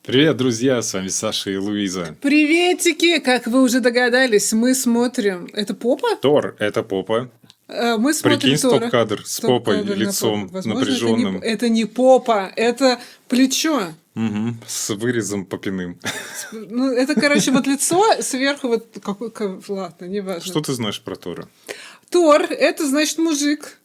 Привет, друзья, с вами Саша и Луиза. Приветики! Как вы уже догадались, мы смотрим... Это попа? Тор — это попа. Мы смотрим Прикинь, Тора. стоп-кадр с попой, Стоп-кадр на попу. лицом Возможно, напряженным, это не попа, это плечо. с вырезом попиным. Ну, это, короче, вот лицо сверху вот... Ладно, неважно. Что ты знаешь про Тора? Тор — это, значит, мужик,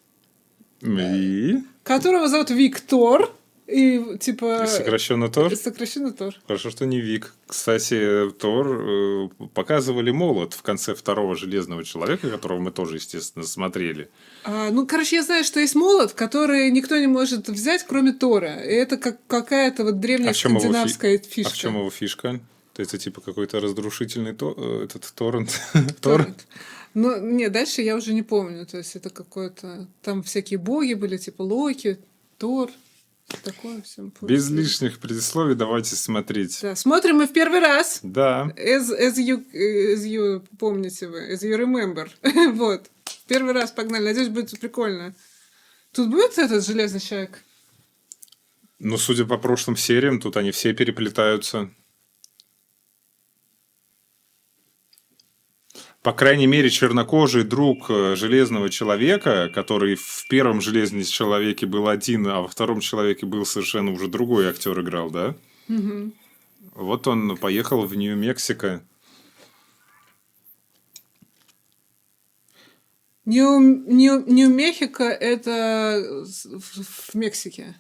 И которого зовут Виктор. И, типа... сокращенно Тор? Сокращенно Тор. Хорошо, что не Вик. Кстати, Тор показывали молот в конце второго Железного Человека, которого мы тоже, естественно, смотрели. Ну, короче, я знаю, что есть молот, который никто не может взять, кроме Тора. И это как какая-то вот древняя скандинавская фишка. А в чем его фишка? Это типа какой-то разрушительный этот торрент? Торрент. Ну, не, дальше я уже не помню. То есть это какое-то... Там всякие боги были, типа Локи, Тор. Такое все. Без лишних предисловий давайте смотреть. Да, смотрим мы в первый раз. Да. As you, помните вы, as you remember. Вот. Первый раз погнали. Надеюсь, будет прикольно. Тут будет этот Железный Человек? Ну, судя по прошлым сериям, тут они все переплетаются. По крайней мере, чернокожий друг Железного Человека, который в первом Железном Человеке был один, а во втором Человеке был совершенно уже другой актер играл, да? Угу. Вот он поехал в Нью-Мексико. Нью-Мехико — это в Мексике.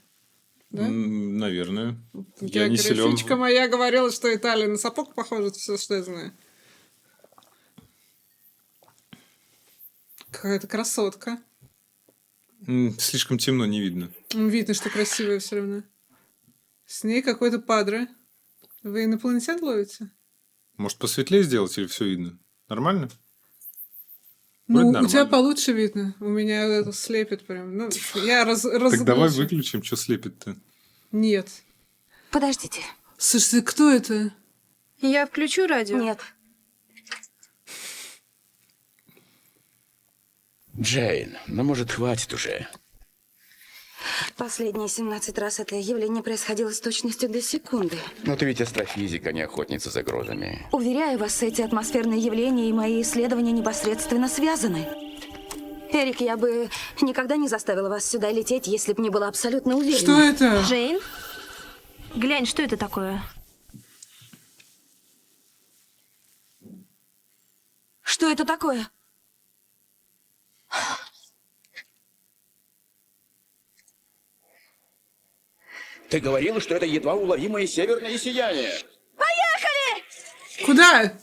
Да? Наверное. Я не силен. Географичка моя говорила, что Италия на сапог похожа, это все, что я знаю. Какая-то красотка. Слишком темно, не видно. Видно, что красивая все равно. С ней какой-то падре. Вы инопланетян ловите? Может, посветлее сделать или все видно? Нормально? Ну, Вроде у тебя нормально. получше видно. У меня это слепит прям. Ну, я Так давай выключим, что слепит-то. Нет. Подождите. Слушайте, кто это? Я включу радио? Нет. Джейн, ну, может, хватит уже. Последние 17 раз это явление происходило с точностью до секунды. Но ты ведь астрофизик, а не охотница за грозами. Уверяю вас, эти атмосферные явления и мои исследования непосредственно связаны. Эрик, я бы никогда не заставила вас сюда лететь, если бы не была абсолютно уверена. Что это? Джейн? Глянь, что это такое? Что это такое? Ты говорила, что это едва уловимое северное сияние. Куда?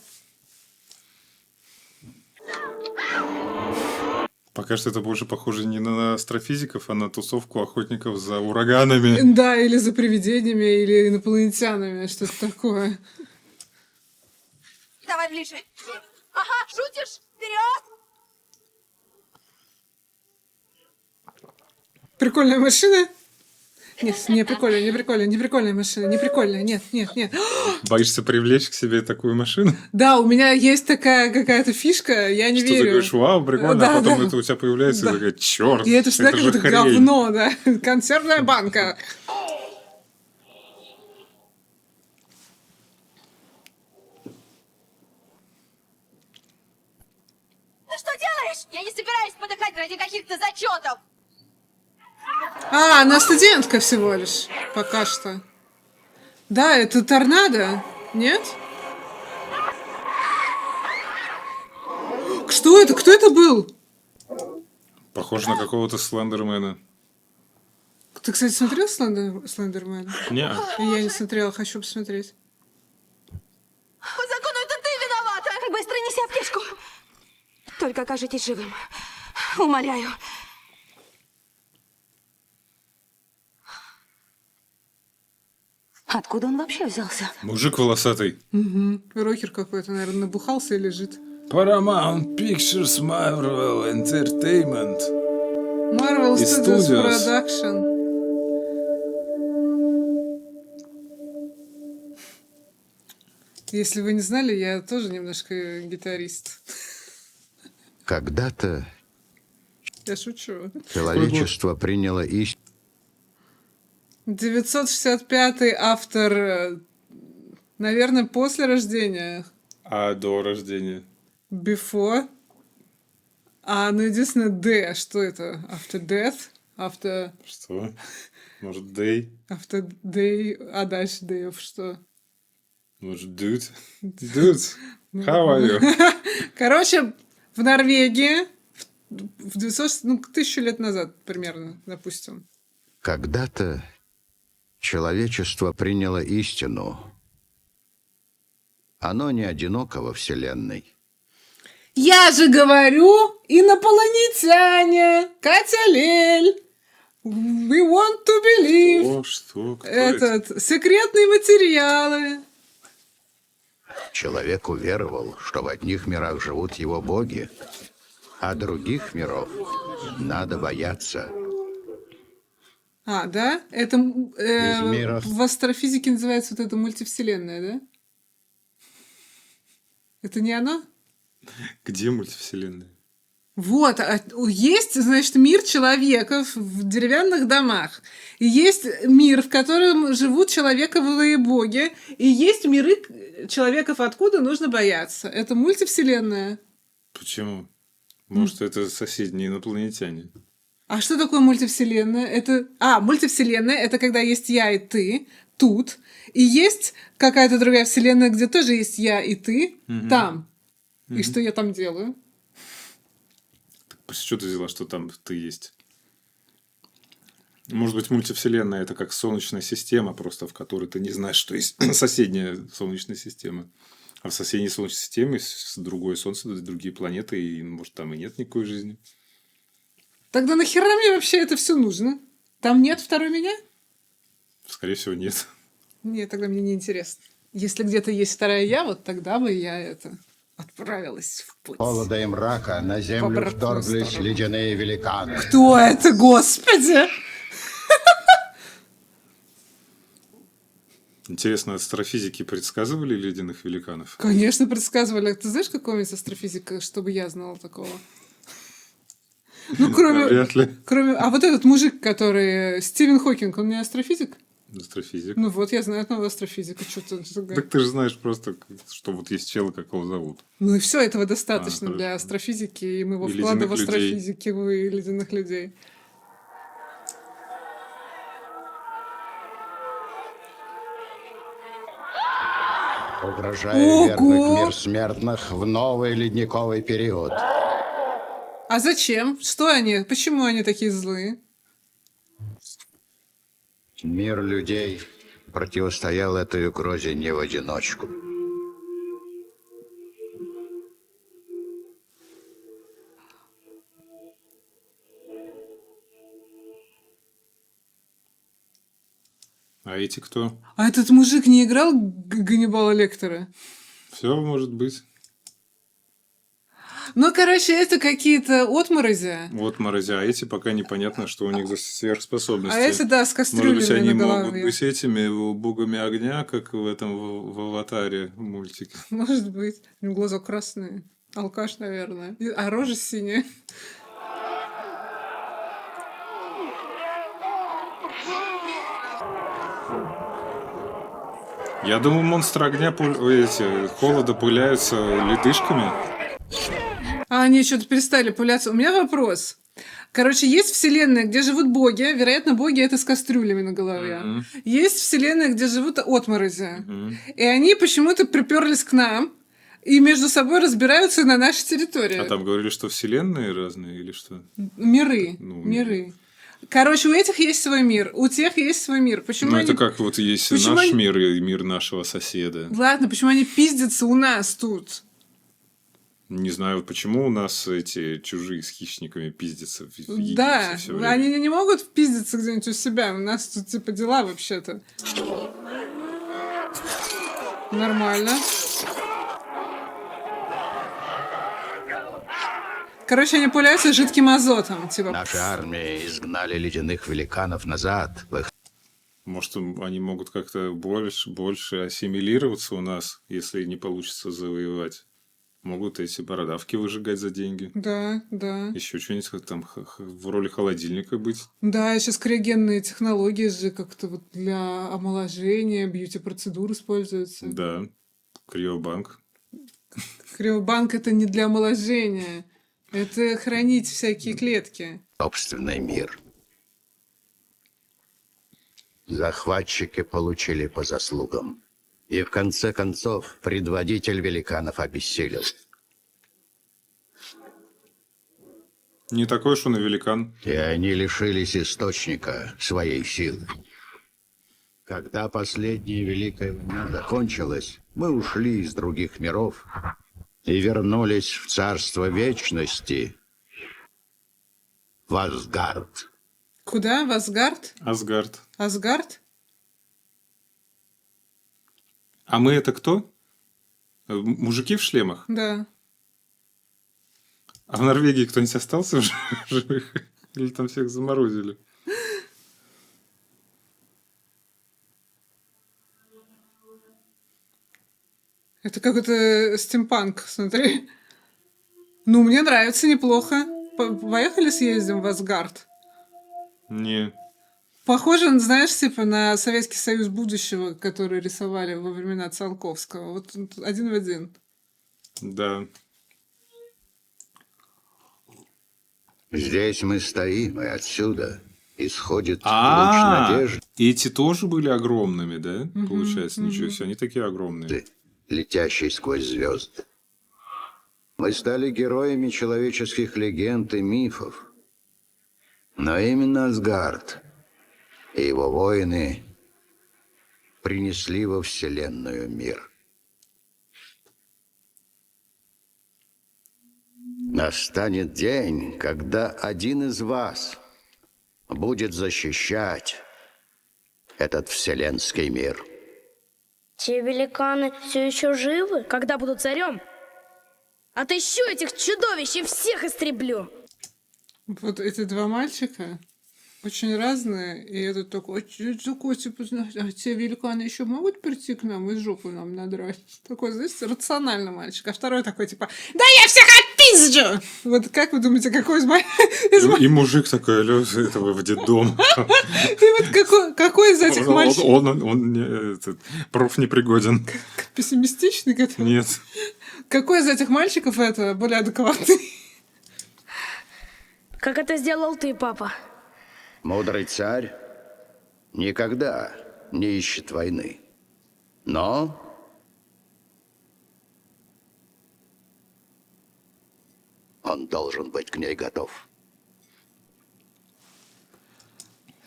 Пока что это больше похоже не на астрофизиков, а на тусовку охотников за ураганами. Да, или за привидениями, или инопланетянами. Что-то такое. Давай ближе. Ага, шутишь? Вперед! Прикольная машина? Нет, не прикольная, не прикольная, не прикольная машина, не прикольная, нет, нет, нет. Боишься привлечь к себе такую машину? Да, у меня есть такая какая-то фишка, я не Что ты верю. говоришь, вау, прикольно, Да, а потом да. это у тебя появляется, Да. и такая, черт, И это всегда же какое-то хрень. говно, да. Консервная банка. Ты что делаешь? Я не собираюсь подыхать ради каких-то зачетов. Она студентка всего лишь, пока что. Да, это торнадо, нет? Что это? Кто это был? Похоже на какого-то Слендермена. Ты, кстати, смотрел Слендермена? Не, Я не смотрела, хочу посмотреть. По закону это ты виновата. Быстро неси аптечку. Только окажитесь живым. Умоляю. Откуда он вообще взялся? мужик волосатый. Угу. Рокер какой-то, наверное, набухался и лежит. Paramount Pictures Marvel Entertainment. Marvel И Studios Studios. Production. Если вы не знали, я тоже немножко гитарист. Когда-то Я шучу. человечество приняло 965-й автор Наверное, после рождения. А до рождения? Before. Ну, единственное, D. Что это? After death? After Что? Может, day? day. А дальше day of что? Может, dude? Dude, how are you? Короче, в Норвегии в 1000 лет назад примерно, допустим. Когда-то человечество приняло истину. Оно не одиноко во Вселенной. Я же говорю, инопланетяне, Катя Лель. We want to believe. Что? Кто это? Секретные материалы. Человек уверовал, что в одних мирах живут его боги, а других миров надо бояться. Да? Это миров. в астрофизике называется вот это мультивселенная, да? Это не оно? Где мультивселенная? Вот, есть, значит, мир человеков в деревянных домах. И есть мир, в котором живут человековые боги. И есть миры человеков, откуда нужно бояться. Это мультивселенная. Почему? Может, это соседние инопланетяне? А что такое мультивселенная? Мультивселенная — это когда есть я и ты тут, и есть какая-то другая вселенная, где тоже есть я и ты там. И что я там делаю? С чего ты взяла, что там ты есть? Может быть, мультивселенная — это как солнечная система, просто в которой ты не знаешь, что есть соседняя солнечная система. А в соседней солнечной системе другое солнце, другие планеты, и, может, там и нет никакой жизни. Тогда нахера мне вообще это все нужно? Там нет второй меня? Скорее всего, нет. Нет, тогда мне не интересно. Если где-то есть вторая я, вот тогда бы я отправилась в путь. Холода и мрака на землю обратную вторглись сторону. ледяные великаны. Кто это, господи? Интересно, астрофизики предсказывали ледяных великанов? Конечно, предсказывали. Ты знаешь какого-нибудь астрофизика, чтобы я знала такого? Ну, Вряд ли. А вот этот мужик, который Стивен Хокинг, он не астрофизик? Астрофизик. Ну вот, я знаю одного астрофизика. Что-то... Так ты же знаешь просто, что вот есть чел, как его зовут. Ну и все, этого достаточно хорошо. для астрофизики и моего И вклада ледяных в астрофизику и ледяных людей. Угрожая Ого! вернуть мир смертных в новый ледниковый период. А зачем? Что они? Почему они такие злые? Мир людей противостоял этой угрозе не в одиночку. А эти кто? А этот мужик не играл Ганнибала Лектора? Все может быть. Ну, короче, это какие-то отморози. Вот морозя. А эти пока непонятно, что у них за сверхспособности. А эти, да, с Может кастрюлями быть, они на могут голове. быть этими богами огня, как в этом в «Аватаре» мультике. Может быть. У него глаза красные. Алкаш, наверное. А рожа синяя. Я думаю, монстры огня, холода пыляются ледышками. А они что-то перестали пуляться. У меня вопрос. Короче, есть вселенная, где живут боги. Вероятно, боги — это с кастрюлями на голове. Есть вселенная, где живут отморози. И они почему-то приперлись к нам и между собой разбираются на нашей территории. А там говорили, что вселенные разные или что? Миры. Ну, миры. Короче, у этих есть свой мир, у тех есть свой мир. Почему Ну, они... это как вот есть Почему наш они- мир и мир нашего соседа. Ладно, почему они пиздятся у нас тут? Не знаю, вот почему у нас эти чужие с хищниками пиздятся в Египте Да, всё время. они не могут пиздиться где-нибудь у себя. У нас тут типа дела вообще-то. Нормально. Короче, они пуляются жидким азотом. Типа. Наши армии изгнали ледяных великанов назад, в их Может, они могут как-то больше ассимилироваться у нас, если не получится завоевать. Могут эти бородавки выжигать за деньги. Да, да. Еще что-нибудь там в роли холодильника быть. Да, сейчас криогенные технологии же как-то вот для омоложения, бьюти-процедур используются. Да. Криобанк. Криобанк это не для омоложения. Это хранить всякие клетки. Собственный мир. Захватчики получили по заслугам. И в конце концов предводитель великанов обессилел. Не такой уж он и великан. И они лишились источника своей силы. Когда последняя Великая война закончилась, мы ушли из других миров и вернулись в Царство Вечности, в Асгард. Куда? В Асгард? Асгард. Асгард? А мы это кто? Мужики в шлемах? Да. А в Норвегии кто-нибудь остался в живых? Или там всех заморозили? Это какой-то стимпанк, смотри. Ну, мне нравится неплохо. Поехали съездим в Асгард. Не. Похоже, знаешь, типа на Советский Союз будущего, который рисовали во времена Циолковского. Вот один в один. Да. Здесь мы стоим, и отсюда исходит луч А, надежды, эти тоже были огромными, да? Получается, ничего себе, они такие огромные. летящий сквозь звезды. Мы стали героями человеческих легенд и мифов. Но именно Асгард и его воины принесли во Вселенную мир. Настанет день, когда один из вас будет защищать этот вселенский мир. Те великаны все еще живы? Когда буду царем? Отыщу этих чудовищ и всех истреблю. Вот эти два мальчика очень разные. И этот такой, такой типа, знаете, а те великаны еще могут прийти к нам и жопу нам надрать? Такой, знаете, рациональный мальчик. А второй такой, типа, да я всех отпизжу! Вот как вы думаете, какой из моих... И мужик такой, алло, этого в детдом. И вот какой из этих мальчиков... Он профнепригоден. Пессимистичный к этому? Нет. Какой из этих мальчиков это более адекватный? Как это сделал ты, папа? Мудрый царь никогда не ищет войны. Но он должен быть к ней готов.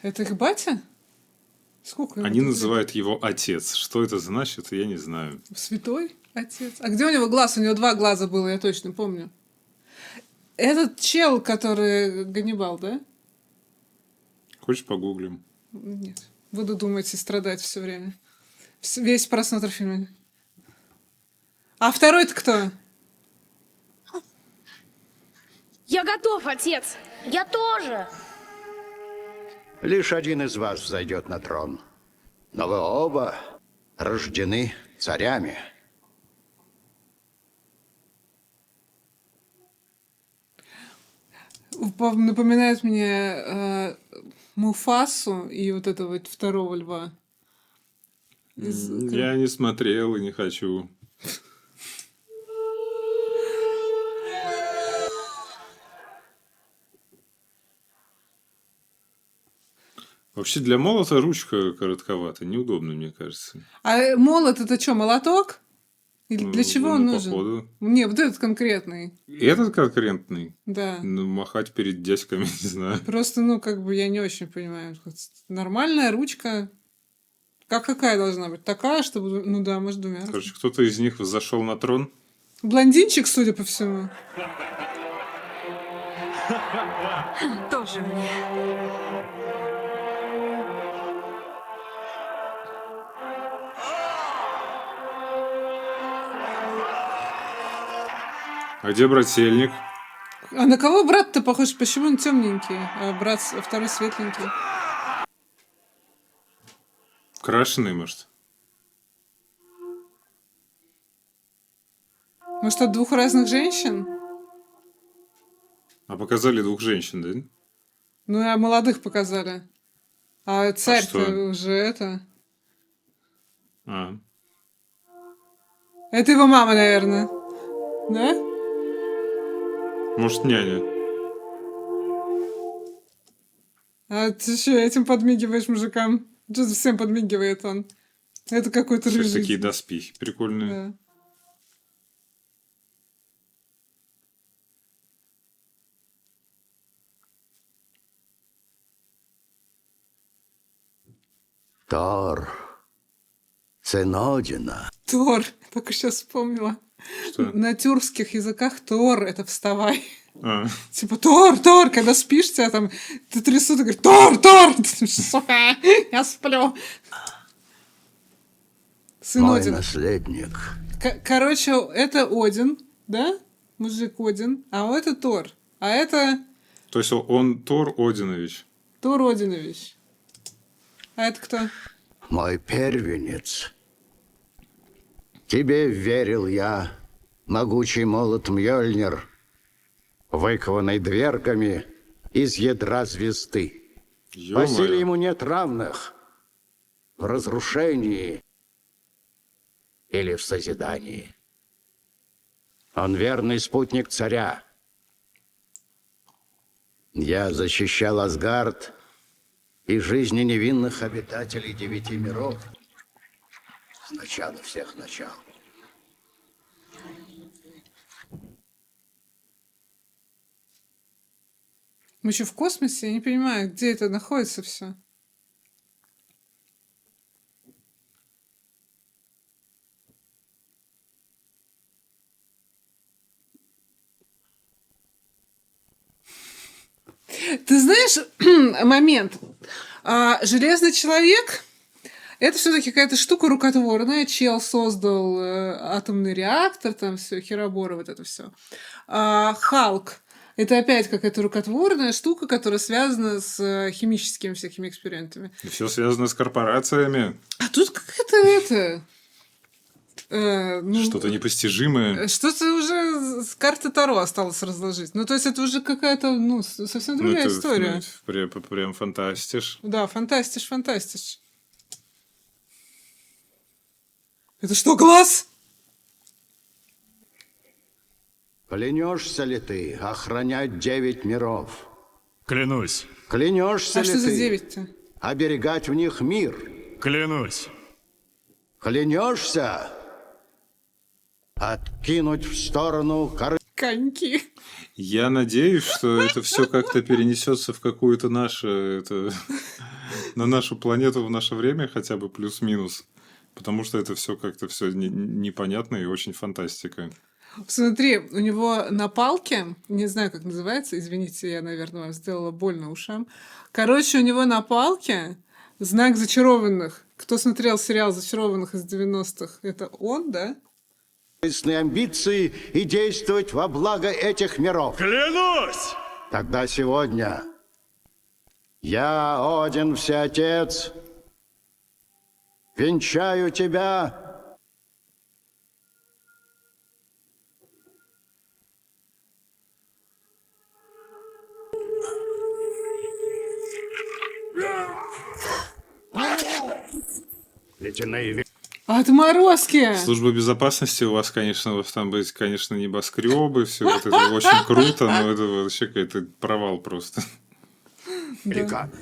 Это их батя? Сколько ему Они тут называют его отец. Что это значит, я не знаю. лет? Святой отец? А где у него глаз? У него 2 глаза было, я точно помню. Этот чел, который Ганнибал, да? Хочешь, погуглим? Нет. Буду думать и страдать все время. Весь просмотр фильма. А второй-то кто? Я готов, отец. Я тоже. Лишь один из вас взойдет на трон. Но вы оба рождены царями. Напоминает мне Муфасу и вот этого вот второго льва. Я не смотрел и не хочу. Вообще для молота ручка коротковата, неудобно, мне кажется. А молот это что, молоток? Или для чего он нужен? Походу. Не, вот этот конкретный. Этот конкурентный? Да. Ну, махать перед дядьками, не знаю. Просто, ну, как бы я не очень понимаю. Нормальная ручка. Какая должна быть? Такая, чтобы... Ну да, может, 2 ручками. Короче, кто-то из них зашел на трон. Блондинчик, судя по всему. Тоже мне. А где брательник? А на кого брат-то похож? Почему он темненький, а брат второй светленький? Крашеный, может? Может, от двух разных женщин? А показали двух женщин, да? Ну, а молодых показали. А царь-то что? уже это... А. Это его мама, наверное. Да? Может, няня. А ты что, этим подмигиваешь мужикам? Что всем подмигивает он? Это какой-то Всех рыжий. такие доспехи прикольные. Да. Тор, сын Одина. Тор. Только сейчас вспомнила. Что? На тюркских языках Тор — это вставай. А. Типа Тор, когда спишь, тебя там ты трясут и говоришь Тор! Ты думаешь, сука, я сплю. Сын Мой Один. наследник. Короче, это Один, да? Мужик Один. А это Тор. А это То есть он Тор Одинович. Тор Одинович. А это кто? Мой первенец. Тебе верил я, могучий молот Мьёльнир, выкованный дверками из ядра звезды. По силе Ё-моё. ему нет равных в разрушении или в созидании. Он верный спутник царя. Я защищал Асгард и жизни невинных обитателей 9 миров с начала всех начал. Мы еще в космосе, я не понимаю, где это находится все. Ты знаешь, момент. Железный человек — это все-таки какая-то штука рукотворная. Чел создал атомный реактор, там все, хероборы, вот это все. Халк — это опять какая-то рукотворная штука, которая связана с химическими всякими экспериментами. Все связано с корпорациями. А тут какая-то Что-то непостижимое. что-то уже с карты Таро осталось разложить. Ну, то есть это уже какая-то, совсем Ну, другая это история. прям фантастиш. Да, фантастиш. Это что, глаз? Клянешься ли ты охранять 9 миров? Клянусь. Клянешься А ли что за ты 9-то? оберегать в них мир? Клянусь. Клянешься откинуть в сторону Коньки. Я надеюсь, что это все как-то перенесется в какую-то на нашу планету в наше время, хотя бы плюс-минус. Потому что это все как-то все непонятно и очень фантастика. Смотри, у него на палке, не знаю, как называется, извините, я, наверное, вам сделала больно ушам. Короче, у него на палке знак зачарованных. Кто смотрел сериал «Зачарованных» из 90-х, это он, да? корыстные амбиции и действовать во благо этих миров. Клянусь! Тогда сегодня я, Один Всеотец, венчаю тебя ледяные Отморозки! Служба безопасности у вас там быть, конечно, небоскребы, все вот это очень круто, но это вообще какой-то провал просто. великаны.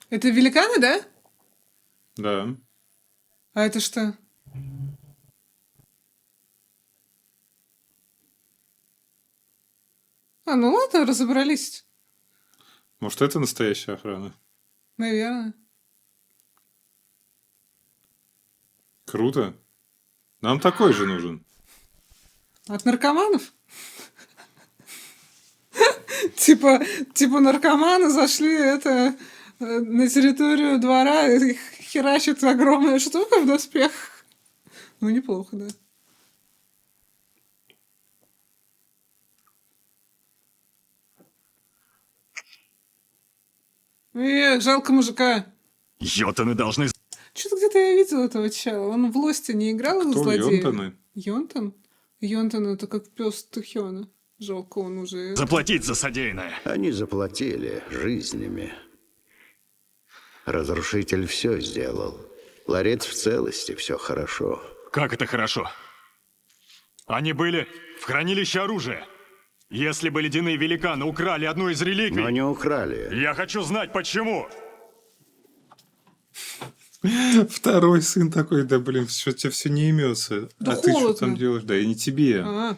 Это великаны, да? Да. А это что? Ну ладно, разобрались. Может, это настоящая охрана? Наверное. Круто. Нам такой же нужен. От наркоманов? Типа наркоманы зашли на территорию двора и херачат огромная штука в доспехах. Ну, неплохо, да. Жалко мужика. Йотаны должны... Что-то где-то я видел этого чела. Он в Лосте не играл в Кто злодея? Йонтаны? Йонтан? Йонтан это как пес Тухёна. Жалко, он уже... Заплатить за содеянное. Они заплатили жизнями. Разрушитель все сделал. Ларец в целости, все хорошо. Как это хорошо? Они были в хранилище оружия. Если бы ледяные великаны украли одну из реликвий... Но не украли. Я хочу знать, почему. Второй сын такой, да блин, что тебе все не имется. Да а ты что холодно. там делаешь? Да и не тебе. А.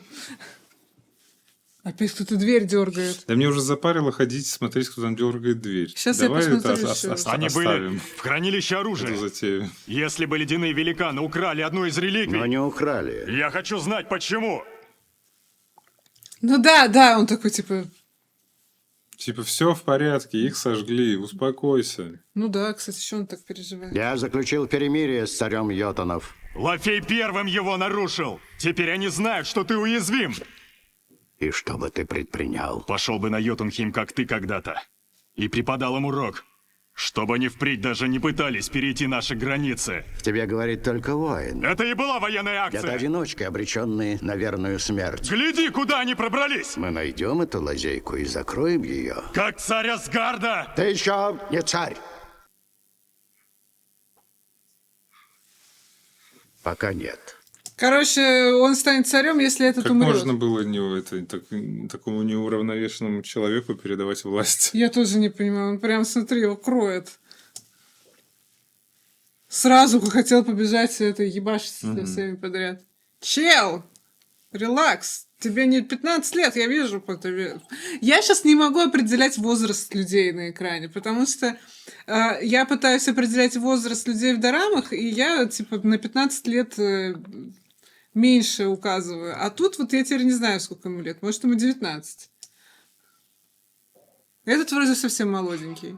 Опять кто-то дверь дергает. Да мне уже запарило ходить смотреть, кто там дергает дверь. Щас я Давай посмотрю это ещё. Они были оставим в хранилище эту оружия. затею. Если бы ледяные великаны украли одну из реликвий... Но не украли. Я хочу знать, почему. Ну да, он такой, типа... Типа, все в порядке, их сожгли, успокойся. Ну да, кстати, что он так переживает? Я заключил перемирие с царем Йотунов. Лафей первым его нарушил. Теперь они знают, что ты уязвим. И что бы ты предпринял? Пошел бы на Йотунхейм, как ты когда-то. И преподал им урок. Чтобы они впредь даже не пытались перейти наши границы. Тебе говорит только воин. Это и была военная Это акция. одиночки, обреченные на верную смерть. Гляди, куда они пробрались. Мы найдем эту лазейку и закроем ее. Как царь Асгарда. Ты еще не царь. Пока нет. Короче, он станет царем, если этот Как умрет. можно было такому неуравновешенному человеку передавать власть? Я тоже не понимаю. Он прям, смотри, его кроет. Сразу хотел побежать это ебашиться со всеми подряд. Чел! Релакс! Тебе не 15 лет, я вижу по тебе. Я сейчас не могу определять возраст людей на экране, потому что я пытаюсь определять возраст людей в дорамах, и я, типа, на 15 лет меньше указываю. А тут вот я теперь не знаю, сколько ему лет. Может, ему 19. Этот вроде совсем молоденький.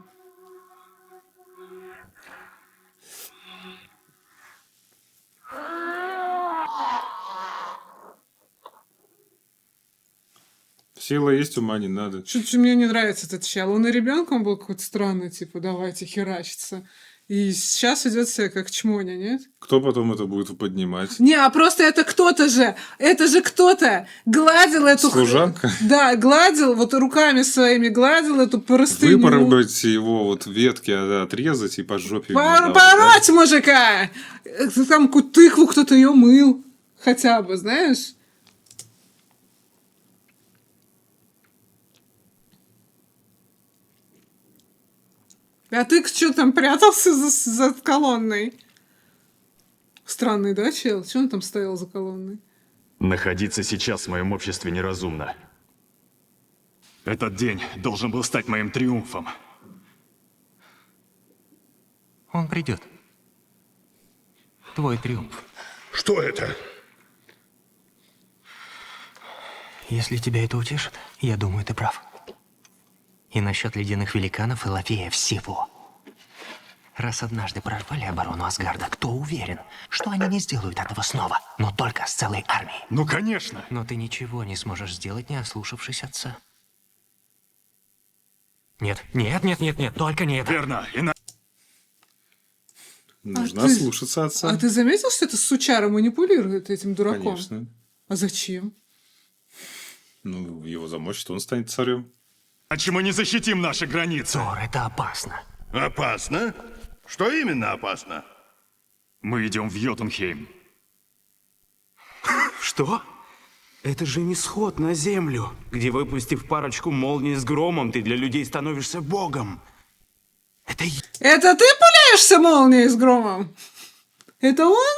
Сила есть, ума не надо. Что-то мне не нравится этот чел. Он и ребенком был какой-то странный, типа, давайте херачиться. И сейчас идет себя как чмоня, нет? Кто потом это будет поднимать? Не, а просто это кто-то же. Это же кто-то гладил эту... Служанка? Да, гладил, вот руками своими гладил эту простыню. Выпороть его вот ветки отрезать и по жопе. ему давать, Пороть мужика! Там какую-то тыкву кто-то ее мыл. Хотя бы, знаешь? А ты что там прятался за колонной? Странный, да, чел? Чего он там стоял за колонной? Находиться сейчас в моем обществе неразумно. Этот день должен был стать моим триумфом. Он придет. Твой триумф. Что это? Если тебя это утешит, я думаю, ты прав. И насчет ледяных великанов и Лафея всего. Раз однажды прорвали оборону Асгарда, кто уверен, что они не сделают этого снова, но только с целой армией? Ну, конечно. Но ты ничего не сможешь сделать, не ослушавшись отца. Нет, только не это. Верно. Нужно ты- слушаться отца. А ты заметил, что это сучара манипулирует этим дураком? Конечно. А зачем? Ну, его замочит, он станет царем. Иначе мы не защитим наши границы. Тор, это опасно. Опасно? Что именно опасно? Мы идем в Йотунхейм. Что? Это же не сход на землю, где, выпустив парочку молний с громом, ты для людей становишься богом. Это Это ты пуляешься молнией с громом? Это он?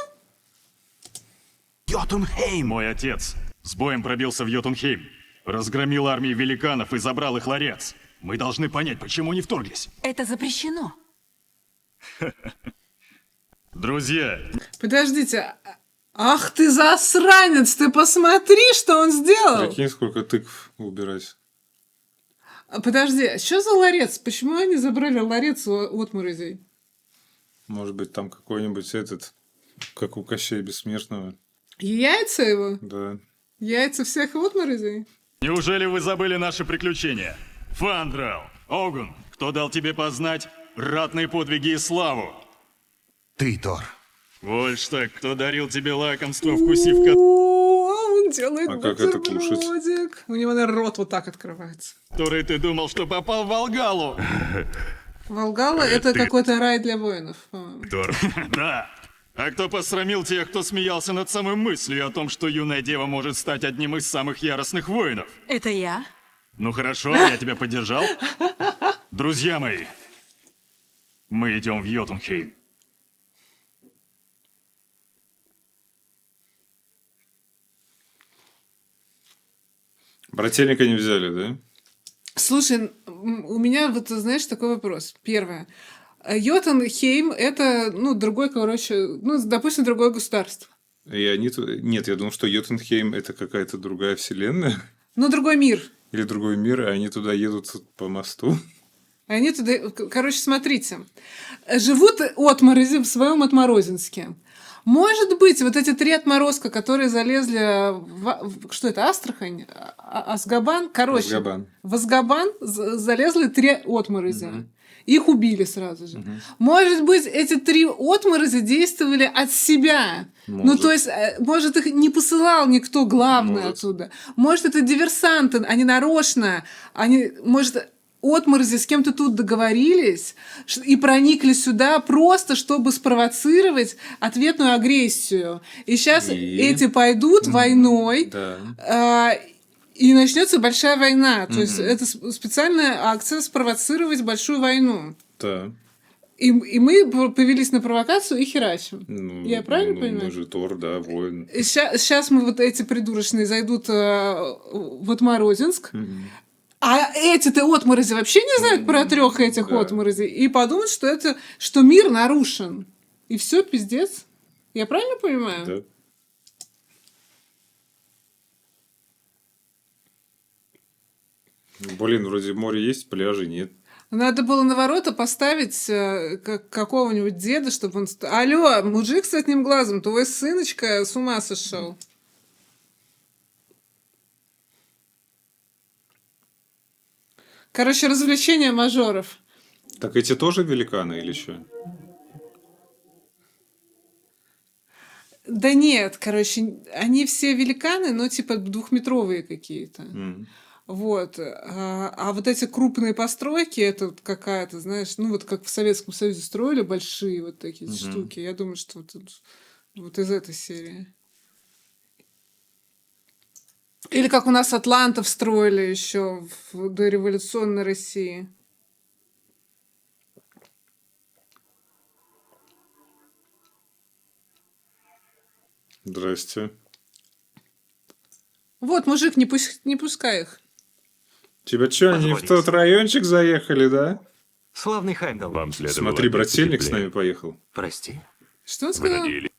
Йотунхейм. Мой отец с боем пробился в Йотунхейм, разгромил армии великанов и забрал их ларец. Мы должны понять, почему не вторглись. Это запрещено. Друзья, Подождите. Ах ты засранец, ты посмотри, что он сделал. Прикинь, сколько тыкв убирать. Подожди, что за ларец? Почему они забрали ларец у отморозей? Может быть, там какой-нибудь этот, как у Кощея Бессмертного. Яйца его? Да. Яйца всех отморозей? неужели вы забыли наши приключения? Фандрал, Огун, Кто дал тебе познать ратные подвиги и славу? Ты, Тор. Больше так, кто дарил тебе лакомство, вкусив Он делает А как это кушать? бутербродик. У него, наверное, рот вот так открывается. который ты думал, что попал в Волгалу? Волгала — это какой-то рай для воинов, по-моему. Тор. Да. А кто посрамил тех, кто смеялся над самой мыслью о том, что юная дева может стать одним из самых яростных воинов? Это я? Ну хорошо, я тебя поддержал. Друзья мои, мы идем в Йотунхейм. Брательника не взяли, да? Слушай, у меня вот, знаешь, такой вопрос. Первое. Йотунхейм — это, ну, другой, короче, ну, допустим, другое государство. И они тут... Нет, я думал, что Йотунхейм это какая-то другая вселенная. Ну, другой мир. Или другой мир, и они туда едут по мосту. Они туда... Короче, смотрите. Живут отморози в своем Отморозинске. Может быть, вот эти 3 отморозка, которые залезли что это, Астрахань? Асгабан? Короче, Азкабан. в Азкабан залезли 3 отморози. Их убили сразу же. Может быть, эти 3 отморози действовали от себя. Ну, Может. то есть, может, их не посылал никто главный Может. оттуда. Может, это диверсанты, они нарочно. Может, отморози с кем-то тут договорились и проникли сюда просто, чтобы спровоцировать ответную агрессию. И сейчас эти пойдут войной, Да. и начнется большая война. То есть это специальная акция спровоцировать большую войну. Да. И мы повелись на провокацию и херачим. Ну, Я правильно понимаю? Мы же Тор, да, воин. Сейчас мы вот эти придурочные зайдут в Отморозинск, а эти-то отморози вообще не знают про 3 этих Да. отморозей и подумают, что мир нарушен. И все, пиздец. Я правильно понимаю? Да. Блин, вроде море есть, пляжи нет. Надо было на ворота поставить какого-нибудь деда, чтобы он... Алло, мужик с одним глазом, твой сыночка с ума сошел. Короче, развлечения мажоров. Так эти тоже великаны или что? Да нет, короче, они все великаны, но типа 2-метровые какие-то. Вот. А вот эти крупные постройки, это вот какая-то, знаешь, ну вот как в Советском Союзе строили большие вот такие штуки. Я думаю, что вот из этой серии. Или как у нас атлантов строили еще в дореволюционной России. Здрасте. Вот, мужик, не пускай их. Тебя что, они в тот райончик заехали, да? Славный Хаймдал. Вам следовало Смотри, одеться брательник с теплее. нами поехал. Прости. Что он Вы сказал? надеялись,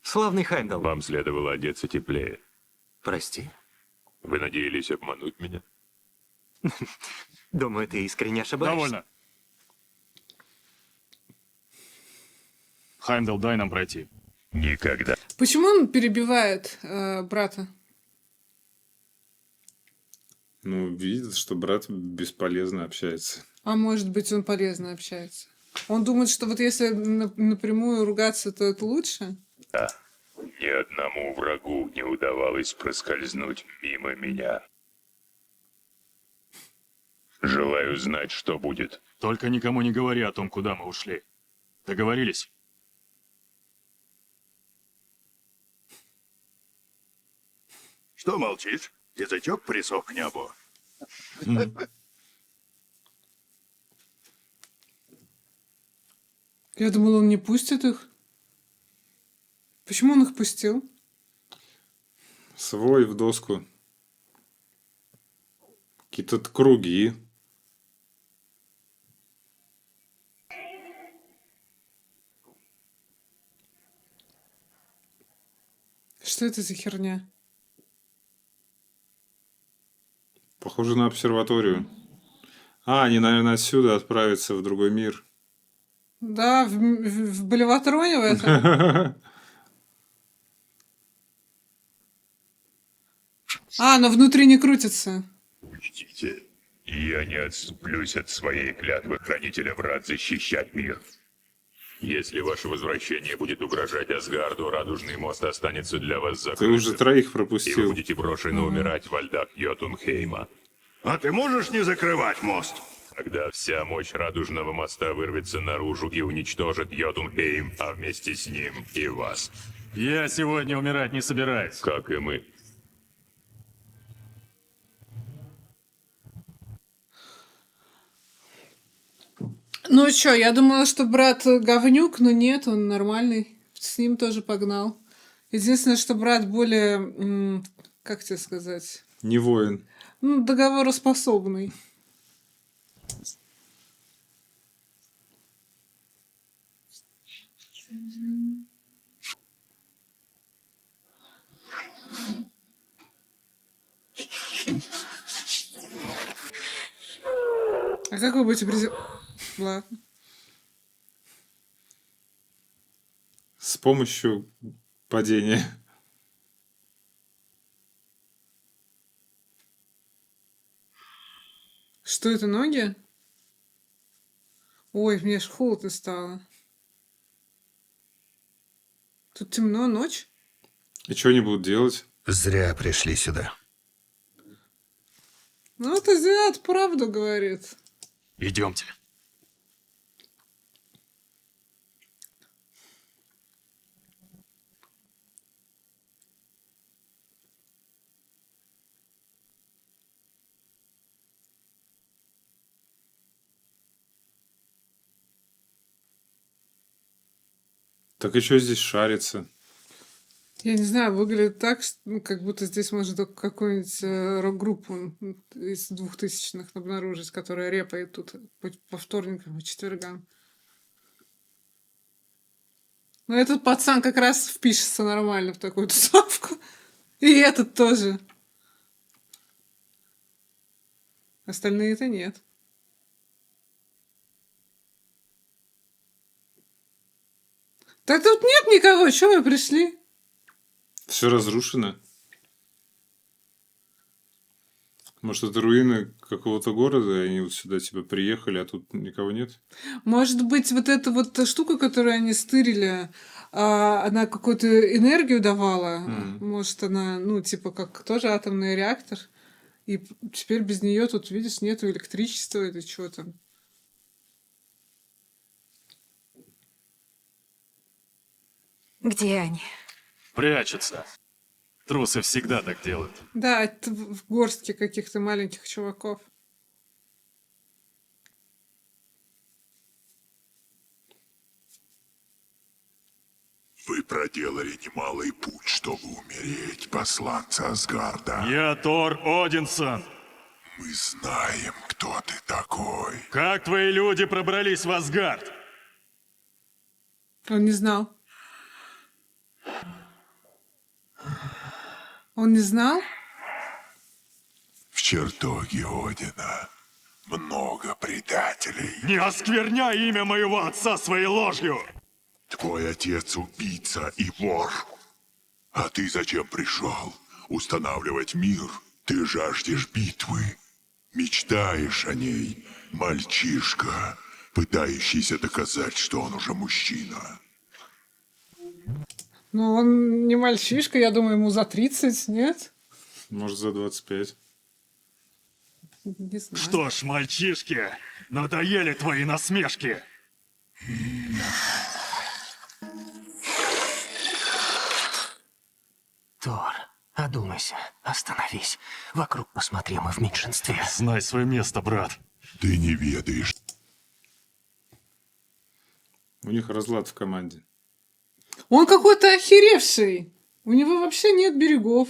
Славный Хаймдал. вам следовало одеться теплее. Прости. Вы надеялись обмануть меня? Думаю, ты искренне ошибаешься. Довольно. Хаймдал, дай нам пройти. Никогда. Почему он перебивает брата? Ну, видит, что брат бесполезно общается. А может быть, он полезно общается. Он думает, что вот если напрямую ругаться, то это лучше? Да. Ни одному врагу не удавалось проскользнуть мимо меня. Желаю знать, что будет. Только никому не говори о том, куда мы ушли. Договорились? Что молчишь? Язычок присох к небу. Я думала, он не пустит их. Почему он их пустил? Свой в доску. Какие-то круги. Что это за херня? Похоже на обсерваторию. А, они, наверное, отсюда отправятся в другой мир. Да, в Болеватроне в этом. А, но внутри не крутится. Учтите, Я не отступлюсь от своей клятвы хранителя врат защищать мир. Если ваше возвращение будет угрожать Асгарду, Радужный мост останется для вас закрытым. Ты уже 3 И вы пропустил. будете брошены умирать во льдах Йотунхейма. А ты можешь не закрывать мост? Когда вся мощь Радужного моста вырвется наружу и уничтожит Йотунхейм, а вместе с ним и вас. Я сегодня умирать не собираюсь. Как и мы. Ну что, я думала, что брат говнюк, но нет, он нормальный. С ним тоже погнал. Единственное, что брат более, как тебе сказать, Не воин. ну, договороспособный. А как вы будете Ладно. С помощью падения. Что это, ноги? Ой, мне аж холодно стало. Тут темно, ночь. И что они будут делать? Зря пришли сюда. Ну, это Азиат правду говорит. Идемте. Так и что здесь шарится? Я не знаю, выглядит так, как будто здесь можно только какую-нибудь рок-группу из 2000-х обнаружить, которая репает тут по вторникам и четвергам. Но этот пацан как раз впишется нормально в такую тусовку. И этот тоже. Остальные-то нет. Так тут нет никого, чего вы пришли? Все разрушено. Может, это руины какого-то города, и они вот сюда типа приехали, а тут никого нет? Может быть, вот эта вот штука, которую они стырили, она какую-то энергию давала. Может, она, ну, типа, как тоже атомный реактор. И теперь без нее тут, видишь, нету электричества или что там. Где они? Прячутся. Трусы всегда так делают. Да, это в горстке каких-то маленьких чуваков. Вы проделали немалый путь, чтобы умереть, посланцы Асгарда. Я Тор Одинсон. Мы знаем, кто ты такой. Как твои люди пробрались в Асгард? Он не знал. Он не знал? В чертоге Одина много предателей. Не оскверняй имя моего отца своей ложью! Твой отец убийца и вор. А ты зачем пришел? Устанавливать мир? Ты жаждешь битвы. Мечтаешь о ней, мальчишка, пытающийся доказать, что он уже мужчина. Ну, он не мальчишка, я думаю, ему за 30, нет? Может, за 25. Не знаю. Что ж, мальчишки, надоели твои насмешки. Тор, одумайся, остановись. Вокруг посмотри, мы в меньшинстве. Знай свое место, брат. Ты не ведаешь. У них разлад в команде. Он какой-то охеревший. У него вообще нет берегов.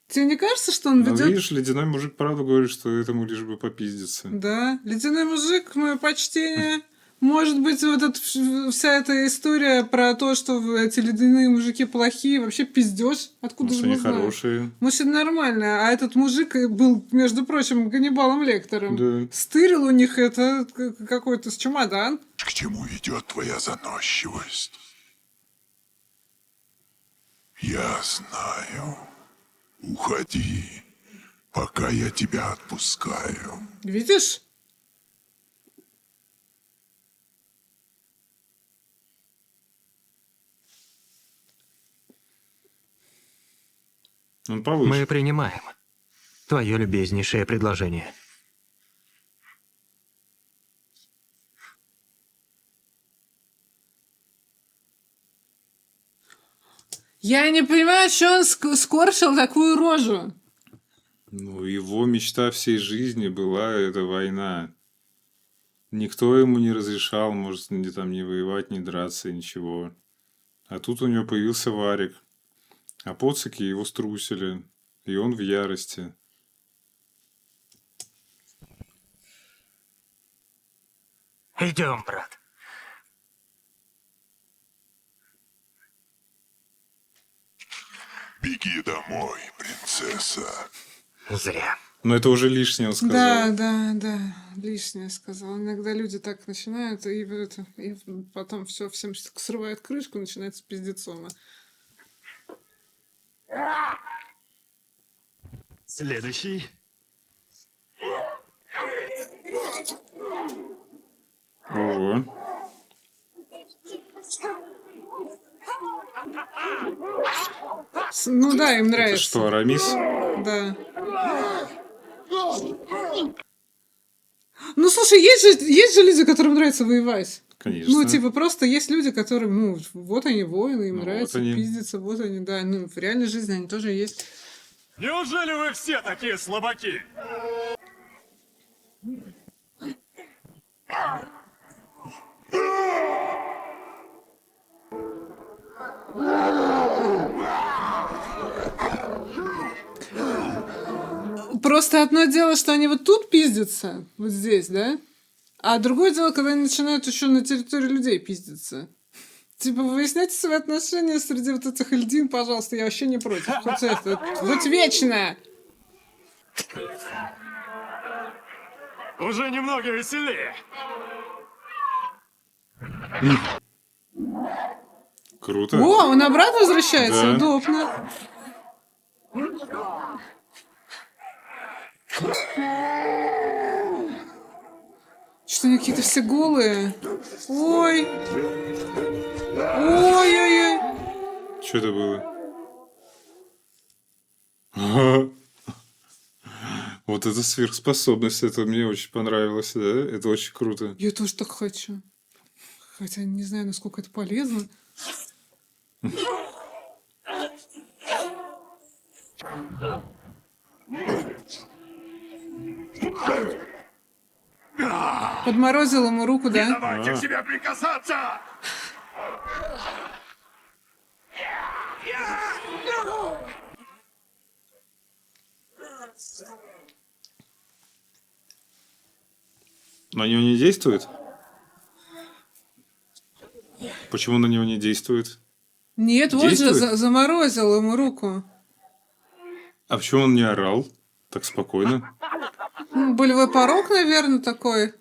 Тебе не кажется, что он Но ведет... видишь, ледяной мужик правду говорит, что этому лишь бы попиздиться. Да, ледяной мужик, мое почтение. Может быть, вот вся эта история про то, что эти ледяные мужики плохие, вообще пиздёж. Откуда Может, же мы они знаем? хорошие. Может, это нормально. А этот мужик был, между прочим, Ганнибалом Лектором. Да. Стырил у них это какой-то чемодан. К чему ведет твоя заносчивость? Я знаю. Уходи. пока я тебя отпускаю. Видишь? Он повыше. Мы принимаем твое любезнейшее предложение. Я не понимаю, что он скорчил такую рожу. Ну, его мечта всей жизни была эта война. Никто ему не разрешал, может, ни там не воевать, не драться, ничего. А тут у него появился Варик. А поцики его струсили. И он в ярости. Идем, брат. Беги домой, принцесса. Зря. Но это уже лишнее он сказал. Да, лишнее сказал. Иногда люди так начинают, и потом всем срывает крышку, начинается пиздецома. Следующий. Ого. Ну да, им Это нравится. что, Арамис? Да. Ну, слушай, есть же люди, которым нравится воевать. Конечно. Ну, типа, просто есть люди, которым, ну, вот они воины, им Ну, нравится вот они. пиздиться, вот они, да. Ну, в реальной жизни они тоже есть. Неужели вы все такие слабаки? Просто одно дело, что они вот тут пиздятся, вот здесь, да? А другое дело, когда они начинают еще на территории людей пиздиться. Типа, выясняйте свои отношения среди вот этих льдин, пожалуйста, я вообще не против. Вот вечно! Уже немного веселее. Круто. О, он обратно возвращается? Да. Удобно. Что они какие-то все голые? Ой. Ой-ой-ой. Что это было? Ага. Вот это сверхспособность, это мне очень понравилось, да? Это очень круто. Я тоже так хочу. Хотя не знаю, насколько это полезно. Подморозил ему руку, да? Давайте к себе прикасаться! На него не действует? Почему на него не действует? Нет, вот же Действует? заморозил ему руку. А почему он не орал? Так спокойно. Ну, болевой порог, наверное, такой.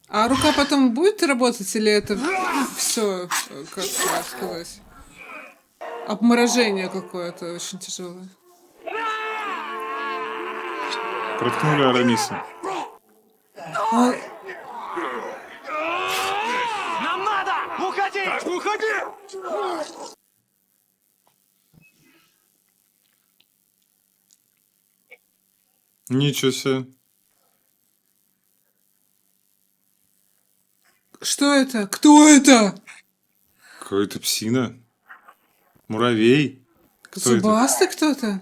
А рука потом будет работать или это все, как сказать, обморожение какое-то очень тяжелое? Проткнули Арамиса. Нам надо! Уходи! Так, уходи! Ничего себе. Что это? Кто это? Какая-то псина. Муравей. Кто это? Зубастый кто-то?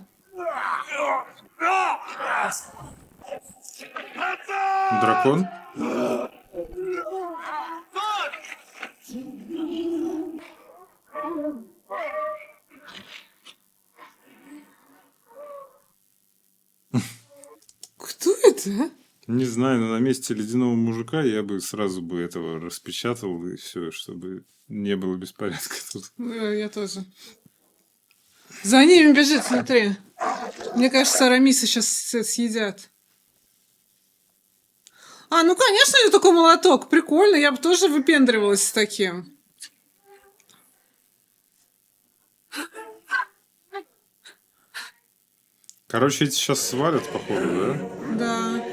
Дракон? Кто это? Не знаю, но на месте ледяного мужика я бы сразу бы этого распечатал и все, чтобы не было беспорядка тут. Я тоже. За ними бежит, смотри. Мне кажется, Арамиса сейчас съедят. А, ну, конечно, у такой молоток. Прикольно, я бы тоже выпендривалась с таким. Короче, эти сейчас свалят, походу, да? Да.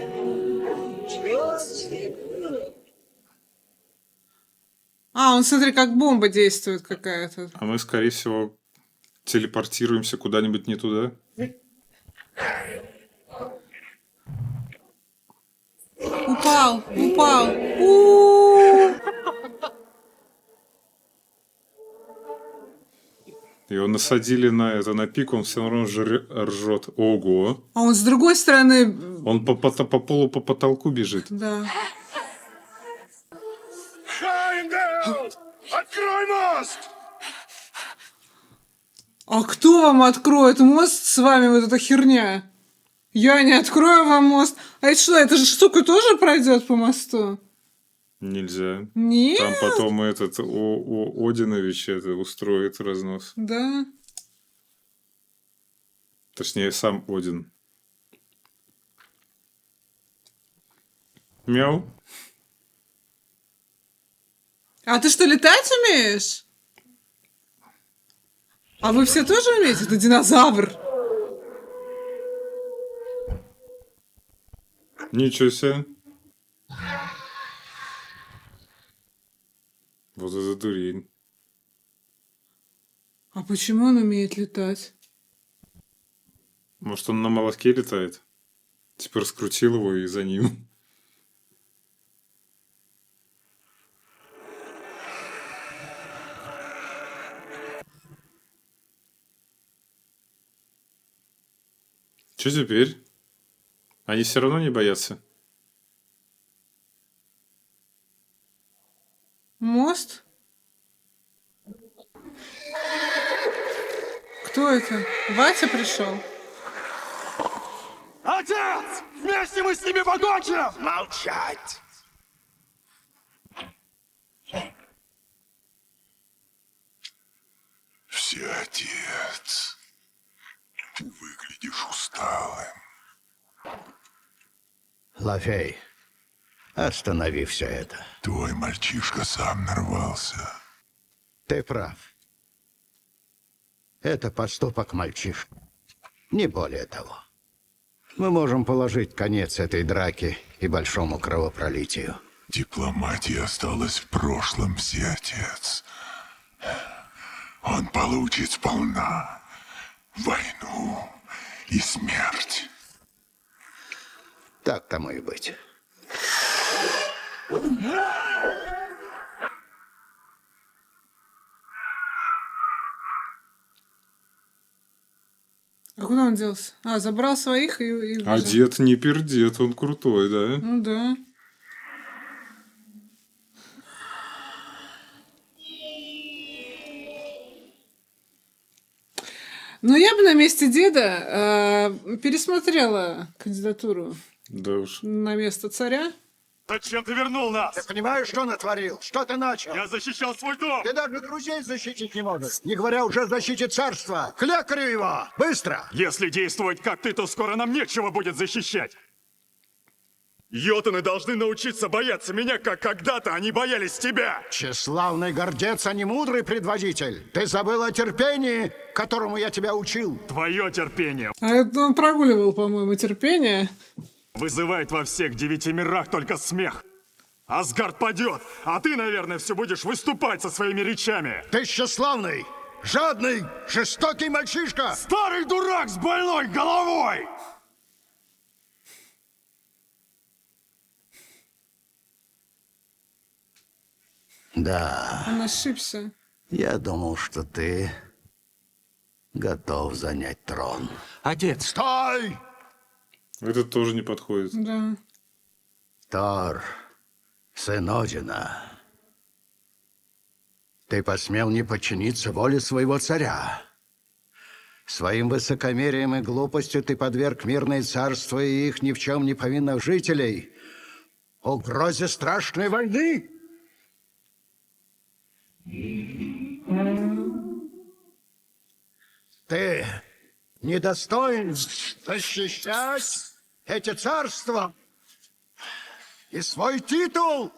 А, он, смотри, как бомба действует какая-то. А мы, скорее всего, телепортируемся куда-нибудь не туда. Упал, упал. У-у-у. Его насадили на пик, он все равно ржет. Ого. А он с другой стороны... Он по полу, по потолку бежит. Да. Хайндел! Открой мост! А кто вам откроет мост с вами, вот эта херня? Я не открою вам мост. А это что, эта же штука тоже пройдет по мосту? Нельзя. Нет. Там потом этот Одинович устроит разнос. Да. Точнее, сам Один. Мяу. А ты что, летать умеешь? А вы все тоже умеете? Это динозавр. Ничего себе. Вот это дурень. А почему он умеет летать? Может, он на молотке летает? Типа раскрутил его и за ним. Что теперь? Они все равно не боятся. Мост? Кто это? Вася пришел? Отец! Вместе мы с ними покончим! Молчать! Всеотец, ты выглядишь усталым. Лафей, останови все это. Твой мальчишка сам нарвался. Ты прав. Это поступок мальчишки. Не более того. Мы можем положить конец этой драке и большому кровопролитию. Дипломатия осталась в прошлом, Всеотец. Он получит сполна войну и смерть. Так тому и быть. А куда он делся? А, забрал своих и А убежал. дед не пердет, он крутой, да? Ну да. Ну, я бы на месте деда пересмотрела кандидатуру Да уж. на место царя. Зачем ты вернул нас? Ты понимаешь, что натворил? Что ты начал? Я защищал свой дом! Ты даже друзей защитить не можешь. Не говоря уже о защите царства. К лекарю его! Быстро! Если действовать как ты, то скоро нам нечего будет защищать. Йотуны должны научиться бояться меня, как когда-то они боялись тебя. Тщеславный гордец, а не мудрый предводитель. Ты забыл о терпении, которому я тебя учил. Твое терпение А это он прогуливал, по-моему, терпение. вызывает во всех 9 мирах только смех. Асгард падет, а ты, наверное, все будешь выступать со своими речами. Ты тщеславный, жадный, жестокий мальчишка. Старый дурак с больной головой! Да, Он ошибся. я думал, что ты готов занять трон. Отец! Стой! Этот тоже не подходит. Да. Тор, сын Одина, ты посмел не подчиниться воле своего царя. Своим высокомерием и глупостью ты подверг мирное царство и их ни в чем не повинных жителей угрозе страшной войны. Ты недостоин защищать эти царства и свой титул.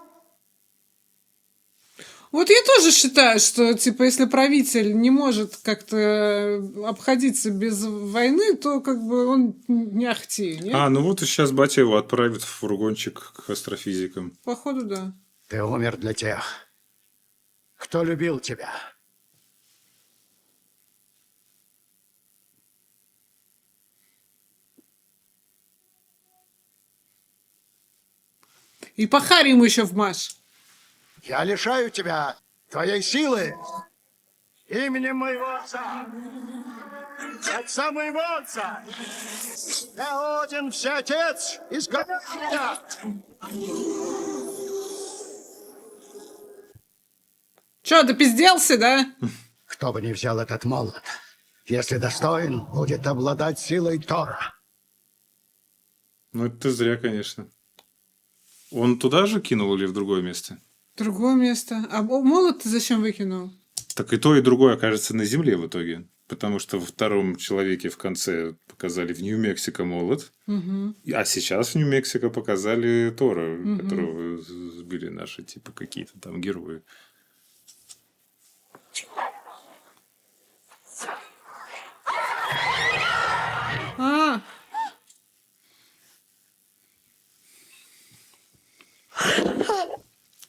Вот я тоже считаю, что, типа, если правитель не может как-то обходиться без войны, то как бы он не ахти, нет? А, ну вот и сейчас батя его отправит в фургончик к астрофизикам. Походу, да. Ты умер для тех, кто любил тебя. И по харе ему еще вмажь. Я лишаю тебя твоей силы именем моего отца. Отца моего отца. Я Один, всеотец, изгоняй меня. Че, допизделся, да? Кто бы ни взял этот молот, если достоин, будет обладать силой Тора. Ну, это ты зря, конечно. Он туда же кинул или в другое место? Другое место. А молот ты зачем выкинул? Так и то, и другое окажется на земле в итоге. Потому что во втором человеке в конце показали в Нью-Мексико молот. Угу. А сейчас в Нью-Мексико показали Тора, Мгм. которого сбили наши, типа, какие-то там герои. А,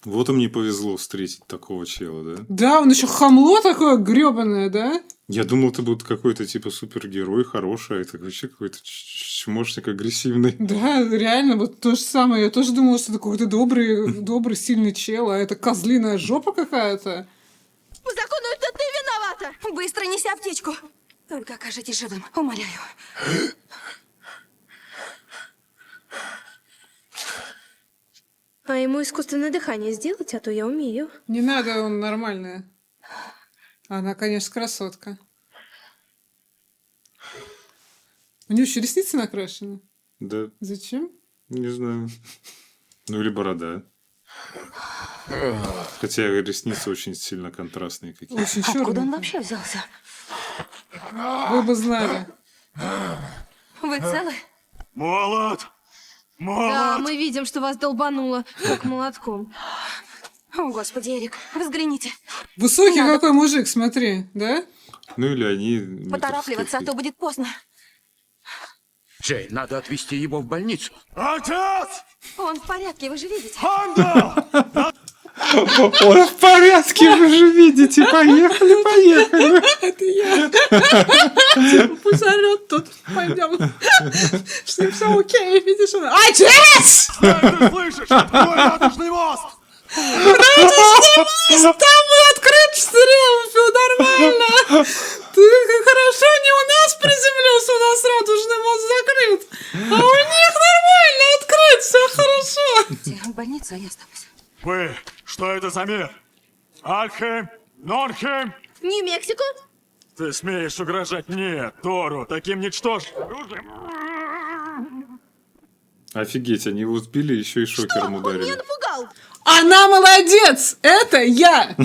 Вот им не повезло встретить такого чела, да? да, он еще хамло такое гребаное, да? Я думал, ты будет какой-то типа супергерой хороший, а это вообще какой-то чмошник агрессивный. Да, реально, вот то же самое. Я тоже думала, что это какой-то добрый, сильный чел, а это козлиная жопа какая-то. По закону это ты виновата! Быстро неси аптечку. Только окажитесь живым, умоляю. А ему искусственное дыхание сделать, а то я умею. Не надо, он нормальная. Она, конечно, красотка. У нее еще ресницы накрашены. Да, Зачем? не знаю. Ну или борода. Хотя ресницы очень сильно контрастные какие-то. Очень Откуда он черные. вообще взялся? Вы бы знали. Вы целы? Молот! Да, мы видим, что вас долбануло, как молотком. О, Господи, Эрик, взгляните. Высокий какой мужик, смотри, да? Ну или они... Поторапливаться, а то будет поздно. Джей, надо отвезти его в больницу. Отец! Он в порядке, вы же видите. Он в порядке, вы же видите. Поехали. Это я. Пусть орёт тут. Пойдем. С ним все окей, видишь? Отец! Ты слышишь? Твой радужный мост! Там открыт стрел, все нормально. Ты хорошо не у нас приземлился, у нас радужный мост закрыт. А у них нормально открыт, все хорошо. В больницу я останусь. Вы, что это за мир? Альхейм? Норхейм? Нью-Мексико? Ты смеешь угрожать мне, Тору, таким ничтожным оружием? Офигеть, они его сбили, еще и шокером Он меня ударили. напугал. Она молодец! Это я!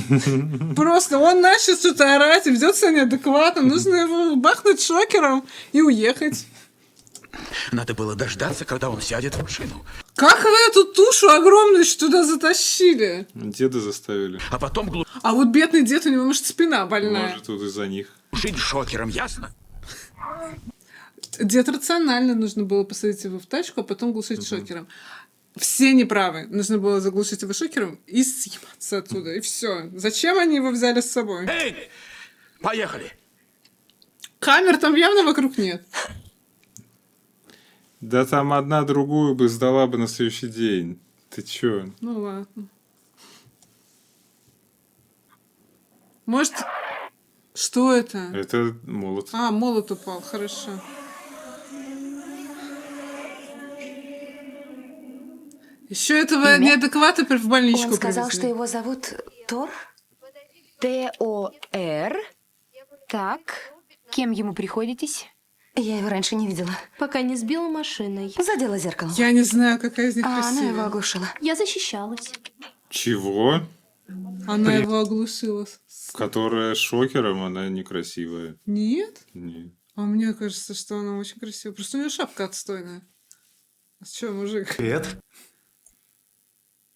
Просто он начал что-то орать и ведет себя неадекватно. Нужно его бахнуть шокером и уехать. Надо было дождаться, когда он сядет в машину. Как вы эту тушу огромную туда затащили? Деда заставили. А потом А вот бедный дед, у него, может, спина больная. Может, тут из-за них. глушить шокером, ясно? Дед рационально, нужно было посадить его в тачку, а потом глушить шокером. Все неправы. Нужно было заглушить его шокером и съебаться оттуда. И все. Зачем они его взяли с собой? Эй, поехали. Камер там явно вокруг нет. Да там одна другую бы сдала бы на следующий день. Ты чё? Ну ладно. Может... Что это? Это молот. А, молот упал, хорошо. Еще этого неадеквата в больничку Он сказал, привезли. что его зовут Тор? Т-О-Р? Так, кем ему приходитесь? Я его раньше не видела. Пока не сбила машиной. Задела зеркалом. Я не знаю, какая из них А она его красивая. оглушила. Я защищалась. Чего? Она его оглушила. Которая шокером, она некрасивая. Нет? Нет. А мне кажется, что она очень красивая. Просто у нее шапка отстойная. А что, мужик? Привет.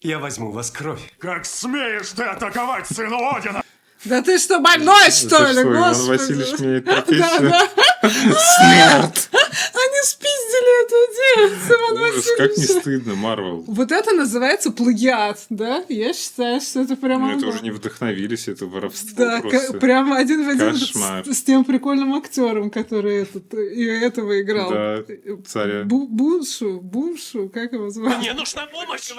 Я возьму у вас кровь. Как смеешь ты атаковать сына Одина? Да ты что, больной, что ли? Иван Господи. Васильевич меняет Да, профессию. да. Смерть! Они спиздили эту идею с Иваном Ужас, как не Васильевичем. стыдно, Марвел. Вот это называется плагиат, да? Я считаю, что это прямо... Ну, это уже не вдохновились, это воровство Да, просто. прямо один в один Кошмар. с тем прикольным актером, который и этого играл. Да, царя. Буншу, как его звали? Мне нужна помощь!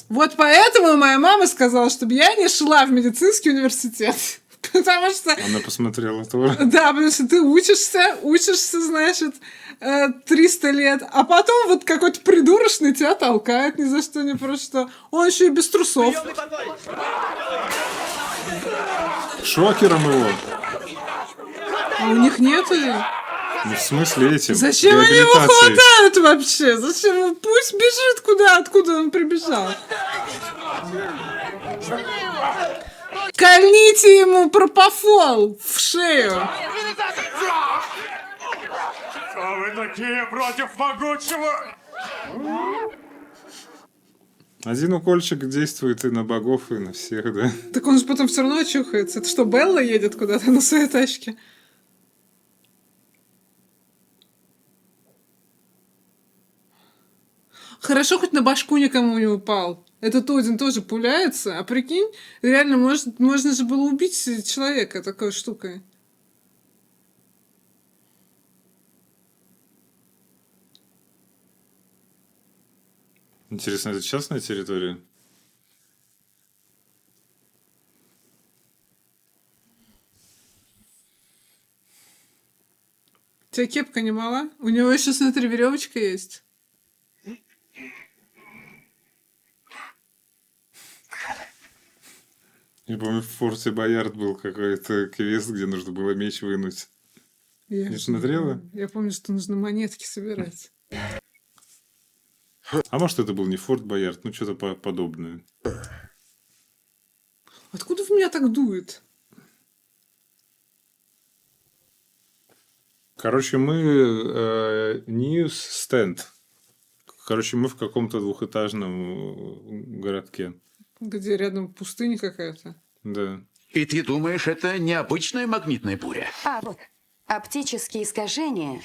Вот поэтому моя мама сказала, чтобы я не шла в медицинский университет. Потому что... Она посмотрела тоже. Да, потому что ты учишься, значит, 300 лет, а потом вот какой-то придурочный тебя толкает ни за что, ни про что. Он еще и без трусов. Шокером его. А у них нету? Ну, в смысле этим? Зачем они его реабилитацией. хватают вообще? Зачем? Пусть бежит откуда он прибежал. Кольните ему пропофол в шею. Кто вы такие против могучего? Один укольчик действует и на богов, и на всех, да? Так он же потом все равно очухается. Это что, Белла едет куда-то на своей тачке? Хорошо, хоть на башку никому не упал. Этот Один тоже пуляется, а прикинь, реально можно же было убить человека такой штукой. Интересно, это частная территория? У тебя кепка не мала? У него еще, смотри, веревочка есть. Я помню, в Форте Боярд был какой-то квест, где нужно было меч вынуть. Не смотрела? Я помню, что нужно монетки собирать. А может, это был не Форт Боярд, ну что-то подобное. Откуда в меня так дует? Короче, мы ньюс-стенд. Короче, мы в каком-то двухэтажном городке. Где рядом пустыня какая-то. Да. И ты думаешь, это необычная магнитная буря? А вот, оптические искажения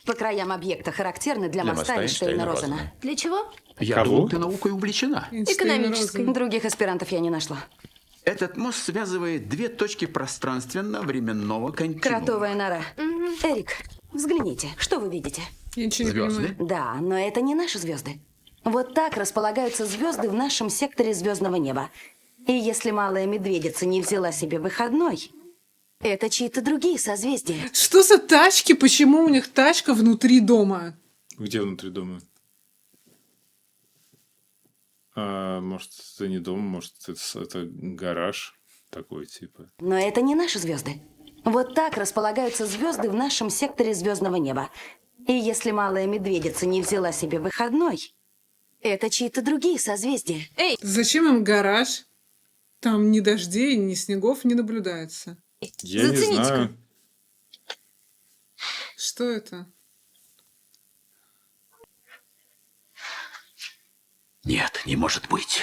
по краям объекта характерны для моста Эйнштейна-Розена. Для чего? Я думал, ты наукой увлечена. Экономической. Других аспирантов я не нашла. Этот мост связывает две точки пространственно-временного континуума. Кротовая нора. Эрик, взгляните, что вы видите? Я ничего не Звезды? понимаю. Да, но это не наши звезды. Вот так располагаются звезды в нашем секторе звездного неба. И если малая медведица не взяла себе выходной, это чьи-то другие созвездия. Что за тачки? Почему у них тачка внутри дома? Где внутри дома? А, может, это не дом, может, это гараж такой, типа. Но это не наши звезды. Вот так располагаются звезды в нашем секторе звездного неба. И если малая медведица не взяла себе выходной, это чьи-то другие созвездия. Эй! Зачем им гараж? Там ни дождей, ни снегов не наблюдается. Я не знаю. Что это? Нет, не может быть.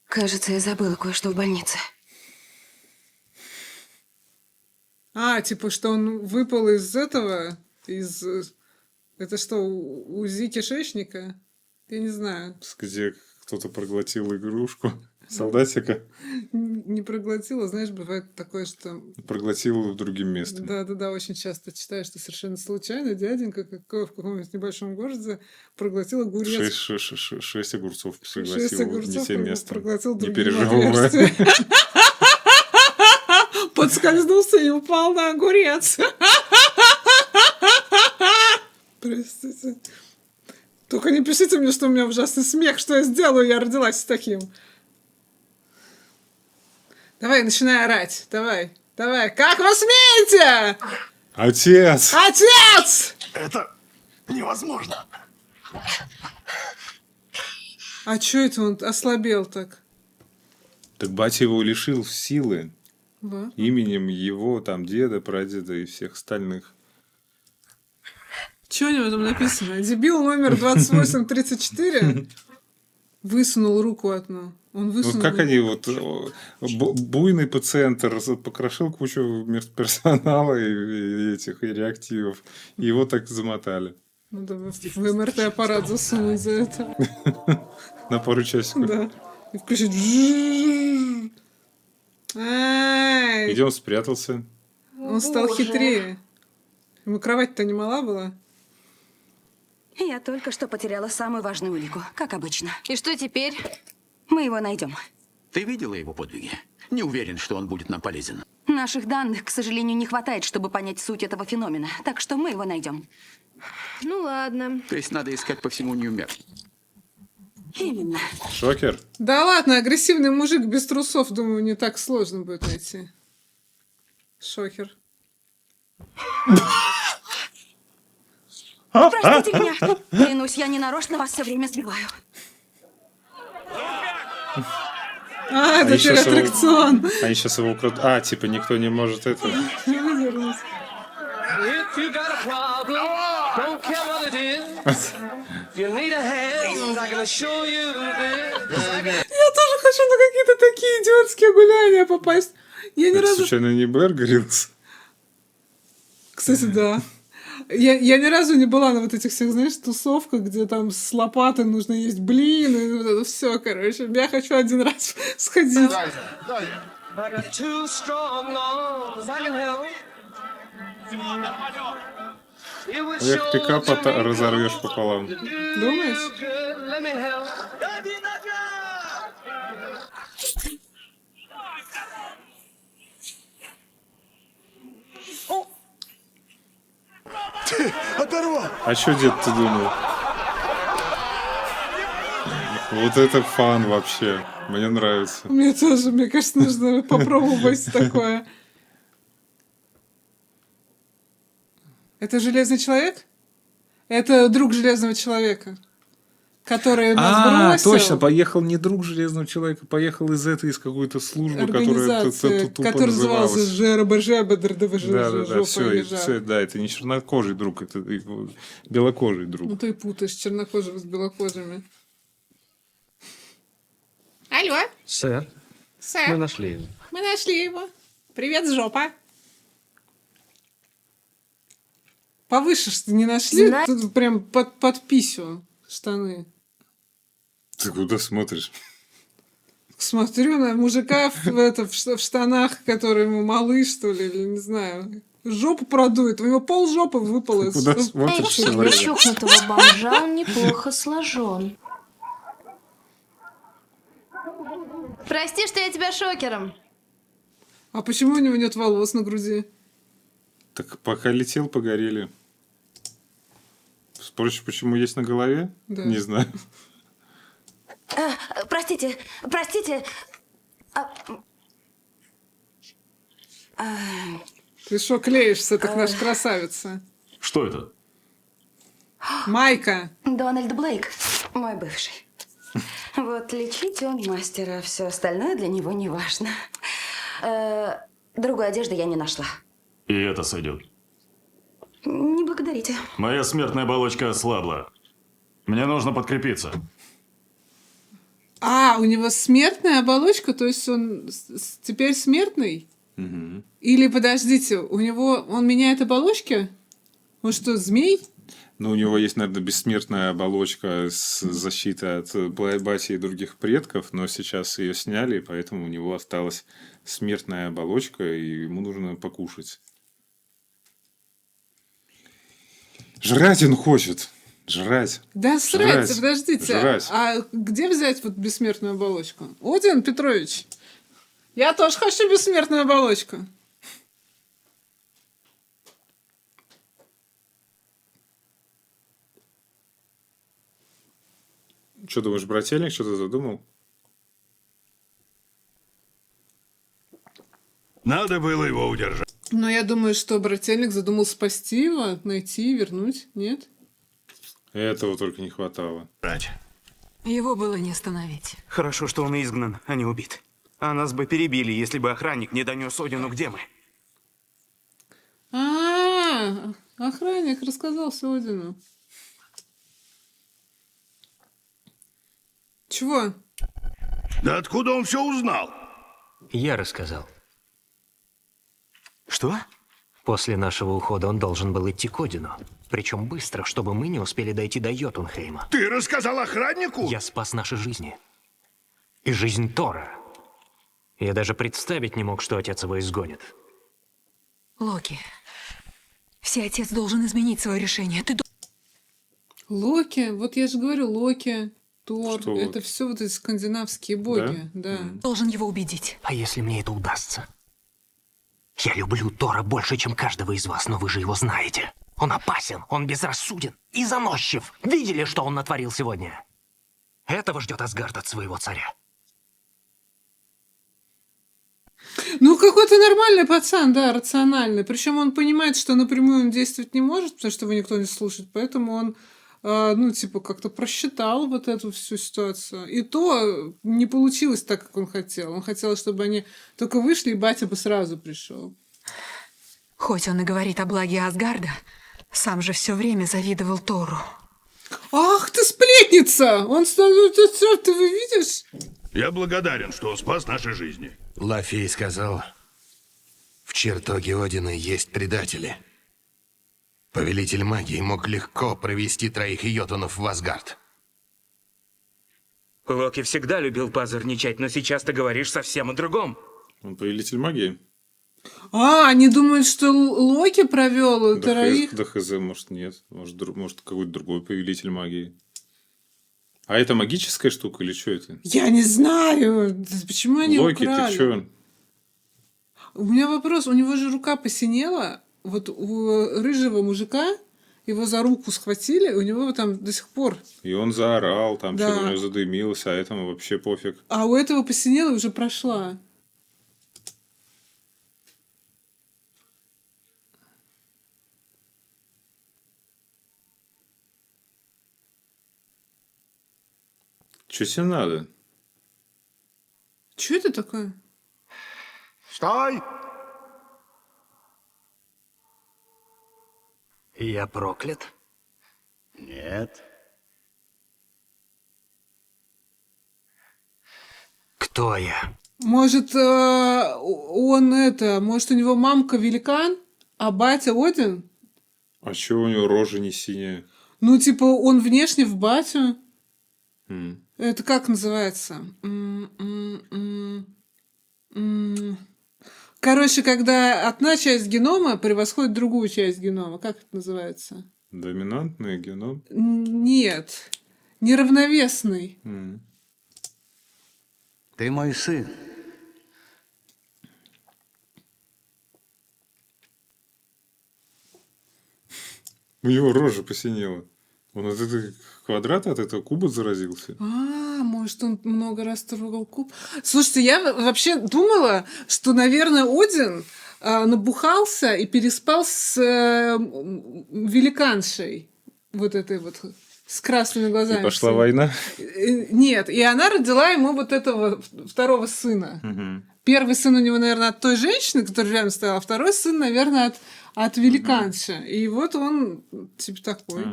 Кажется, я забыла кое-что в больнице. А, типа, что он выпал из этого? Это что, УЗИ кишечника? Я не знаю. Где кто-то проглотил игрушку солдатика. Не проглотила. Знаешь, бывает такое, что... Проглотил другим местом. Да, очень часто читаю, что совершенно случайно дяденька в каком-нибудь небольшом городе проглотил огурец. 6 огурцов проглотил 6 огурцов не тем местом. проглотил Не другим переживай. отверстием. Подскользнулся и упал на огурец. Простите. Только не пишите мне, что у меня ужасный смех. Что я сделаю? Я родилась с таким. Давай, начинай орать. Давай. Как вы смеете? Отец! Отец! Это невозможно. А чё это он ослабел так? Так батя его лишил силы. Да. Именем его, там, деда, прадеда и всех остальных. Что у него там написано? Дебил номер 2834 высунул руку одну. Он высунул... Ну, как они вот... Буйный пациент покрошил кучу персонала и этих и реактивов. И его так замотали. Надо в МРТ-аппарат засунуть за это. На пару часиков. Да. И включить... Где он спрятался? Он стал хитрее. Ему кровать-то не мала была. Я только что потеряла самую важную улику, как обычно. И что теперь? Мы его найдем. Ты видела его подвиги? Не уверен, что он будет нам полезен. Наших данных, к сожалению, не хватает, чтобы понять суть этого феномена. Так что мы его найдем. Ну ладно. То есть надо искать по всему Нью-Мер. Именно. Шокер? Да ладно, агрессивный мужик без трусов, думаю, не так сложно будет найти. Шокер. Простите меня. Клянусь, я не нарочно вас все время сбиваю. Это теперь аттракцион. Они сейчас его украдут. Типа никто не может это... Я тоже хочу на какие-то такие идиотские гуляния попасть. Я ни разу... Случайно не Бэр Гриллс? Кстати, да. Я ни разу не была на вот этих всех, знаешь, тусовках, где там с лопатой нужно есть блин, и вот это все, короче. Я хочу один раз сходить. Эх, пикап разорвешь пополам. Думаешь? Оторвал! А что, дед, ты думал? Вот это фан вообще. Мне нравится. Мне тоже, мне кажется, нужно попробовать такое. Это Железный человек? Это друг Железного человека, который нас бросил. Точно, поехал не друг Железного человека, поехал из какой-то службы, Организация, которая называлась ЖРБЖ, Да, все, да, это не чернокожий друг, это белокожий друг. Ну ты путаешь чернокожих с белокожими. Алло. Сэр, мы нашли его. Мы нашли его. Привет, жопа. Повыше что не нашли? Тут прям под писю штаны. Ты куда смотришь? Смотрю на мужика в штанах, который ему малы, что ли, или не знаю. Жопу продует, у него пол жопы выпало. Куда смотришь? Для чокнутого бомжа он неплохо сложен. Прости, что я тебя шокером. А почему у него нет волос на груди? Так пока летел, погорели. Спросишь, почему есть на голове? Да. Не знаю. Простите. Ты что клеишься, так наша красавица? Что это? Майка. Дональд Блейк, мой бывший. Вот лечить он мастера, все остальное для него не важно. Другой одежды я не нашла. И это сойдет. Не благодарите. Моя смертная оболочка ослабла. Мне нужно подкрепиться. У него смертная оболочка, то есть он теперь смертный? Угу. Или, подождите, он меняет оболочки? Он что, змей? Ну, у него есть, наверное, бессмертная оболочка с защитой от бати и других предков, но сейчас ее сняли, поэтому у него осталась смертная оболочка, и ему нужно покушать. Жрать он хочет. Жрать. Да срать, Жрать. подождите. Жрать. А где взять вот бессмертную оболочку? Один Петрович, я тоже хочу бессмертную оболочку. Что думаешь, брательник что-то задумал? Надо было его удержать. Но я думаю, что брательник задумал спасти его, найти, вернуть. Нет? Этого только не хватало. Его было не остановить. Хорошо, что он изгнан, а не убит. А нас бы перебили, если бы охранник не донес Одину, где мы. Охранник рассказал все Одину. Чего? Да откуда он все узнал? Я рассказал. Что? После нашего ухода он должен был идти к Одину. Причем быстро, чтобы мы не успели дойти до Йотунхейма. Ты рассказал охраннику? Я спас наши жизни. И жизнь Тора. Я даже представить не мог, что отец его изгонит. Локи, всеотец должен изменить свое решение. Ты Локи, вот я же говорю, Локи, Тор, Что это Локи? все вот эти скандинавские боги, да. должен его убедить. А если мне это удастся? Я люблю Тора больше, чем каждого из вас, но вы же его знаете. Он опасен, он безрассуден и заносчив. Видели, что он натворил сегодня? Этого ждет Асгард от своего царя. Ну, какой-то нормальный пацан, да, рациональный. Причем он понимает, что напрямую он действовать не может, потому что его никто не слушает. Поэтому он, ну, типа, как-то просчитал вот эту всю ситуацию. И то не получилось так, как он хотел. Он хотел, чтобы они только вышли, и батя бы сразу пришел. Хоть он и говорит о благе Асгарда, сам же все время завидовал Тору. Ах ты сплетница! Он ты вы видишь? Я благодарен, что спас наши жизни. Лафей сказал, в чертоге Одина есть предатели. Повелитель магии мог легко провести 3 йотунов в Асгард. Локи всегда любил позорничать, но сейчас ты говоришь совсем о другом. Он повелитель магии. Они думают, что Локи провел троих. Да хз, может нет. Может какой-то другой повелитель магии. А это магическая штука или что это? Я не знаю. Почему они Локи, украли? ты чё? У меня вопрос. У него же рука посинела. Вот у рыжего мужика его за руку схватили, у него там до сих пор. И он заорал, там Да. что-то у него задымилось, а этому вообще пофиг. А у этого посинела и уже прошла. Чё тебе надо? Что это такое? Стой! Я проклят? Нет. Кто я? Может, может, у него мамка великан, а батя Один? А чё у него рожа не синяя? Ну, типа, он внешне в батю. М. Это как называется? Короче, когда одна часть генома превосходит другую часть генома. Как это называется? Доминантный геном? Нет. Неравновесный. М. Ты мой сын. У него рожа посинела. Он от этого квадрата, от этого куба заразился. Может, он много раз трогал куб. Слушайте, я вообще думала, что, наверное, Один набухался и переспал с великаншей. Вот этой вот, с красными глазами. И пошла война. Нет, и она родила ему вот этого второго сына. Мгм. Первый сын у него, наверное, от той женщины, которая рядом стояла, а второй сын, наверное, от великанши. И вот он, типа, такой.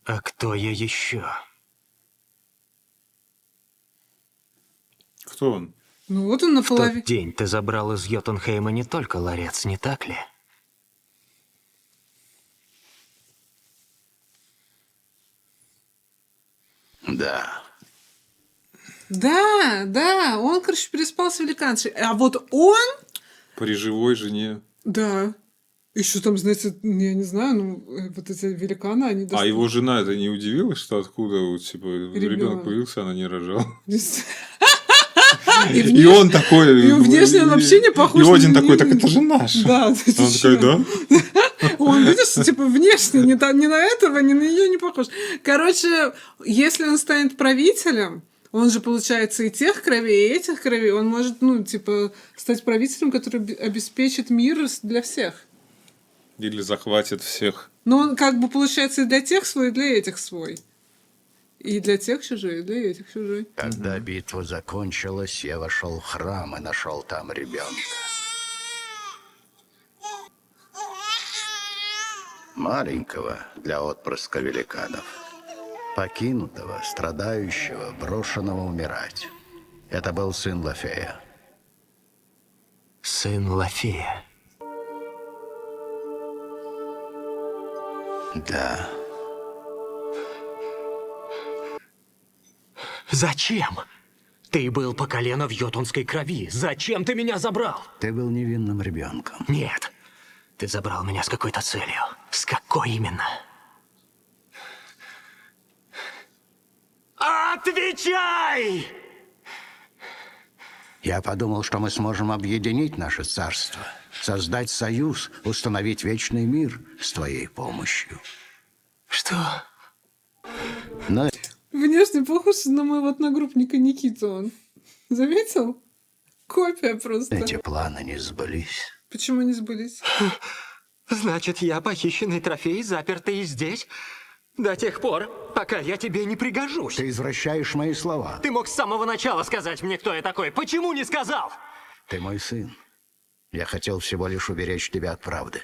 А кто я еще? Кто он? Ну вот он В наполовину. тот день ты забрал из Йотунхейма не только ларец, не так ли? Да. Да, он, короче, переспал с великаншей. А вот он, При живой жене. да, еще там, знаете, я не знаю, ну, вот эти великаны, они А его жена это не удивилась, что откуда вот, типа, Ребёнок. ребенок появился, она не рожала. И И он такой... и внешне он вообще не похож И на Один такой, неё. так это же наш. Да, Он ты такой, чё? да? Он, видишь, типа, внешне ни на этого, ни на нее не похож. Короче, если он станет правителем, он же, получается, и тех кровей, и этих кровей, он может, ну, типа, стать правителем, который обеспечит мир для всех. Или захватит всех. Но он, как бы, получается, и для тех свой, и для этих свой. И для тех чужой, и для этих чужой. Когда битва закончилась, я вошел в храм и нашел там ребенка. Маленького для отпрыска великанов. Покинутого, страдающего, брошенного умирать. Это был сын Лафея. Сын Лафея. Да. Зачем? Ты был по колено в йотунской крови. Зачем ты меня забрал? Ты был невинным ребенком. Нет. Ты забрал меня с какой-то целью. С какой именно? Отвечай! Я подумал, что мы сможем объединить наше царство, создать союз, установить вечный мир с твоей помощью. Что? Но Внешне похож на моего одногруппника Никиту он. Заметил? Копия просто. эти планы не сбылись. Почему не сбылись? Значит, я похищенный трофей, запертый здесь до тех пор, пока я тебе не пригожусь. Ты извращаешь мои слова. Ты мог с самого начала сказать мне, кто я такой. Почему не сказал? Ты мой сын. Я хотел всего лишь уберечь тебя от правды.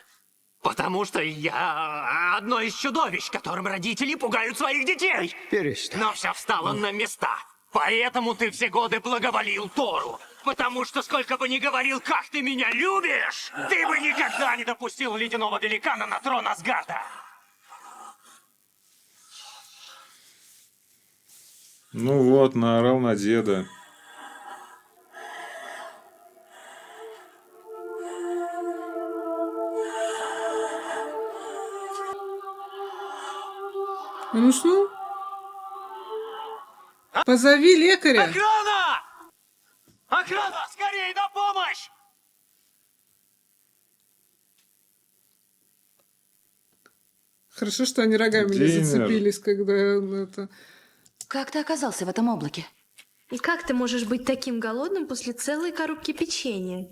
Потому что я одно из чудовищ, которым родители пугают своих детей. Перестань. Но все встало на места. Поэтому ты все годы благоволил Тору. Потому что сколько бы ни говорил, как ты меня любишь, ты бы никогда не допустил ледяного великана на трон Асгарда. Ну вот, наорал на деда. Он уснул? Позови лекаря. Охрана! Охрана, скорее на помощь! Хорошо, что они рогами не Динер. зацепились, когда он это... Как ты оказался в этом облаке? И как ты можешь быть таким голодным после целой коробки печенья?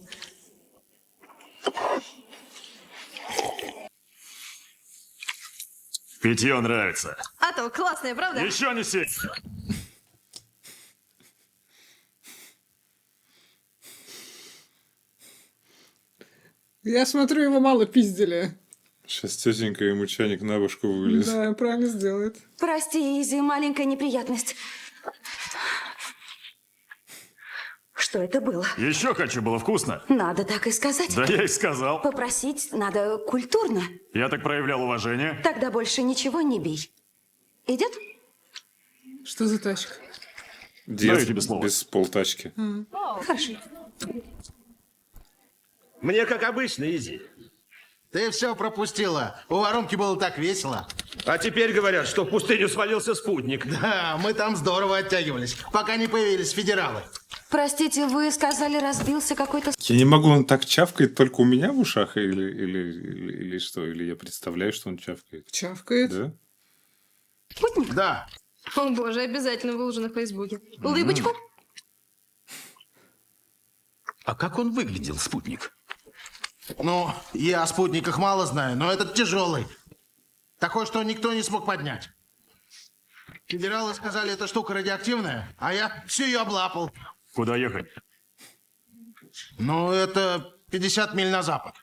Питье нравится. А то классная, правда? Еще не сеть. Я смотрю, его мало пиздили. Сейчас тетенька ему чайник на башку вылез. Да, правильно сделает. Прости, Изи, маленькая неприятность. Что это было? Еще хочу, было вкусно. Надо так и сказать. Да я и сказал. Попросить надо культурно. Я так проявлял уважение. Тогда больше ничего не бей. Идет? Что за тачка? Дед Даю тебе слово. без полтачки. Хорошо. Мне как обычно, Изи. Ты все пропустила. У воронки было так весело. А теперь говорят, что в пустыню свалился спутник. Да, мы там здорово оттягивались, пока не появились федералы. Простите, вы сказали, разбился какой-то... Я не могу, он так чавкает только у меня в ушах или что? Или я представляю, что он чавкает? Чавкает? Да? Спутник? Да. О боже, обязательно выложу на Фейсбуке. Улыбочку. А как он выглядел, спутник? Ну, я о спутниках мало знаю, но этот тяжелый. Такой, что никто не смог поднять. Федералы сказали, эта штука радиоактивная, а я всю ее облапал. Куда ехать? Ну, это 50 миль на запад.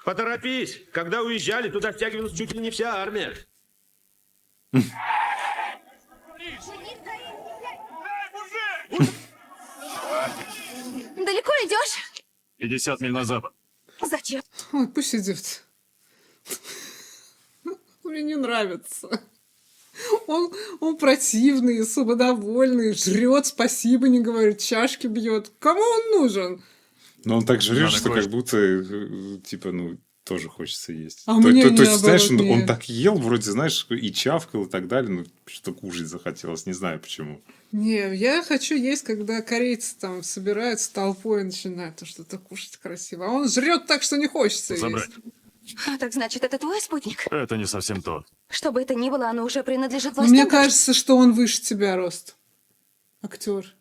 Поторопись. Когда уезжали, туда втягивалась чуть ли не вся армия. Далеко идешь? 50 миль на запад. Зачем? Ой, пусть идет. Мне не нравится. Он противный, самодовольный, жрет, спасибо не говорит, чашки бьет. Кому он нужен? Но он так жрет, Надо что кое- как будто, типа, ну, тоже хочется есть. А мне то есть, знаешь, наоборот, он нет. так ел, вроде, знаешь, и чавкал и так далее, но что кушать захотелось, не знаю почему. Не, я хочу есть, когда корейцы там собираются толпой и начинают что-то кушать красиво. А он жрет так, что не хочется Забрать. есть. А, так значит, это твой спутник? Это не совсем то. Что бы это ни было, оно уже принадлежит Но властям. мне кажется, что он выше тебя рост. Актер.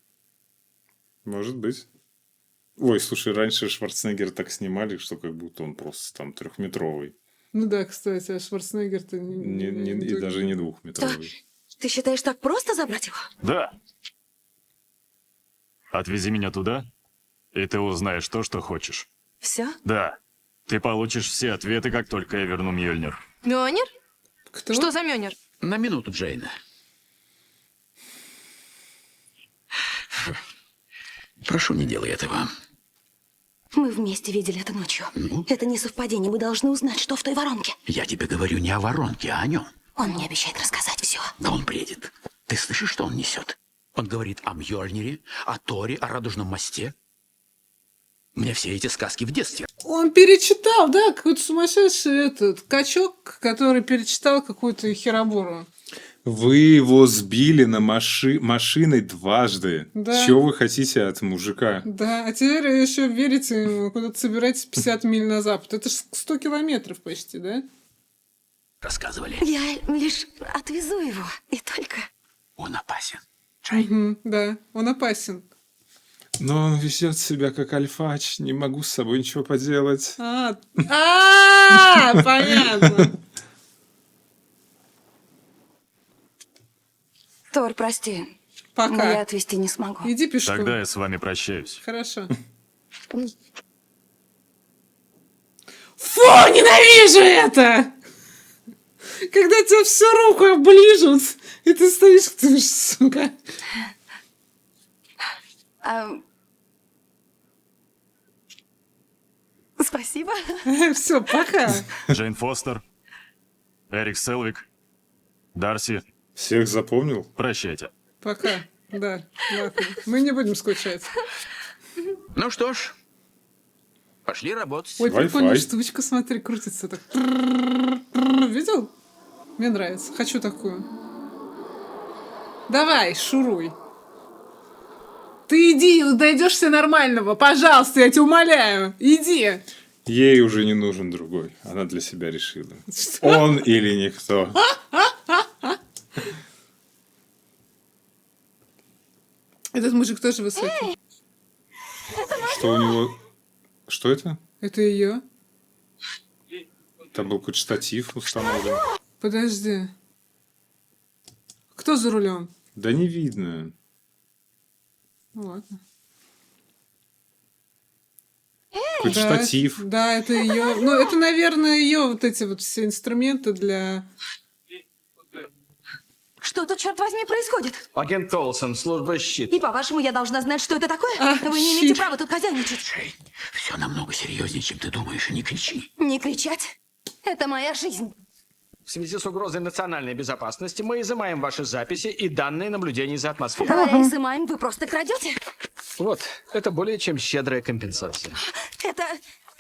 Может быть. Ой, слушай, раньше Шварценеггера так снимали, что как будто он просто там 3-метровый. Ну да, кстати, а Шварценеггер-то И даже не 2-метровый. Ты считаешь, так просто забрать его? Да. Отвези меня туда, и ты узнаешь то, что хочешь. Все? Да. Ты получишь все ответы, как только я верну Мьёльнир. Мёнир? Кто? Что за Мёнир? На минуту, Джейн. Прошу, не делай этого. Мы вместе видели это ночью. Это не совпадение. Мы должны узнать, что в той воронке. Я тебе говорю не о воронке, а о нем. Он мне обещает рассказать все. Да он бредит. Ты слышишь, что он несет? Он говорит о Мьёльнире, о Торе, о Радужном мосте. Мне все эти сказки в детстве. Он перечитал, да, какой-то сумасшедший этот качок, который перечитал какую-то херобору. Вы его сбили на машиной дважды. Да. Чего вы хотите от мужика? Да, а теперь еще верите ему, куда-то собираетесь 50 миль на запад. Это ж 100 километров почти, да? Рассказывали. Я лишь отвезу его, и только... Он опасен. Да, он опасен. Но он везет себя как альфач. Не могу с собой ничего поделать. Понятно. Тор, прости. Пока. Но я отвезти не смогу. Иди пешком. Тогда я с вами прощаюсь. Хорошо. Фу, ненавижу это! Когда тебя всю руку оближут, и ты стоишь, ты думаешь, сука. Спасибо. Все, пока. Джейн Фостер, Эрик Селвик, Дарси. Всех запомнил? Прощайте. Пока. Да, ладно. Мы не будем скучать. Ну что ж, пошли работать. Ой, прикольная штучка, смотри, крутится так. Видел? Мне нравится. Хочу такую. Давай, шуруй. Ты иди, дойдешься нормального. Пожалуйста, я тебя умоляю. Иди. Ей уже не нужен другой. Она для себя решила. Он или никто. Этот мужик тоже высокий. Что у него... Что это? Это ее. Там был какой-то штатив установлен. Подожди. Кто за рулем? Да не видно. Ну ладно. Какой-то штатив. Да, это ее. Ну, это, наверное, ее вот эти вот все инструменты для... Что тут, черт возьми, происходит? Агент Толсон, служба «Щит». И, по-вашему, я должна знать, что это такое? Вы не имеете права тут хозяйничать. Все намного серьезнее, чем ты думаешь, и не кричи. Не кричать. Это моя жизнь. В связи с угрозой национальной безопасности мы изымаем ваши записи и данные наблюдений за атмосферой. Говоря изымаем, вы просто крадете? Вот, это более чем щедрая компенсация. Это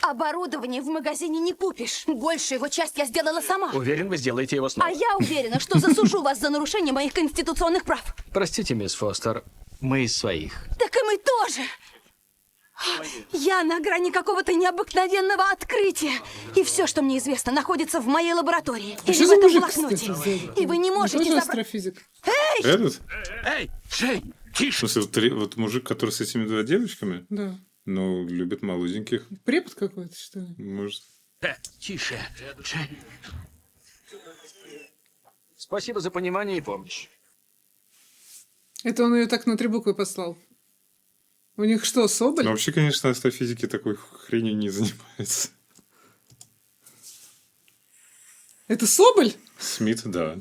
оборудование в магазине не купишь. Большую его часть я сделала сама. Уверен, вы сделаете его А снова. я уверена, что засужу вас за нарушение моих конституционных прав. Простите, мисс Фостер, мы из своих. Так и мы тоже. Я на грани какого-то необыкновенного открытия. И все, что мне известно, находится в моей лаборатории. Или что в за этом мужик, блокноте. кстати, И вы не можете тоже забрать... астрофизик. Эй! Этот? Эй, Джейн, тише. В смысле, вот мужик, который с этими 2 девочками? Да. Ну, любит молоденьких. Препод какой-то, что ли? Может. Тише, Джейн. Спасибо за понимание и помощь. Это он ее так на 3 буквы послал. У них что, Соболь? Ну, вообще, конечно, астрофизики такой хренью не занимаются. Это Соболь? Смит, да.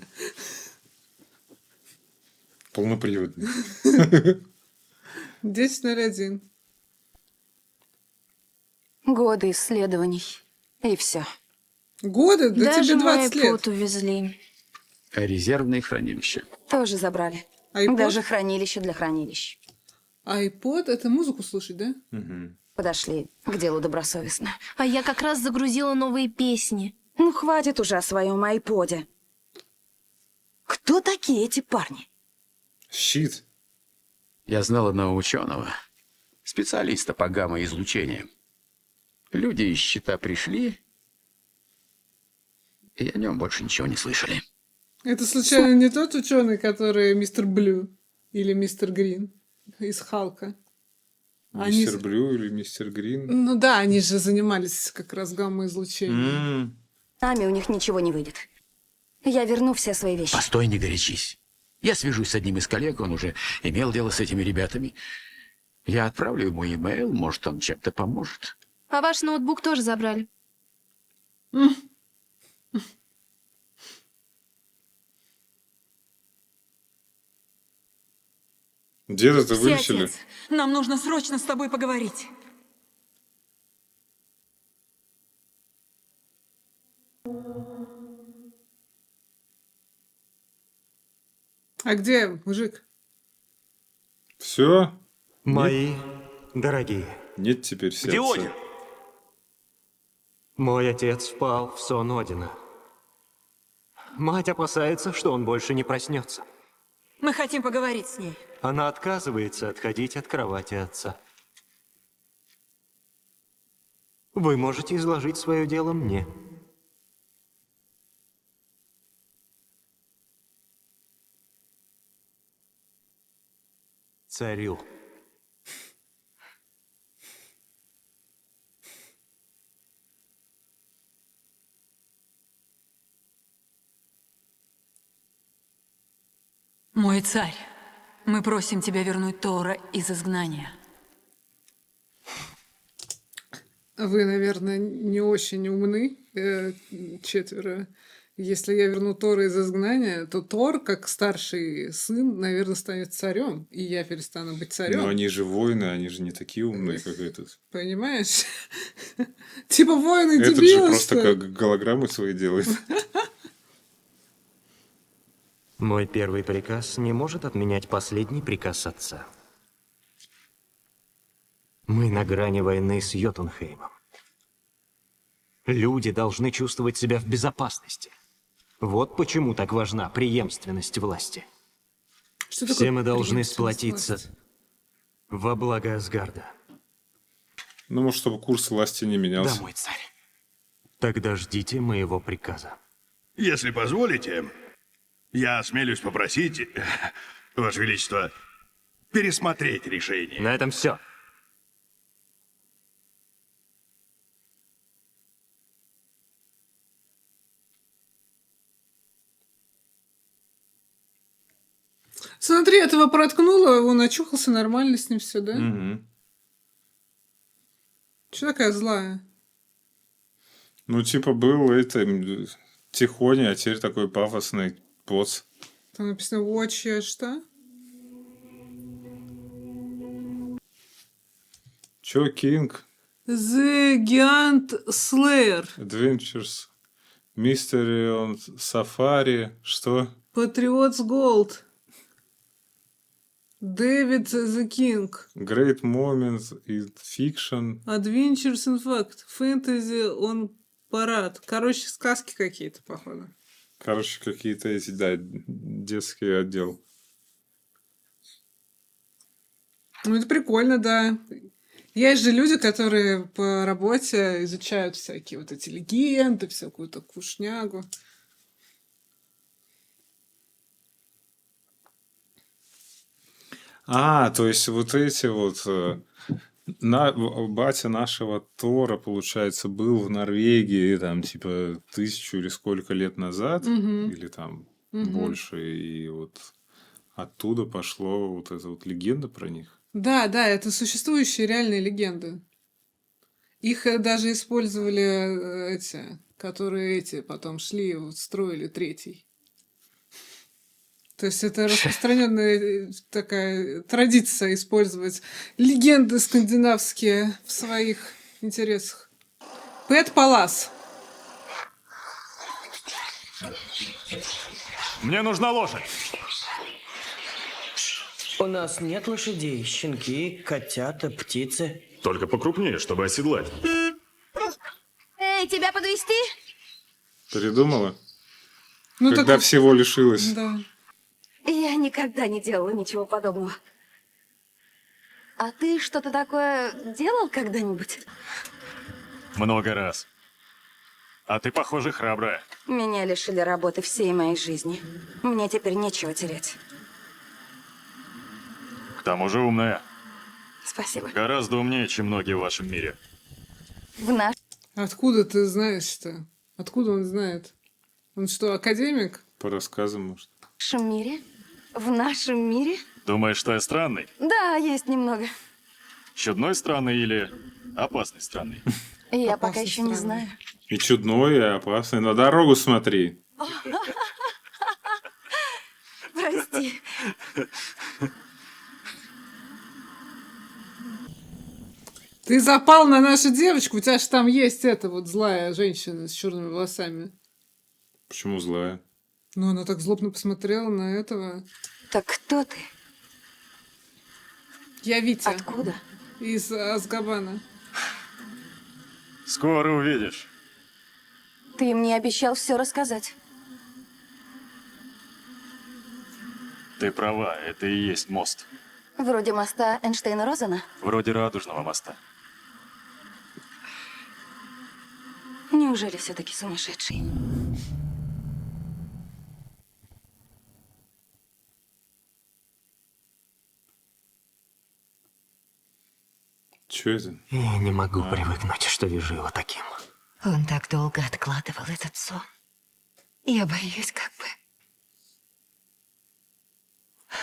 Полноприводный. 10:01. Годы исследований. И все. Годы? Да Даже тебе 20 мой лет. iPod увезли. Резервные хранилища. Тоже забрали. iPod? Даже хранилище для хранилищ. iPod — это музыку слушать, да? Подошли к делу добросовестно. А я как раз загрузила новые песни. Ну, хватит уже о своем айподе. Кто такие эти парни? Щит. Я знал одного ученого, специалиста по гамма-излучениям. Люди из щита пришли, и о нем больше ничего не слышали. Это случайно не тот ученый, который мистер Блю или мистер Грин из Халка? Мистер Блю или мистер Грин? Ну да, они же занимались как раз гамма-излучением. Ами у них ничего не выйдет. Я верну все свои вещи. Постой, не горячись. Я свяжусь с одним из коллег, он уже имел дело с этими ребятами. Я отправлю ему имейл, может, он чем-то поможет. А ваш ноутбук тоже забрали. Деда-то Все, вылечили. отец, нам нужно срочно с тобой поговорить. А где мужик? Все? Мои дорогие, Нет теперь сердца. Где Один? Мой отец впал в сон Одина. Мать опасается, что он больше не проснется. Мы хотим поговорить с ней. Она отказывается отходить от кровати отца. Вы можете изложить свое дело мне. Царю. Мой царь, мы просим тебя вернуть Тора из изгнания. Вы, наверное, не очень умны, четверо. Если я верну Тора из изгнания, то Тор, как старший сын, наверное, станет царем, и я перестану быть царем. Но они же воины, они же не такие умные, как этот. Понимаешь? Типа воины Этот же дебилы, просто что ли? как голограммы свои делает. Мой первый приказ не может отменять последний приказ отца. Мы на грани войны с Йотунхеймом. Люди должны чувствовать себя в безопасности. Вот почему так важна преемственность власти. Что Все такое мы должны преемственность сплотиться власти? во благо Асгарда. Ну, может, чтобы курс власти не менялся. Да, мой царь. Тогда ждите моего приказа. Если позволите, я осмелюсь попросить, Ваше Величество, пересмотреть решение. На этом все. Смотри, этого проткнуло, он очухался, нормально с ним все, да? Мгм. Че такая злая? Ну, типа, был это тихоня, а теперь такой пафосный поц. Там написано watch, что? Чё, Кинг? The Giant Slayer. Adventures. Mystery on Safari. Что? Patriots Gold. David the King. Great Moments in Fiction. Adventures in Fact. Fantasy on Parade. Короче, сказки какие-то, походу. Короче, какие-то эти, да, детский отдел. Ну, это прикольно, да. Есть же люди, которые по работе изучают всякие вот эти легенды, всякую такую шнягу. А, то есть вот эти вот... батя нашего Тора, получается, был в Норвегии там типа 1000 или сколько лет назад, Мгм. или там Мгм. больше, и вот оттуда пошло вот эта вот легенда про них. Да, да, это существующие реальные легенды. Их даже использовали эти, которые эти потом шли, вот, строили третий. То есть это распространенная такая традиция использовать легенды скандинавские в своих интересах. Пэт Палас. Мне нужна лошадь. У нас нет лошадей, щенки, котята, птицы. Только покрупнее, чтобы оседлать. Эй, тебя подвезти? Передумала? Ну, Когда так- всего лишилась. Да. Я никогда не делала ничего подобного. А ты что-то такое делал когда-нибудь? Много раз. А ты, похоже, храбрая. Меня лишили работы всей моей жизни. Мне теперь нечего терять. К тому же умная. Спасибо. Гораздо умнее, чем многие в вашем мире. В нашем Откуда ты знаешь-то? Откуда он знает? Он что, академик? По рассказам, может. мире? В нашем мире? Думаешь, что я странный? Да, есть немного. Чудной странный или опасный странный? Я пока еще не знаю. И чудной, и опасный. На дорогу смотри. Прости. Ты запал на нашу девочку, у тебя же там есть эта вот злая женщина с черными волосами. Почему злая? Ну, она так злобно посмотрела на этого. Так кто ты? Я Витя. Откуда? Из Азкабана. Скоро увидишь. Ты мне обещал все рассказать. Ты права, это и есть мост. Вроде моста Эйнштейна-Розена. Вроде радужного моста. Неужели все-таки сумасшедший? Че это? Я не могу привыкнуть, что вижу его таким. Он так долго откладывал этот сон. Я боюсь, как бы...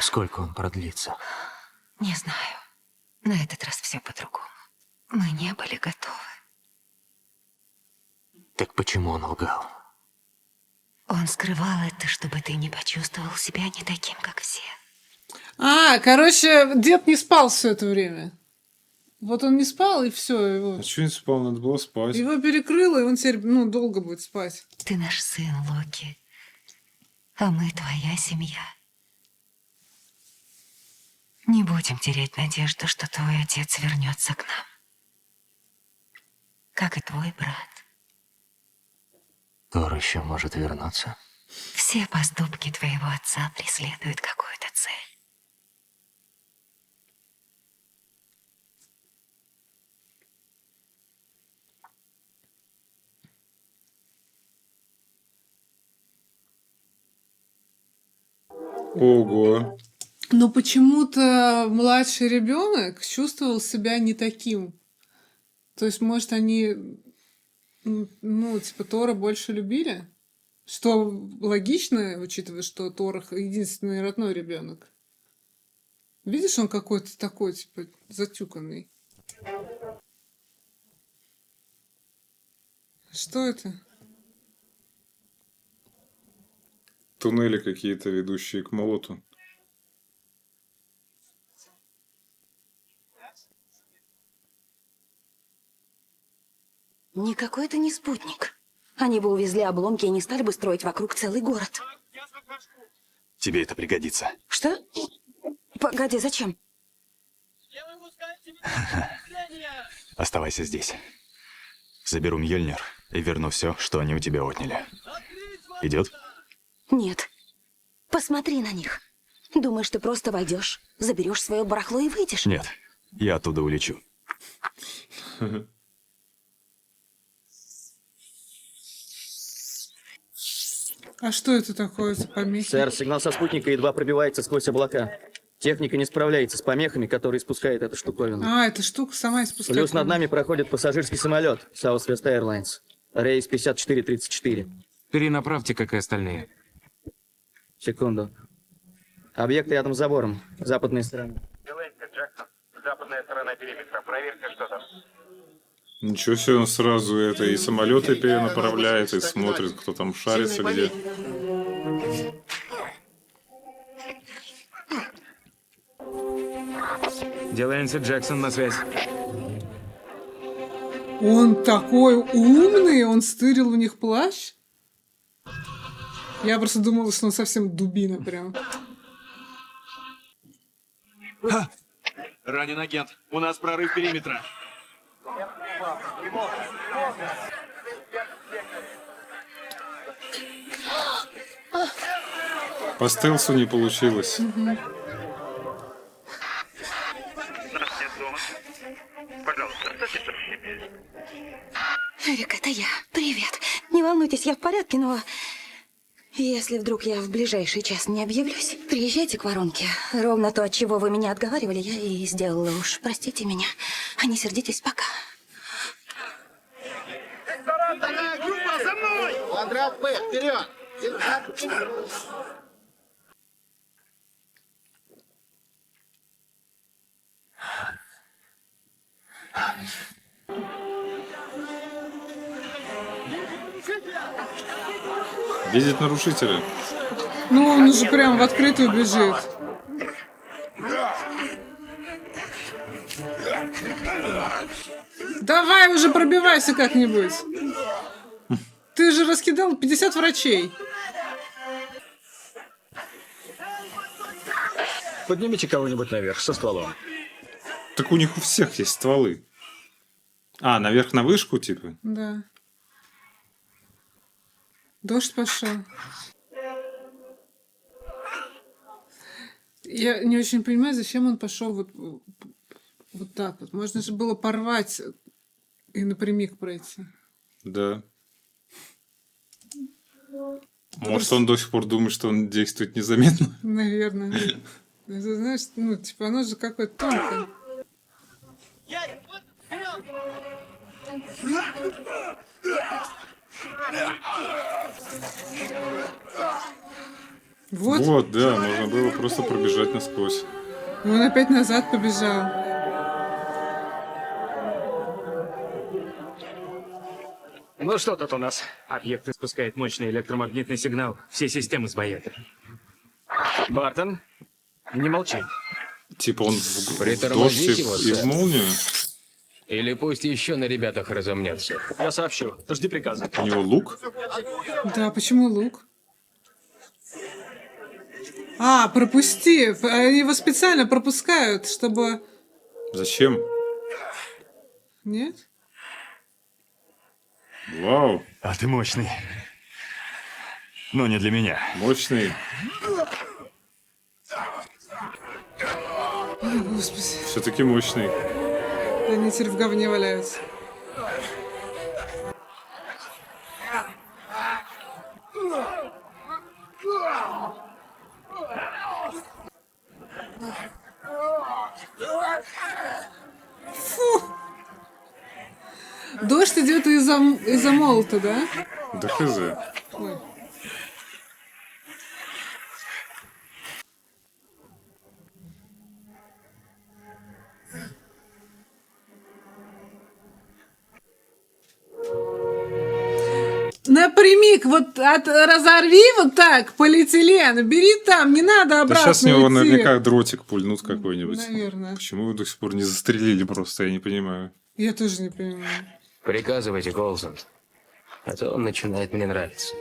Сколько он продлится? Не знаю. На этот раз все по-другому. Мы не были готовы. Так почему он лгал? Он скрывал это, чтобы ты не почувствовал себя не таким, как все. Короче, дед не спал все это время. Вот он не спал, и все. Его... А что не спал? Надо было спать. Его перекрыло, и он теперь долго будет спать. Ты наш сын, Локи. А мы твоя семья. Не будем терять надежду, что твой отец вернется к нам. Как и твой брат. Тор еще может вернуться? Все поступки твоего отца преследуют какую-то цель. Ого. Но почему-то младший ребенок чувствовал себя не таким. То есть, может, они, Тора больше любили? Что логично, учитывая, что Тор единственный родной ребенок. Видишь, он какой-то такой, затюканный. Что это? Туннели какие-то, ведущие к молоту. Никакой это не спутник. Они бы увезли обломки и не стали бы строить вокруг целый город. Тебе это пригодится. Что? Погоди, зачем? Оставайся здесь. Заберу Мьёльнир и верну все, что они у тебя отняли. Идет? Нет. Посмотри на них. Думаешь, ты просто войдешь, заберешь свое барахло и выйдешь? Нет, я оттуда улечу. А что это такое за помехи? Сэр, сигнал со спутника едва пробивается сквозь облака. Техника не справляется с помехами, которые испускает эта штуковина. Эта штука сама испускает. Плюс над нами проходит пассажирский самолет Southwest Airlines. Рейс 5434. Перенаправьте, как и остальные. Секунду. Объект рядом с забором. Западная сторона. Западная сторона периметра. Проверьте, что там. Ничего себе, он сразу и самолеты перенаправляет, и смотрит, кто там шарится где. Дело Энси Джексон на связь. Он такой умный, он стырил у них плащ. Я просто думала, что он совсем дубина прям. Ранен агент. У нас прорыв периметра. По стелсу не получилось. Эрик, это я. Привет. Не волнуйтесь, я в порядке, но... Если вдруг я в ближайший час не объявлюсь, приезжайте к воронке. Ровно то, от чего вы меня отговаривали, я и сделала. Уж простите меня. А не сердитесь пока. Вторая группа, за мной! Квадрат П, вперед! Видит нарушителя. Ну, он уже прям в открытую бежит. Давай уже пробивайся как-нибудь. Ты же раскидал 50 врачей. Поднимите кого-нибудь наверх со стволом. Так у них у всех есть стволы. А, наверх на вышку, типа? Да. Дождь пошел. Я не очень понимаю, зачем он пошел вот так вот. Можно же было порвать и напрямик пройти. Да. Может, он до сих пор думает, что он действует незаметно? Наверное. Это, знаешь, ну, типа, оно же какое-то тонкое. Вот, да, можно было просто пробежать насквозь. И он опять назад побежал. Ну что тут у нас? Объект испускает мощный электромагнитный сигнал. Все системы сбоят. Бартон, не молчи. Типа он в дождь Притормозите его, и в сэр. молнию? Или пусть еще на ребятах разомнется. Я сообщу. Жди приказа. У него лук? Да, почему лук? А, пропусти. Они его специально пропускают, чтобы... Зачем? Нет? Вау. А ты мощный. Но не для меня. Мощный. Ой, господи. Все-таки мощный. Они теперь в говне валяются. Фу! Дождь идет из-за молота, да? Да хз. Ой. Напрямик, вот разорви вот так полиэтилен, бери там, не надо Да обратно сейчас в него идти. наверняка дротик пульнут какой-нибудь. Наверное. Почему его до сих пор не застрелили просто, я не понимаю. Я тоже не понимаю. Приказывайте, Голсон. А то он начинает мне нравиться.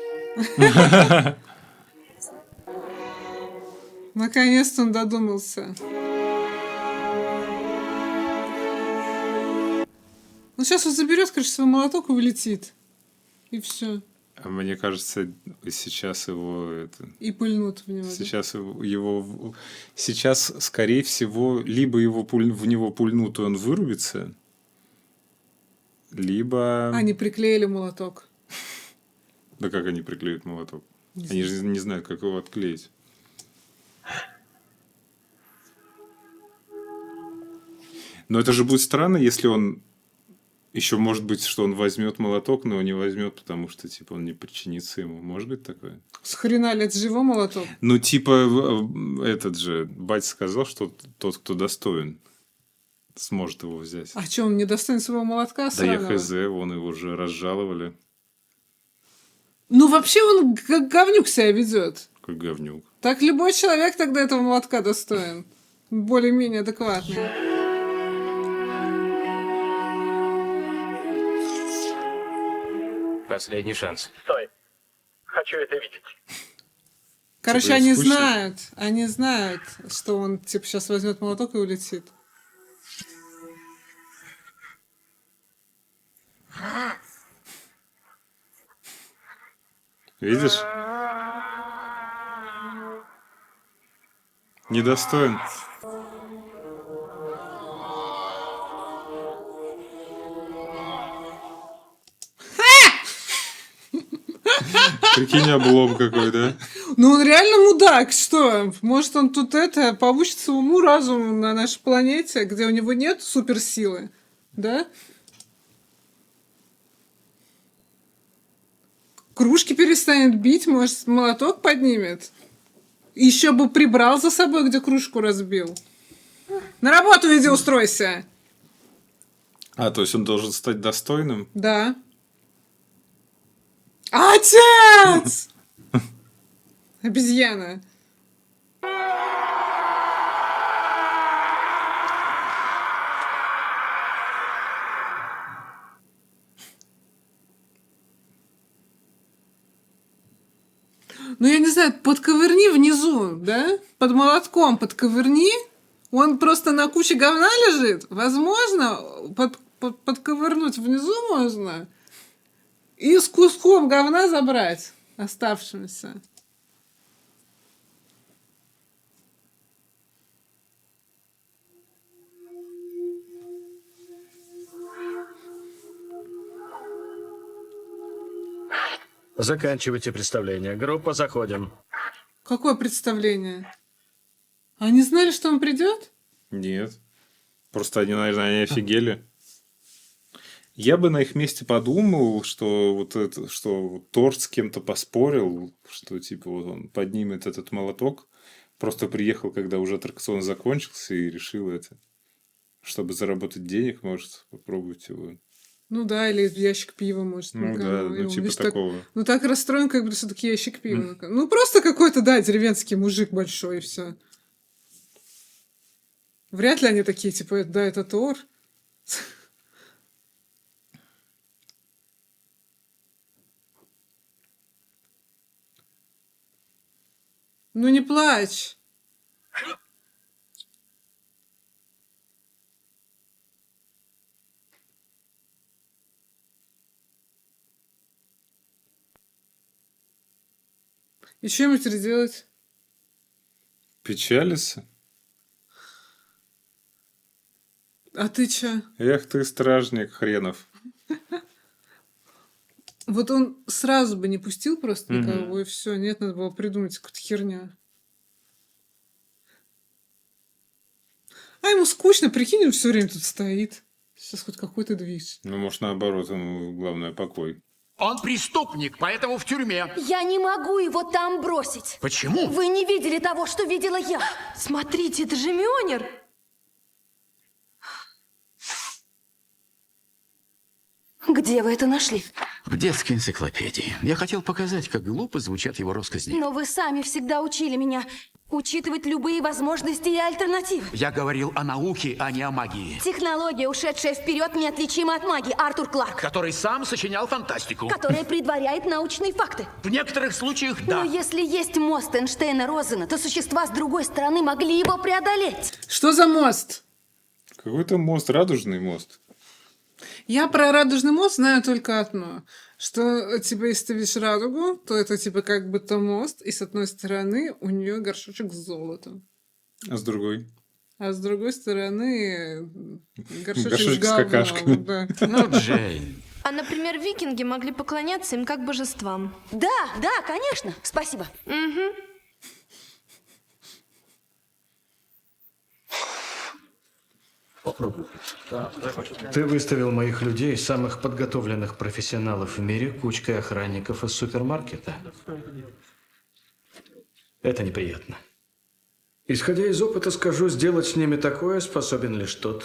Наконец-то он додумался. Ну, сейчас он заберет, короче, свой молоток и улетит. И все. А мне кажется, сейчас его это... И пыльнут в него. Сейчас, скорее всего, либо в него пульнут, и он вырубится, либо... Они приклеили молоток. Да как они приклеят молоток? Не Они знаю. же не знают, как его отклеить. Но это же будет странно, если он... Еще может быть, что он возьмет молоток, но не возьмет, потому что типа он не подчинится ему. Может быть такое? С хрена ли это же его молоток? Ну, типа, этот же батя сказал, что тот, кто достоин, сможет его взять. А что, он не достоин своего молотка Да я сраного? хз, вон его же разжаловали. Ну, вообще он как говнюк себя ведет. Какой говнюк. Так любой человек тогда этого молотка достоин. Более-менее адекватный. Последний шанс. Стой. Хочу это видеть. Короче, Тебе они скучно? знают, что он типа сейчас возьмет молоток и улетит. Видишь? Недостоин. Прикинь, облом какой, да? Ну, он реально мудак, что? Может, он тут поучится уму-разуму на нашей планете, где у него нет суперсилы, да? Кружки перестанет бить, может, молоток поднимет. Еще бы прибрал за собой, где кружку разбил. На работу иди устройся. А, то есть он должен стать достойным? Да. Отец! Обезьяна. Ну, я не знаю, подковырни внизу, да? Под молотком подковырни. Он просто на куче говна лежит. Возможно, подковырнуть внизу можно. И с куском говна забрать оставшимся. Заканчивайте представление. Группа, заходим. Какое представление? Они знали, что он придет? Нет. Просто они, наверное, они офигели. Я бы на их месте подумал, что вот это, что вот Тор с кем-то поспорил, что типа вот он поднимет этот молоток, просто приехал, когда уже аттракцион закончился, и решил это, чтобы заработать денег, может попробовать его. Ну да, или ящик пива, может. Ну да, ну типа такого. Так, ну так расстроен, как будто все-таки ящик пива. Ну просто какой-то, да, деревенский мужик большой, и все. Вряд ли они такие, типа, да, это Тор. Ну не плачь. И что ему теперь делать? Печалится? А ты чё? Эх ты, стражник хренов. Вот он сразу бы не пустил просто никого, и все. Нет, надо было придумать какую-то херню. А ему скучно, прикинь, он все время тут стоит. Сейчас хоть какой-то движ. Ну, может, наоборот, ему главное покой. Он преступник, поэтому в тюрьме. Я не могу его там бросить. Почему? Вы не видели того, что видела я. Смотрите, это же Мьёльнир. Где вы это нашли? В детской энциклопедии. Я хотел показать, как глупо звучат его россказни. Но вы сами всегда учили меня учитывать любые возможности и альтернативы. Я говорил о науке, а не о магии. Технология, ушедшая вперед, неотличима от магии. Артур Кларк. Который сам сочинял фантастику. Которая предваряет научные факты. В некоторых случаях, да. Но если есть мост Эйнштейна-Розена, то существа с другой стороны могли его преодолеть. Что за мост? Какой-то мост, радужный мост. Я про радужный мост знаю только одно. Что, типа, если ты видишь радугу, то это, типа, как будто мост, и с одной стороны у нее горшочек с золотом. А с другой? А с другой стороны горшочек с с говном. какашками. Да. Ну, Джейн. А, например, викинги могли поклоняться им как божествам. Да, да, конечно. Спасибо. Угу. Ты выставил моих людей, самых подготовленных профессионалов в мире, кучкой охранников из супермаркета. Это неприятно. Исходя из опыта, скажу, сделать с ними такое способен лишь тот,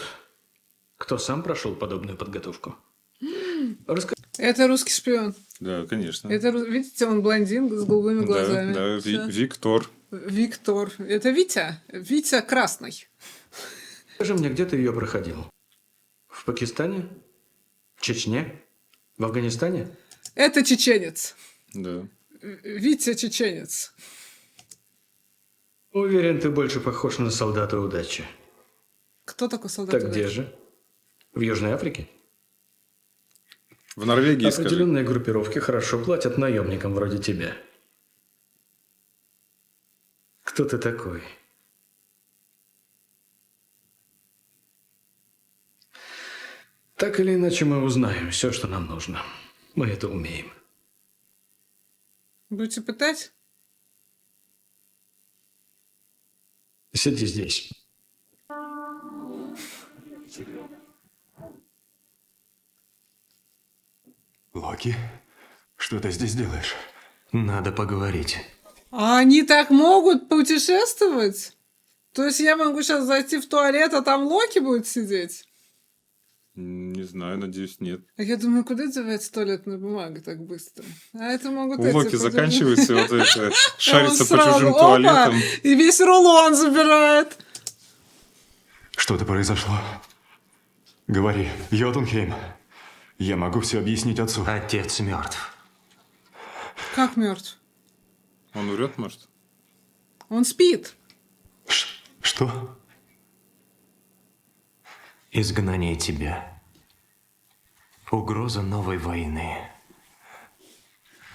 кто сам прошел подобную подготовку. Это русский шпион. Да, конечно. Это, видите, он блондин с голубыми глазами. Да, Виктор. Виктор. Это Витя. Витя Красный. Скажи мне, где ты ее проходил? В Пакистане? В Чечне? В Афганистане? Это чеченец. Да. Витя чеченец. Уверен, ты больше похож на солдата удачи. Кто такой солдат Так удачи? где же? В Южной Африке? В Норвегии, определенные группировки хорошо платят наемникам вроде тебя. Кто ты такой? Так или иначе мы узнаем все, что нам нужно. Мы это умеем. Будете пытать? Сиди здесь. Локи, что ты здесь делаешь? Надо поговорить. А они так могут путешествовать? То есть я могу сейчас зайти в туалет, а там Локи будет сидеть? Не Не знаю, надеюсь, нет. А я думаю, куда девается туалетная бумага так быстро? А это могут У Локи эти заканчивается вот это, шарится Он по сразу, чужим опа, туалетам. И весь рулон забирает. Что-то произошло. Говори, Йотунхейм. Я могу все объяснить отцу. Отец мертв. Как мертв? Он умрет, может? Он спит. Что? Изгнание тебя. Угроза новой войны.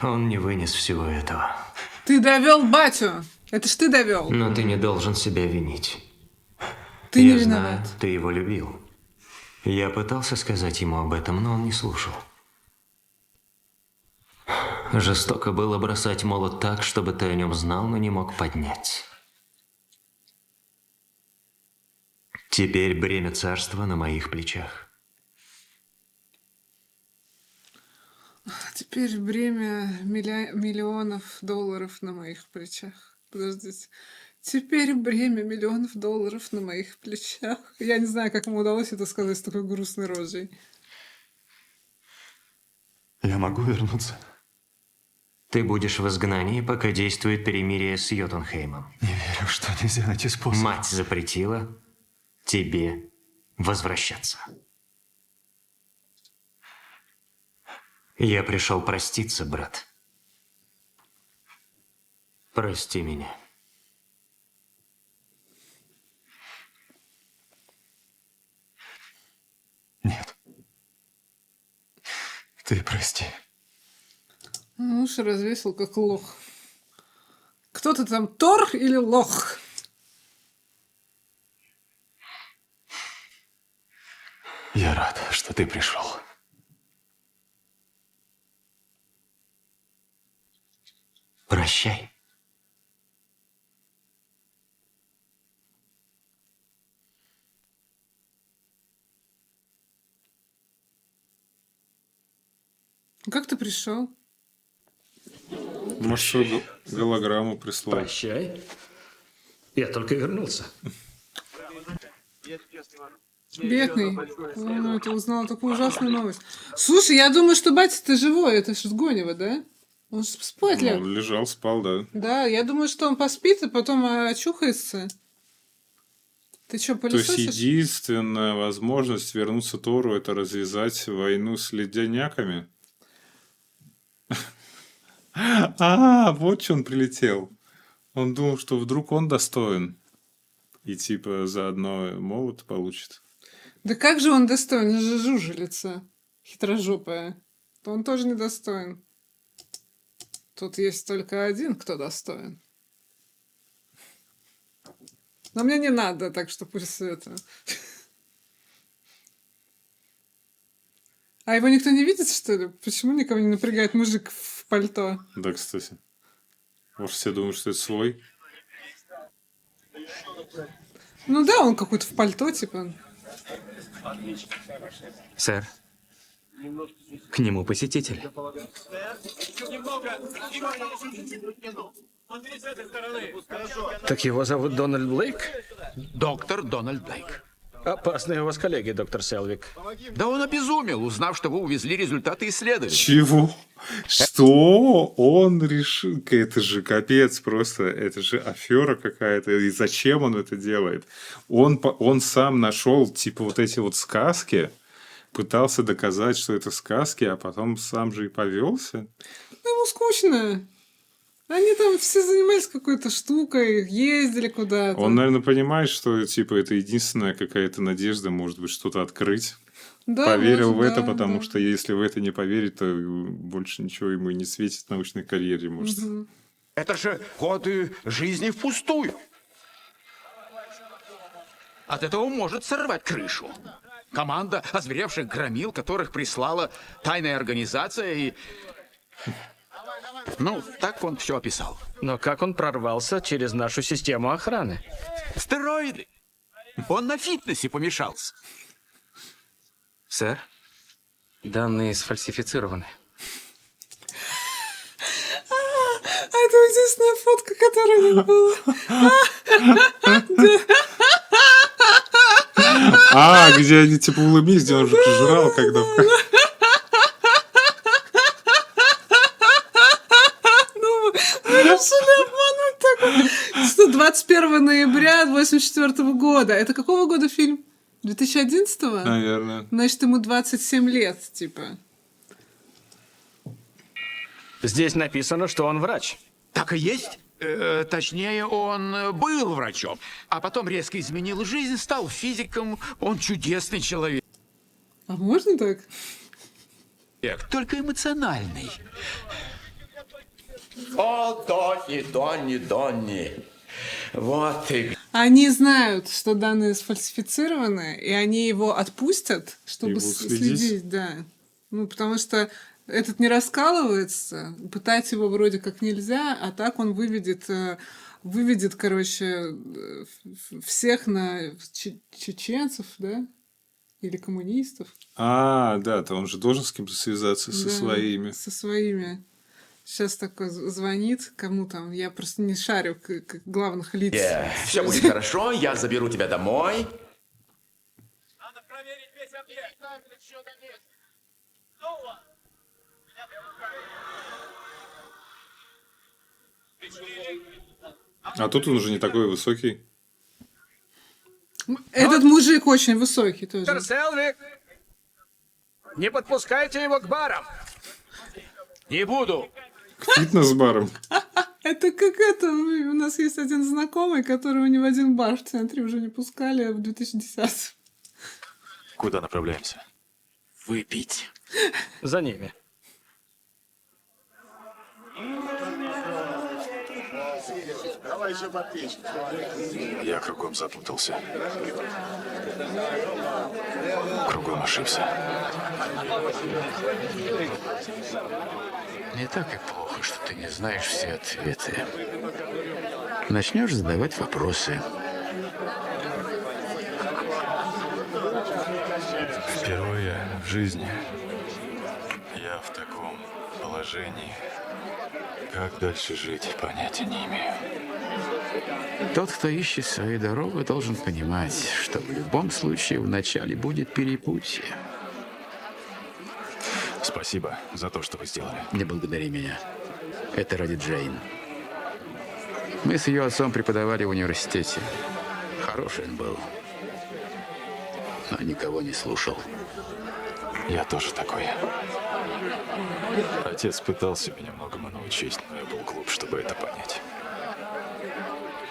Он не вынес всего этого. Ты довел батю. Это ж ты довел. Но ты не должен себя винить. Ты не Я знаю, виноват. ты его любил. Я пытался сказать ему об этом, но он не слушал. Жестоко было бросать молот так, чтобы ты о нем знал, но не мог поднять. Теперь бремя царства на моих плечах. Теперь бремя миллионов долларов на моих плечах. Подождите. Теперь бремя миллионов долларов на моих плечах. Я не знаю, как ему удалось это сказать с такой грустной рожей. Я могу вернуться? Ты будешь в изгнании, пока действует перемирие с Йотунхеймом. Не верю, что нельзя найти способ. Мать запретила тебе возвращаться. Я пришел проститься, брат. Прости меня. Нет. Ты прости. Ну, уши развесил, как лох. Кто ты там, Тор или лох? Я рад, что ты пришел. Прощай. Как ты пришел? Может, что голограмму прислал. Прощай. Я только вернулся. Бедный. Он это узнал такую ужасную новость. Слушай, я думаю, что батя-то живой. Это ж Гонева, да? Он же спать Ну, лег. он лежал, спал, да. Да, я думаю, что он поспит и потом очухается. Ты что, То есть пылесосишь? единственная возможность вернуться Тору — это развязать войну с ледяняками. А, вот что он прилетел. Он думал, что вдруг он достоин. И типа заодно молот получит. Да как же он достоин? Он же жужелица хитрожопая. То он тоже недостоин. Тут есть только один, кто достоин. Но мне не надо, так что пусть это... А его никто не видит, что ли? Почему никого не напрягает мужик в пальто? Да, кстати. Может, все думают, что это свой? Ну да, он какой-то в пальто, типа. Сэр, к нему посетитель. Так его зовут Дональд Блейк? Доктор Дональд Блейк. Опасные у вас коллеги, доктор Селвик. Да он обезумел, узнав, что вы увезли результаты исследований. Чего? Что он решил? Это же капец просто. Это же афера какая-то. И зачем он это делает? Он сам нашел типа вот эти вот сказки, пытался доказать, что это сказки, а потом сам же и повелся. Ну, ему скучно. Они там все занимались какой-то штукой, ездили куда-то. Он, наверное, понимает, что типа это единственная какая-то надежда, может быть, что-то открыть. Да, Поверил может, в это, да, потому да. что если в это не поверить, то больше ничего ему и не светит в научной карьере, может. Мгм. Это же годы жизни впустую. От этого может сорвать крышу. Команда озверевших громил, которых прислала тайная организация и... Ну, так он все описал. Но как он прорвался через нашу систему охраны? Стероиды. Он на фитнесе помешался. Сэр, данные сфальсифицированы. Это единственная фотка, которая у них была. А, где они типа улыбнись, где он же жрал, когда... Ну, мы решили обмануть такой. Что 21 ноября 1984 года. Это какого года фильм? 2011-го? Наверное. Значит, ему 27 лет, типа. Здесь написано, что он врач. Так и есть. Точнее, он был врачом, а потом резко изменил жизнь, стал физиком. Он чудесный человек. А можно так? Только эмоциональный. О, Донни. Вот и... Они знают, что данные сфальсифицированы, и они его отпустят, чтобы Его следить? следить, да. Ну, потому что этот не раскалывается, пытать его вроде как нельзя, а так он выведет, короче, всех на чеченцев, да? Или коммунистов. А, да, то он же должен с кем-то связаться со Да, своими. Со своими. Сейчас такой звонит, кому там, я просто не шарю как главных лиц. Все будет хорошо, я заберу тебя домой. А тут он уже не такой высокий. Этот мужик очень высокий тоже. Мистер Селвик, не подпускайте его к барам. Не буду. К фитнес-барам. Это как это, у нас есть один знакомый, которого ни в один бар в центре уже не пускали в 2010-м. Куда направляемся? Выпить. За ними. Я кругом запутался. Кругом ошибся. Не так и плохо, что ты не знаешь все ответы. Начнешь задавать вопросы. Впервые в жизни я в таком положении. Как дальше жить, понятия не имею. Тот, кто ищет свою дорогу, должен понимать, что в любом случае вначале будет перепутье. Спасибо за то, что вы сделали. Не благодари меня. Это ради Джейн. Мы с ее отцом преподавали в университете. Хороший он был. Но никого не слушал. Я тоже такой. Отец пытался меня многому научить, но я был глуп, чтобы это понять.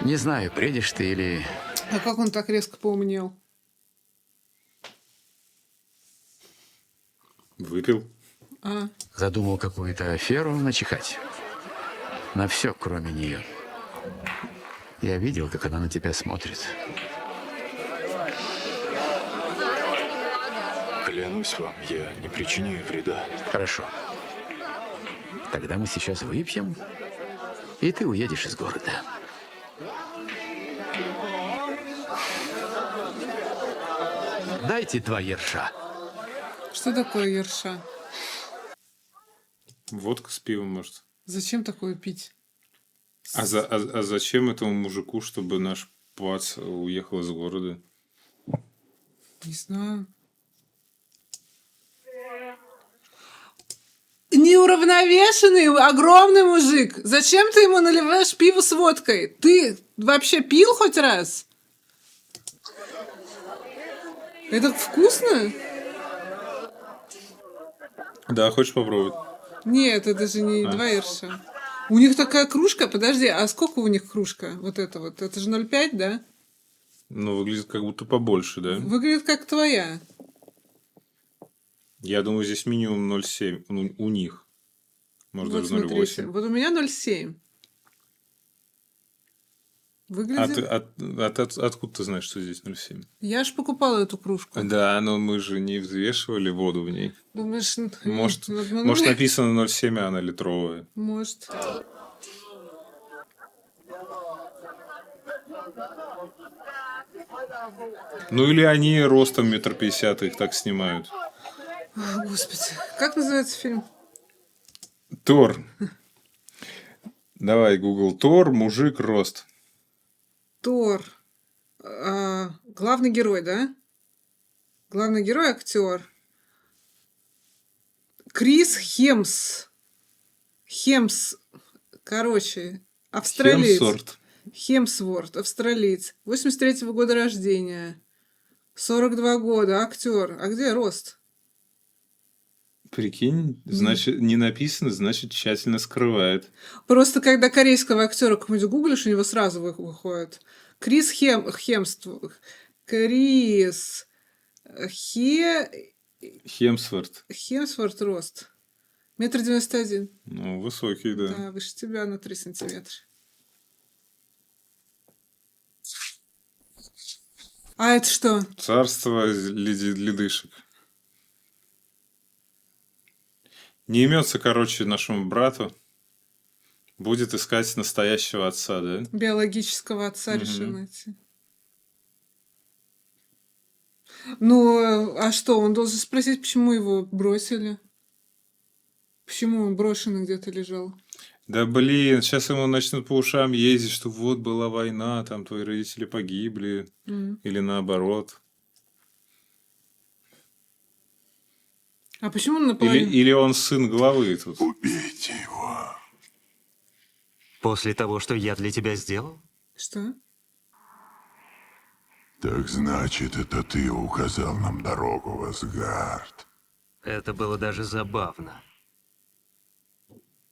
Не знаю, бредишь ты или... А как он так резко поумнел? Выпил. А. Задумал какую-то аферу начихать. На все, кроме нее. Я видел, как она на тебя смотрит. Клянусь вам, я не причиню ей вреда. Хорошо. Тогда мы сейчас выпьем, и ты уедешь из города. Дайте 2 ерша. Что такое ерша? Водка с пивом, может. Зачем такое пить? А зачем этому мужику, чтобы наш пац уехал из города? Не знаю. Неуравновешенный, огромный мужик. Зачем ты ему наливаешь пиво с водкой? Ты вообще пил хоть раз? Это вкусно? Да, хочешь попробовать? Нет, это же не 2 ерша. У них такая кружка. Подожди, а сколько у них кружка? Вот это вот. Это же 0,5, да? Ну, выглядит как будто побольше, да? Выглядит как твоя. Я думаю, здесь минимум 0,7 у них. Может, Вот даже смотрите. 0,8. Вот у меня 0,7. Выглядит... Откуда ты знаешь, что здесь 0,7? Я ж покупала эту кружку. Да, но мы же не взвешивали воду в ней. Думаешь, Может, написано 0,7, а она литровая. Может. Ну или они ростом 1,50 м их так снимают. О, Господи. Как называется фильм? Тор. Давай, Google. Тор, мужик, рост. Тор. Главный герой, да? Главный герой актер. Крис Хемс. Короче, австралиец. Хемсворт, австралиец. 83-го года рождения. 42 года, актер. А где рост? Прикинь, значит, не написано, значит, тщательно скрывает. Просто когда корейского актера какого-нибудь гуглишь, у него сразу выходит. Крис Хемсворт. Хемсворт рост. 1,91 м. Ну, высокий, да. Да, выше тебя на 3 сантиметра. А это что? Царство ледышек. Не имется, короче, нашему брату. Будет искать настоящего отца, да? Биологического отца решил найти. Ну, а что, он должен спросить, почему его бросили? Почему он брошенный где-то лежал? Да блин, сейчас ему начнут по ушам ездить, что вот была война, там твои родители погибли, или наоборот. А почему он наполовину? Или он сын главы тут. Убейте его. После того, что я для тебя сделал? Что? Так значит, это ты указал нам дорогу в Асгард. Это было даже забавно.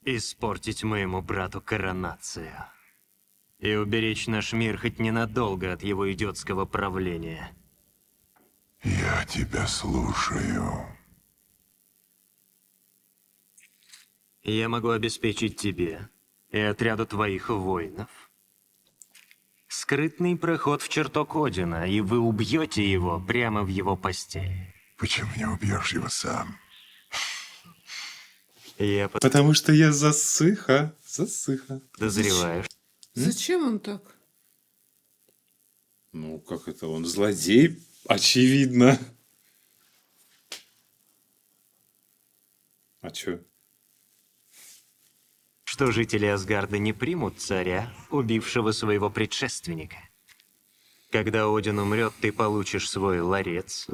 Испортить моему брату коронацию. И уберечь наш мир хоть ненадолго от его идиотского правления. Я тебя слушаю. Я могу обеспечить тебе и отряду твоих воинов скрытный проход в чертог Одина, и вы убьете его прямо в его постели. Почему не убьешь его сам? Потому что я засыха. Подозреваю. Зачем он так? Ну, как это? Он злодей, очевидно. А чё? Что жители Асгарда не примут царя, убившего своего предшественника. Когда Один умрет, ты получишь свой ларец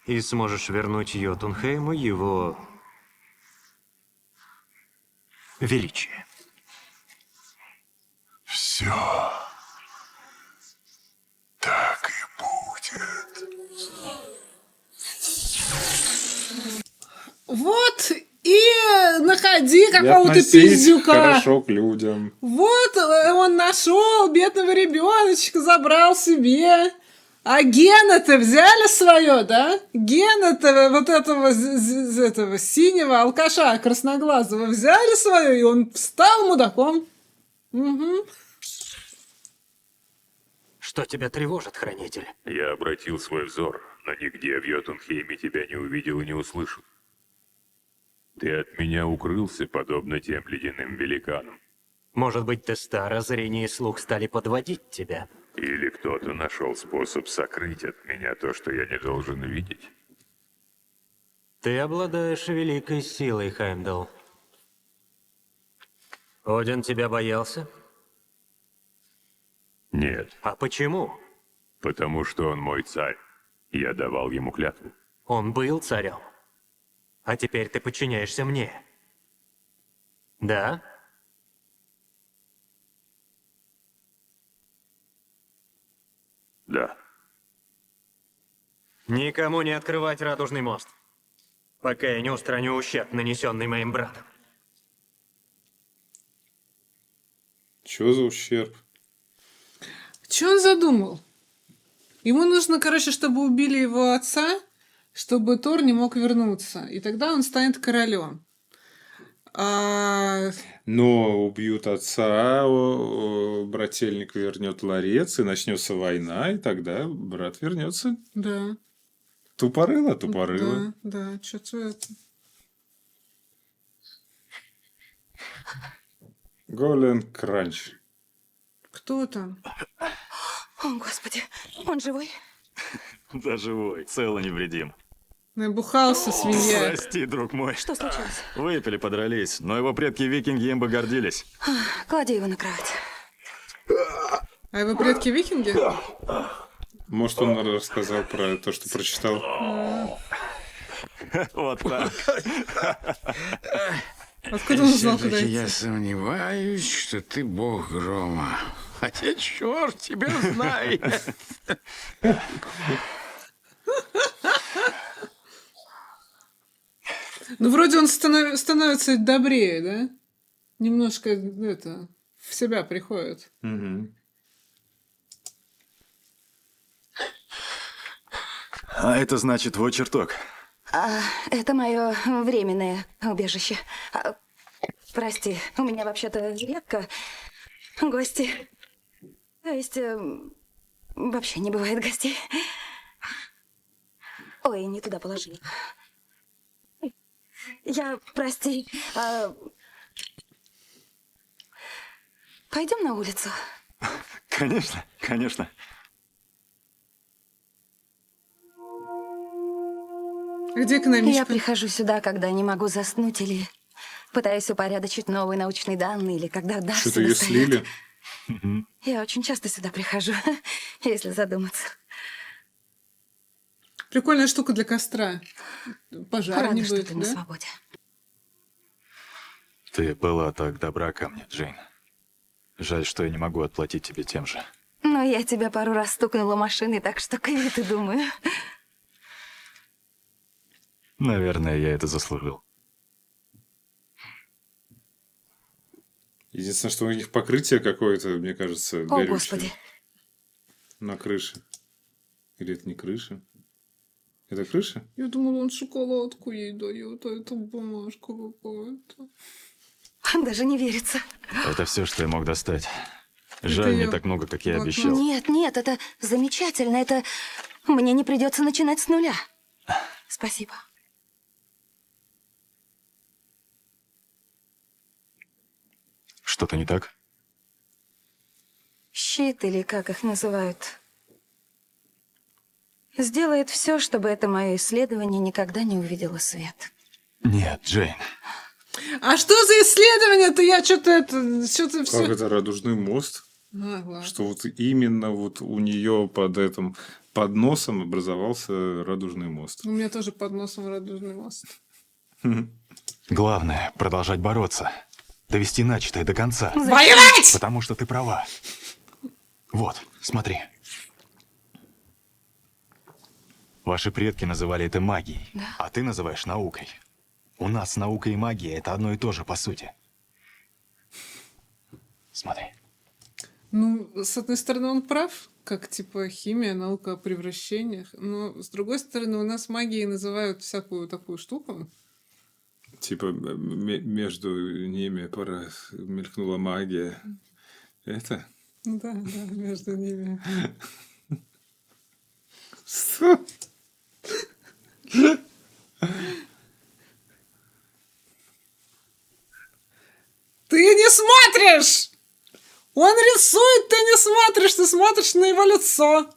и сможешь вернуть Йотунхейму его величие. Все так и будет. Вот и находи какого-то пиздюка. Хорошо к людям. Вот он нашел бедного ребеночка, забрал себе. А Гена-то взяли свое, да? Гена-то вот этого синего алкаша красноглазого взяли свое, и он стал мудаком. Угу. Что тебя тревожит, хранитель? Я обратил свой взор, но нигде в Йотунхейме тебя не увидел и не услышал. Ты от меня укрылся, подобно тем ледяным великанам. Может быть, ты стар, а зрение и слух стали подводить тебя? Или кто-то нашел способ сокрыть от меня то, что я не должен видеть? Ты обладаешь великой силой, Хаймдал. Один тебя боялся? Нет. А почему? Потому что он мой царь. Я давал ему клятву. Он был царем. А теперь ты подчиняешься мне. Да? Да. Никому не открывать Радужный мост, пока я не устраню ущерб, нанесенный моим братом. Чё за ущерб? Что он задумал? Ему нужно, короче, чтобы убили его отца, чтобы Тор не мог вернуться. И тогда он станет королем. Но убьют отца, брательник вернет ларец, и начнется война, и тогда брат вернется. Да. Тупорыло. Да, что-то это. Голен Кранч. Кто там? О, Господи, он живой? Да живой, цел и невредим. Набухался, свинья. Прости, друг мой. Что случилось? Выпили, подрались, но его предки-викинги им бы гордились. Клади его на кровать. А его предки викинги? Может, он рассказал про то, что прочитал. Вот так. Откуда он узнал, куда Все-таки идти? я сомневаюсь, что ты бог грома. Хотя черт тебя знает. Ну, вроде он становится добрее, да? Немножко, это, в себя приходит. А это значит твой чертог. Это мое временное убежище. Прости, у меня вообще-то редко гости. То есть вообще не бывает гостей. Ой, не туда положила. Прости. Пойдем на улицу. Конечно, конечно. Где экономичка? Я прихожу сюда, когда не могу заснуть или пытаюсь упорядочить новые научные данные, или когда дашь Что-то ее слили. Я очень часто сюда прихожу, если задуматься. Прикольная штука для костра. Пожар Рада, не что будет, ты на да? свободе. Ты была так добра ко мне, Джейн. Жаль, что я не могу отплатить тебе тем же. Но я тебя пару раз стукнула машиной, так что квиты, думаю. Наверное, я это заслужил. Единственное, что у них покрытие какое-то, мне кажется, О, горючее. Господи. На крыше. Или это не крыша? Это крыша? Я думала, он шоколадку ей дает, а это бумажка какая-то. Даже не верится. Это все, что я мог достать. Жаль, её не так много, как я блокнот. обещал. Нет, нет, это замечательно. Это мне не придется начинать с нуля. Спасибо. Что-то не так? Щит, или как их называют, сделает все, чтобы это мое исследование никогда не увидело свет. Нет, Джейн. А что за исследование-то? Я что-то все... Как это радужный мост? Ладно. Что вот именно вот у нее под носом образовался радужный мост. У меня тоже под носом радужный мост. Главное — продолжать бороться. Довести начатое до конца. Воевать! Потому что ты права. Вот, смотри. Ваши предки называли это магией, а ты называешь наукой. У нас наука и магия — это одно и то же, по сути. Смотри. Ну, с одной стороны, он прав, как типа химия, наука о превращениях. Но с другой стороны, у нас магией называют всякую такую штуку. Типа между ними мелькнула магия. Это? Да, между ними. Что? Ты не смотришь! Он рисует, ты не смотришь, ты смотришь на его лицо.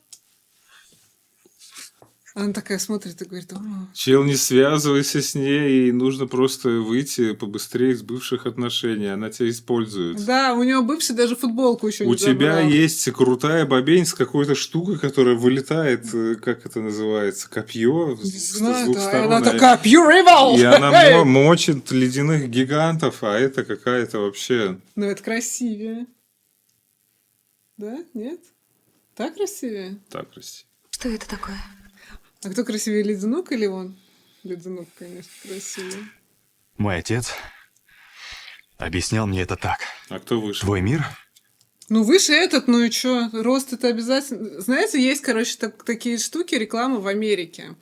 Она такая смотрит и говорит: «О». Чел, не связывайся с ней, и нужно просто выйти побыстрее из бывших отношений. Она тебя использует. Да, у него бывший даже футболку еще У не тебя забрал. есть крутая бабень с какой-то штукой, которая вылетает, как это называется, копье с знаю, двух да, сторон. она такая, «Pure evil!» И она Эй! мочит ледяных гигантов, а это какая-то вообще... Ну, это красивее. Да? Нет? Так красивее? Так красиво. Что это такое? А кто красивее, Леденук или он? Леденук, конечно, красивее. Мой отец объяснял мне это так. А кто выше? Твой мир? Ну, выше этот, ну и чё? Рост это обязательно. Знаете, есть, короче, такие штуки, рекламы в Америке,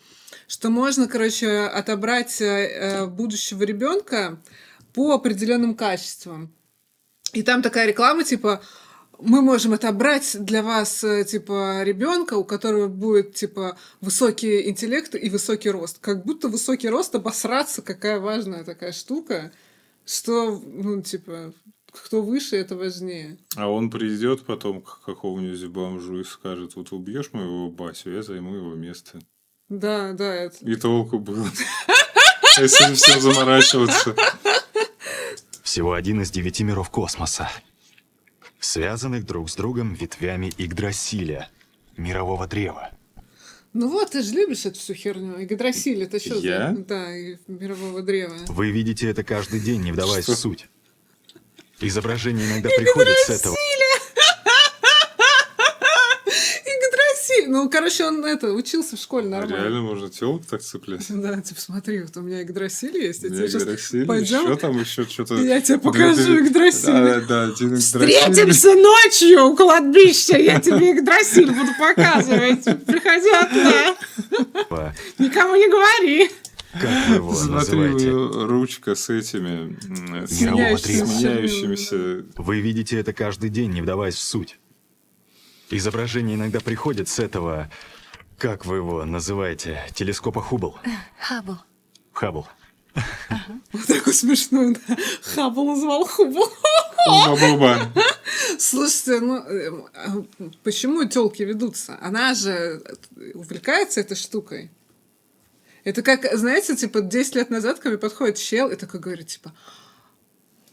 что можно, короче, отобрать будущего ребенка по определенным качествам. И там такая реклама, типа: мы можем отобрать для вас, типа, ребенка, у которого будет, типа, высокий интеллект и высокий рост. Как будто высокий рост обосраться, какая важная такая штука, что, ну, типа, кто выше, это важнее. А он придет потом к какому-нибудь бомжу и скажет: вот убьешь моего Басю, я займу его место. Да, это... И толку было. Если всем заморачиваться. Всего один из 9 миров космоса, связанных друг с другом ветвями Игдрасиля. мирового древа. Ну вот, ты же любишь эту всю херню. Игдрасиль, это что Я? за... Да, и мирового древа. Вы видите это каждый день, не вдаваясь в суть. Изображение иногда приходит с этого. Игдрасиль! Ну, короче, он учился в школе нормально. Реально можно телку так цеплять? Да, типа, смотри, вот у меня Игдрасиль есть. У меня Игдрасиль, пойдем. еще там еще что-то. Я тебе покажу Игдрасиль. Да, один Игдрасиль. Встретимся ночью у кладбища, я тебе Игдрасиль буду показывать. Приходи одна. Никому не говори. Как вы его Смотри, называете? ручка с этими Мирового древа. сменяющимися. Вы видите это каждый день, не вдаваясь в суть. Изображение иногда приходит с этого, как вы его называете, телескопа Хуббл? Хаббл. Хаббл. Вот такой смешной, да. Хаббл назвал Хуббл. Хуба-буба. Слушайте, ну почему тёлки ведутся? Она же увлекается этой штукой. Это как, знаете, типа 10 лет назад ко мне подходит чел и такой говорит, типа,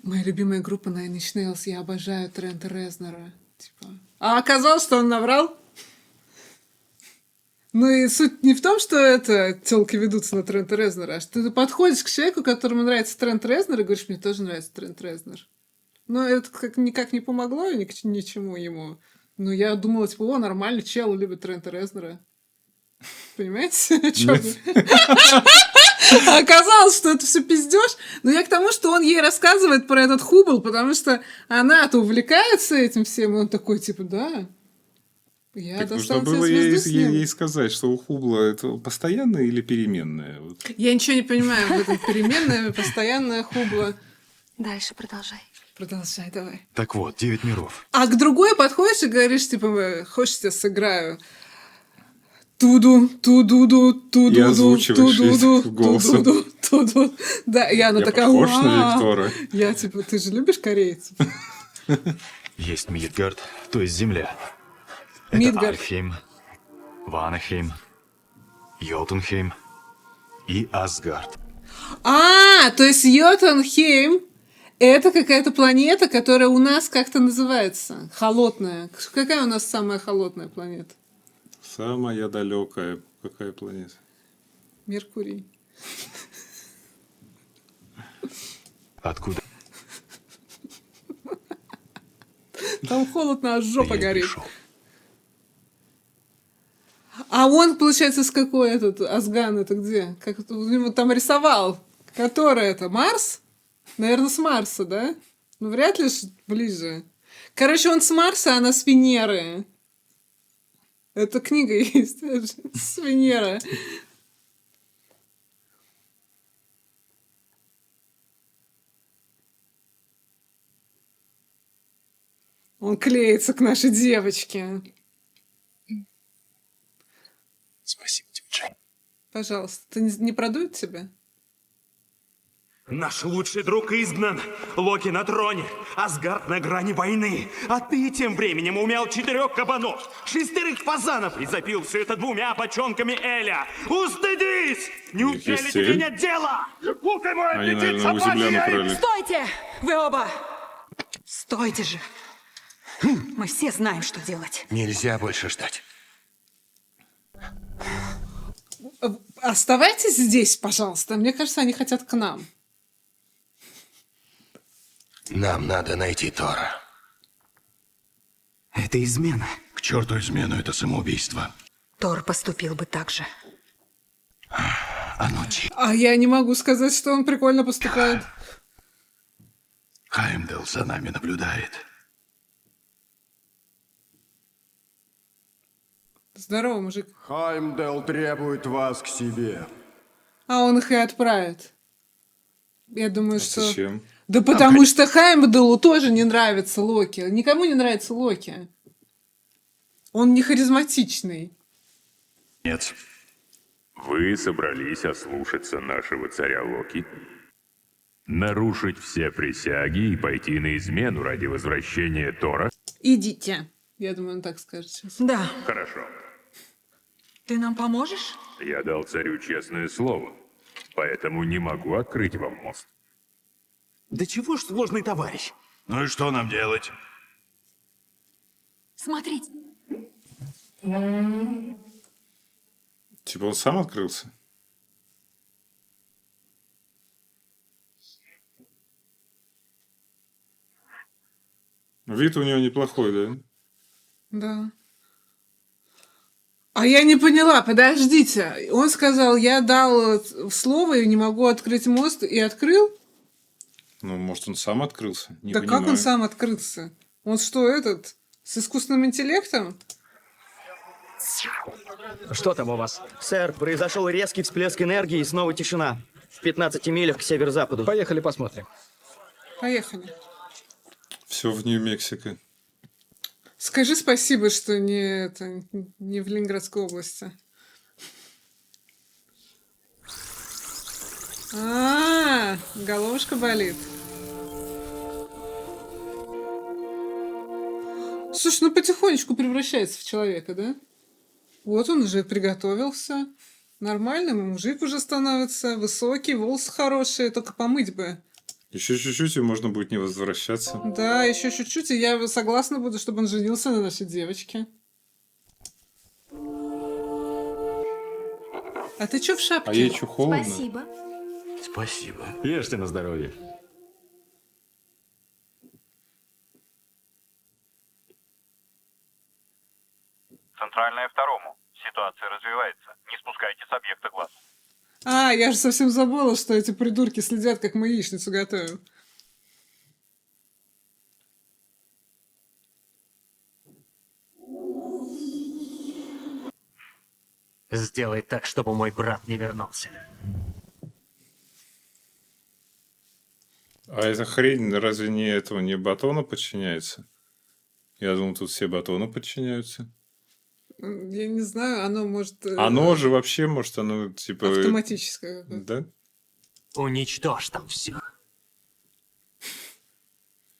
моя любимая группа Nine Inch Nails, я обожаю Трента Резнора. Типа. А оказалось, что он наврал. Ну и суть не в том, что это тёлки ведутся на Трента Резнора, а что ты подходишь к человеку, которому нравится Трент Резнор, и говоришь, мне тоже нравится Трент Резнор. Но это никак не помогло ничему ему. Но я думала, типа, о, нормально, чел любит Трента Резнора. Понимаете? О чём я? А оказалось, что это все пиздёж. Но я к тому, что он ей рассказывает про этот Хуббл, потому что она-то увлекается этим всем, и он такой, типа, да. Я Так нужно достану было тебе звезду с неба. ей сказать, что у Хубла это постоянное или переменное? Вот. Я ничего не понимаю в этом. Переменное, постоянное Хубла. Дальше продолжай. Продолжай, давай. Так вот, 9 миров. А к другой подходишь и говоришь, типа, хочешь, я сыграю? Туду, туду, И туду, озвучиваешь туду, голосом. туду. Да, и она Я такая, похож на «Уа». Виктора? Я типа, ты же любишь корейцев? Есть Мидгард, то есть земля. Это Мидгард. Альфхейм, Ванахейм, Йотунхейм и Асгард. То есть Йотунхейм — это какая-то планета, которая у нас как-то называется. Холодная. Какая у нас самая холодная планета? Самая далекая. Какая планета? Меркурий. Откуда? Там холодно, аж жопа Я и горит. пришел. А он, получается, с какой этот Асган, это где? Как это, он его там рисовал? Который это? Марс? Наверное, с Марса, да? Ну, вряд ли ж ближе. Короче, он с Марса, а она с Венеры. Это книга есть. С Венеры. Он клеится к нашей девочке. Спасибо тебе, Джейн. Пожалуйста, ты не продует тебя? Наш лучший друг изгнан. Локи на троне. Асгард на грани войны. А ты тем временем умял 4 кабанов, 6 фазанов и запил все это 2 бочонками Эля. Устыдись! Неужели Есть тебе Эль? нет дела? Лукай мой Они, аппетит, наверное, у землян собаки! украли. Стойте! Вы оба! Стойте же! Мы все знаем, что делать. Нельзя больше ждать. Оставайтесь здесь, пожалуйста. Мне кажется, они хотят к нам. Нам надо найти Тора. Это измена. К черту измену, это самоубийство. Тор поступил бы так же. А ну тихо. А я не могу сказать, что он прикольно поступает. Хаймдал за нами наблюдает. Здорово, мужик. Хаймдал требует вас к себе. А он их и отправит. Я думаю, что... Зачем? Да потому что Хаймдалу тоже не нравится Локи. Никому не нравится Локи. Он не харизматичный. Нет. Вы собрались ослушаться нашего царя Локи? Нарушить все присяги и пойти на измену ради возвращения Тора? Идите. Я думаю, он так скажет сейчас. Да. Хорошо. Ты нам поможешь? Я дал царю честное слово, поэтому не могу открыть вам мост. Да чего ж сложный товарищ? Ну и что нам делать? Смотрите. Типа он сам открылся? Вид у него неплохой, да? Да. А я не поняла, подождите. Он сказал, я дал слово и не могу открыть мост, и открыл? Ну, может, он сам открылся? Не Да понимаю. как он сам открылся? Он что, этот, с искусственным интеллектом? Что там у вас? Сэр, произошел резкий всплеск энергии и снова тишина. В 15 милях к северо-западу. Поехали посмотрим. Поехали. Все в Нью-Мексико. Скажи спасибо, что не в Ленинградской области. Головушка болит. Слушай, ну потихонечку превращается в человека, да? Вот он уже приготовился. Нормальный мужик уже становится. Высокий, волосы хорошие, только помыть бы. Еще чуть-чуть, и можно будет не возвращаться. Да, еще чуть-чуть, и я согласна буду, чтобы он женился на нашей девочке. А ты чё в шапке? А ей чё, холодно? Спасибо. Спасибо. Ешьте на здоровье. Центральная второму. Ситуация развивается. Не спускайте с объекта глаз. Я же совсем забыла, что эти придурки следят, как мы яичницу готовим. Сделай так, чтобы мой брат не вернулся. А эта хрень разве не батону подчиняется? Я думал, тут все батону подчиняются. Я не знаю, оно может... Оно же вообще, может, оно типа... Автоматическое. Да? Уничтожь там все.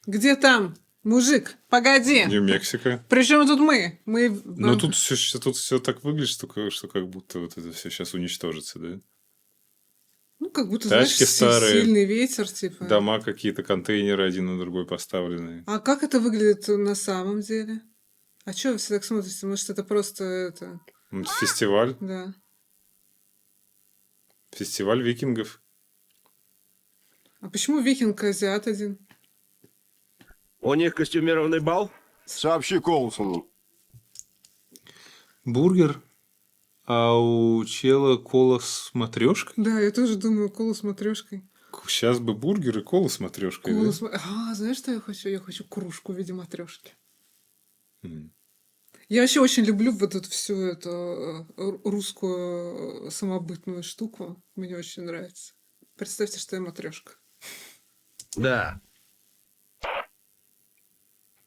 Где там? Мужик, погоди. Нью-Мексико. Причем тут мы? Ну, тут все так выглядит, что как будто вот это все сейчас уничтожится, да? Ну, как будто, тачки знаешь, старые, сильный ветер, типа. дома какие-то, контейнеры один на другой поставленные. А как это выглядит на самом деле? А что вы все так смотрите? Может, это просто это... Фестиваль. Да. Фестиваль викингов. А почему викинг-азиат один? У них костюмированный бал? Сообщи Коулсону. Бургер. А у чела кола с матрешкой? Да, я тоже думаю, кола с матрешкой. Сейчас бы бургер и кола с матрешкой. Кола Да? с... знаешь, что я хочу? Я хочу кружку в виде матрешки. Я вообще очень люблю вот эту всю эту русскую самобытную штуку. Мне очень нравится. Представьте, что я матрешка. Да.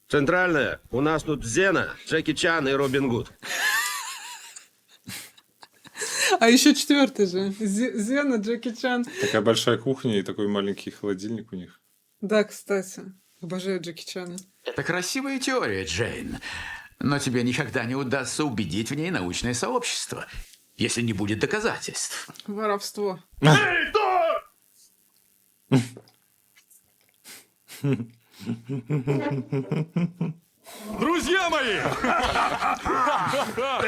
Центральная. У нас тут Зена, Джеки Чан и Робин Гуд. А еще четвертый же. Зена, Джеки Чан. Такая большая кухня и такой маленький холодильник у них. Да, кстати. Обожаю Джеки Чана. Это красивая теория, Джейн. Но тебе никогда не удастся убедить в ней научное сообщество, если не будет доказательств. Воровство. Эй, Друзья мои!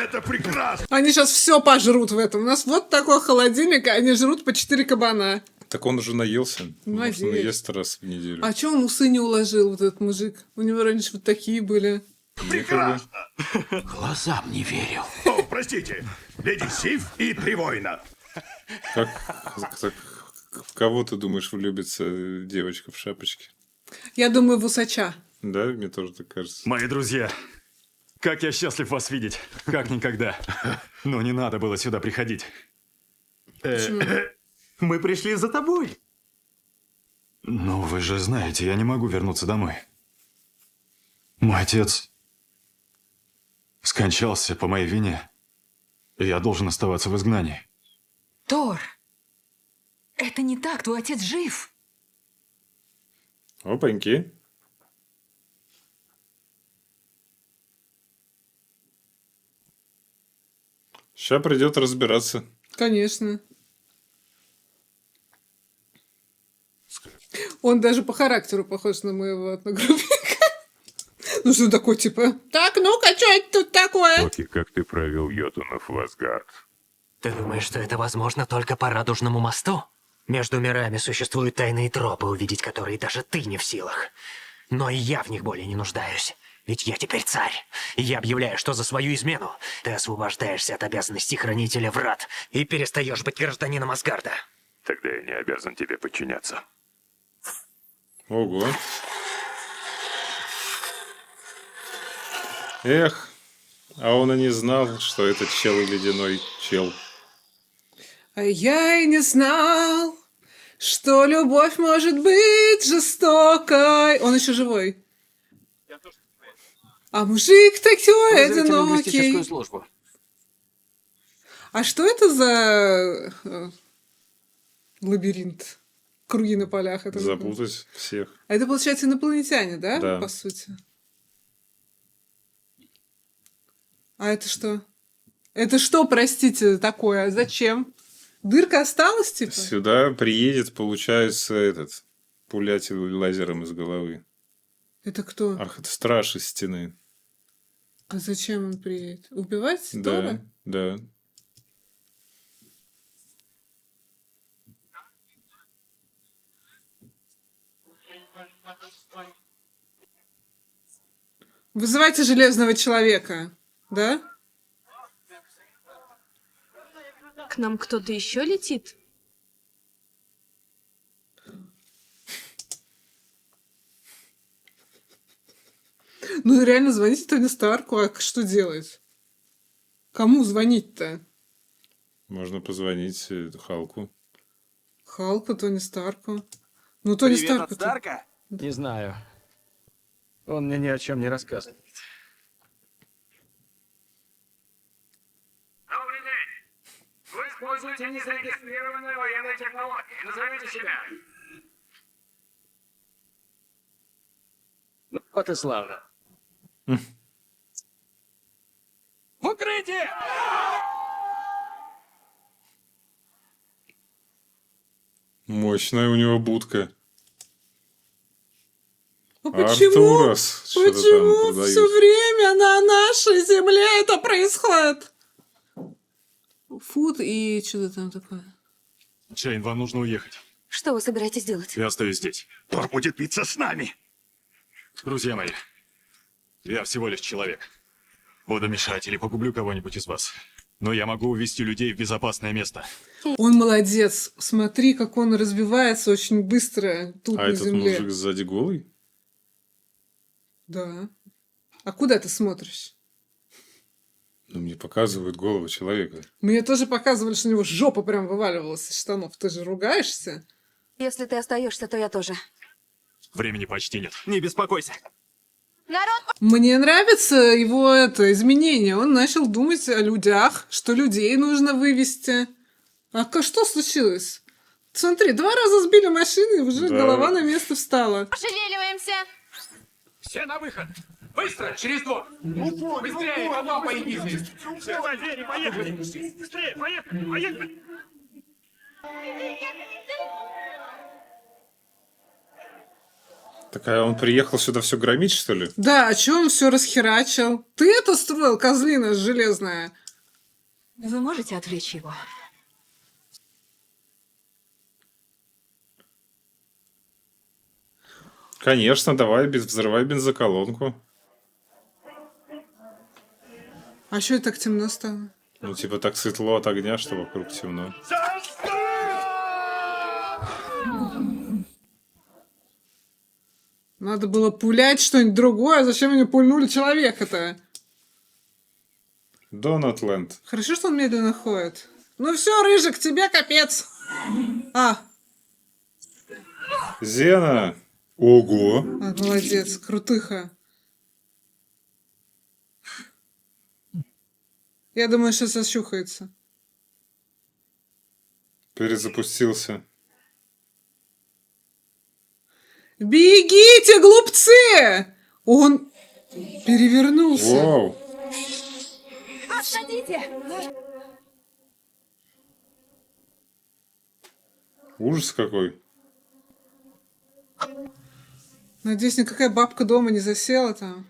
Это прекрасно! Они сейчас все пожрут в этом. У нас вот такой холодильник, а они жрут по 4 кабана. Так он уже наелся. Может, он Надеюсь. ест раз в неделю. А чё он усы не уложил, вот этот мужик? У него раньше вот такие были. Прекрасно! Глазам не верю. О, простите, леди Сив и Привойна. В кого ты думаешь влюбится девочка в шапочке? Я думаю, в усача. Да, мне тоже так кажется. Мои друзья, как я счастлив вас видеть, как никогда. Но не надо было сюда приходить. Мы пришли за тобой. Ну, вы же знаете, я не могу вернуться домой. Мой отец скончался по моей вине. И я должен оставаться в изгнании. Тор, это не так, твой отец жив. Опаньки. Сейчас придет разбираться. Конечно. Он даже по характеру похож на моего одногруппника. Ну что такое, типа? Так, ну-ка, что это тут такое? Локи, как ты провел йотунов в Асгард? Ты думаешь, что это возможно только по Радужному мосту? Между мирами существуют тайные тропы, увидеть которые даже ты не в силах. Но и я в них более не нуждаюсь. Ведь я теперь царь. И я объявляю, что за свою измену ты освобождаешься от обязанностей хранителя врат и перестаешь быть гражданином Асгарда. Тогда я не обязан тебе подчиняться. Ого. Эх, а он и не знал, что это чел ледяной чел. А я и не знал, что любовь может быть жестокой. Он еще живой. А мужик такой одинокий. Службу. А что это за лабиринт? Круги на полях. Это Запутать всех. А это, получается, инопланетяне, да? Да. По сути. А это что? Это что, простите, такое? Зачем? Дырка осталась, типа? Сюда приедет, получается, этот пулять лазером из головы. Это кто? Ах, это страж из стены. А зачем он приедет? Убивать Да, Тора? да. Вызывайте Железного Человека, да? К нам кто-то еще летит? Ну реально звоните Тони Старку, а что делать? Кому звонить-то? Можно позвонить Халку. Халку, Тони Старку. Ну, Тони Привет Старку. от Старка? Не знаю. Он мне ни о чем не рассказывает. Добрый день. Вы используете незарегистрированную военную технологию. Назовите себя. Ну, вот и славно. В укрытие! Мощная у него будка. А почему? Артурас. Что-то там Почему продают. все время на нашей земле это происходит? Фуд и что-то там такое. Джейн, вам нужно уехать. Что вы собираетесь делать? Я остаюсь здесь. Тор будет биться с нами. Друзья мои, я всего лишь человек. Буду мешать или погублю кого-нибудь из вас. Но я могу увести людей в безопасное место. Он молодец. Смотри, как он развивается очень быстро тут А на этот земле. мужик сзади голый? Да. А куда ты смотришь? Ну, мне показывают голову человека. Мне тоже показывали, что у него жопа прям вываливалась из штанов. Ты же ругаешься? Если ты остаешься, то я тоже. Времени почти нет. Не беспокойся. Мне нравится его изменение. Он начал думать о людях, что людей нужно вывести. А что случилось? Смотри, 2 раза сбили машину, и уже Да. голова на место встала. Пошевеливаемся. Все на выход. Быстро, через двор. Быстрее, потом поедите. Давай, двери, поехали. Быстрее, поехали, поехали. Так, а он приехал сюда все громить, что ли? Да, а чё он все расхерачил? Ты это строил, козлина железная? Вы можете отвлечь его? Конечно, давай, взрывай бензоколонку. А что так темно стало? Ну, типа так светло от огня, что вокруг темно. Надо было пулять что-нибудь другое. Зачем они пульнули человека-то? Донатленд. Хорошо, что он медленно ходит. Ну все, Рыжик, тебе капец. А, Зена. Ого. молодец, крутыха. Я думаю, сейчас ощухается. Перезапустился. Бегите, глупцы! Он перевернулся. Вау. Отходите! Ужас какой. Надеюсь, никакая бабка дома не засела там.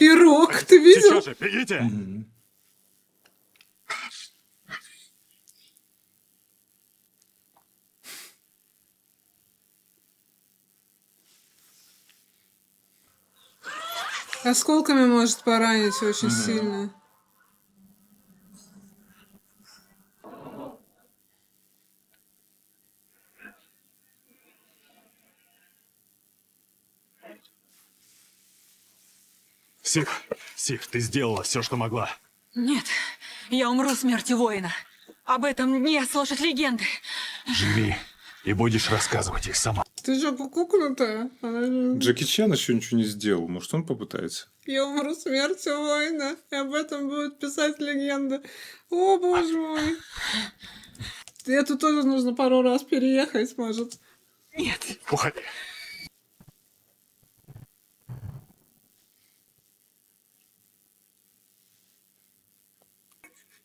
Пирог, ты видел? Сейчас же, бегите! Осколками может поранить очень сильно. Сив, ты сделала все, что могла. Нет, я умру смертью воина. Об этом не слушать легенды. Живи, и будешь рассказывать их сама. Ты же кукнутая. Джеки Чан еще ничего не сделал. Может, он попытается? Я умру смертью воина, и об этом будут писать легенды. О, боже мой. Это тоже нужно пару раз переехать, может. Нет. Уходи.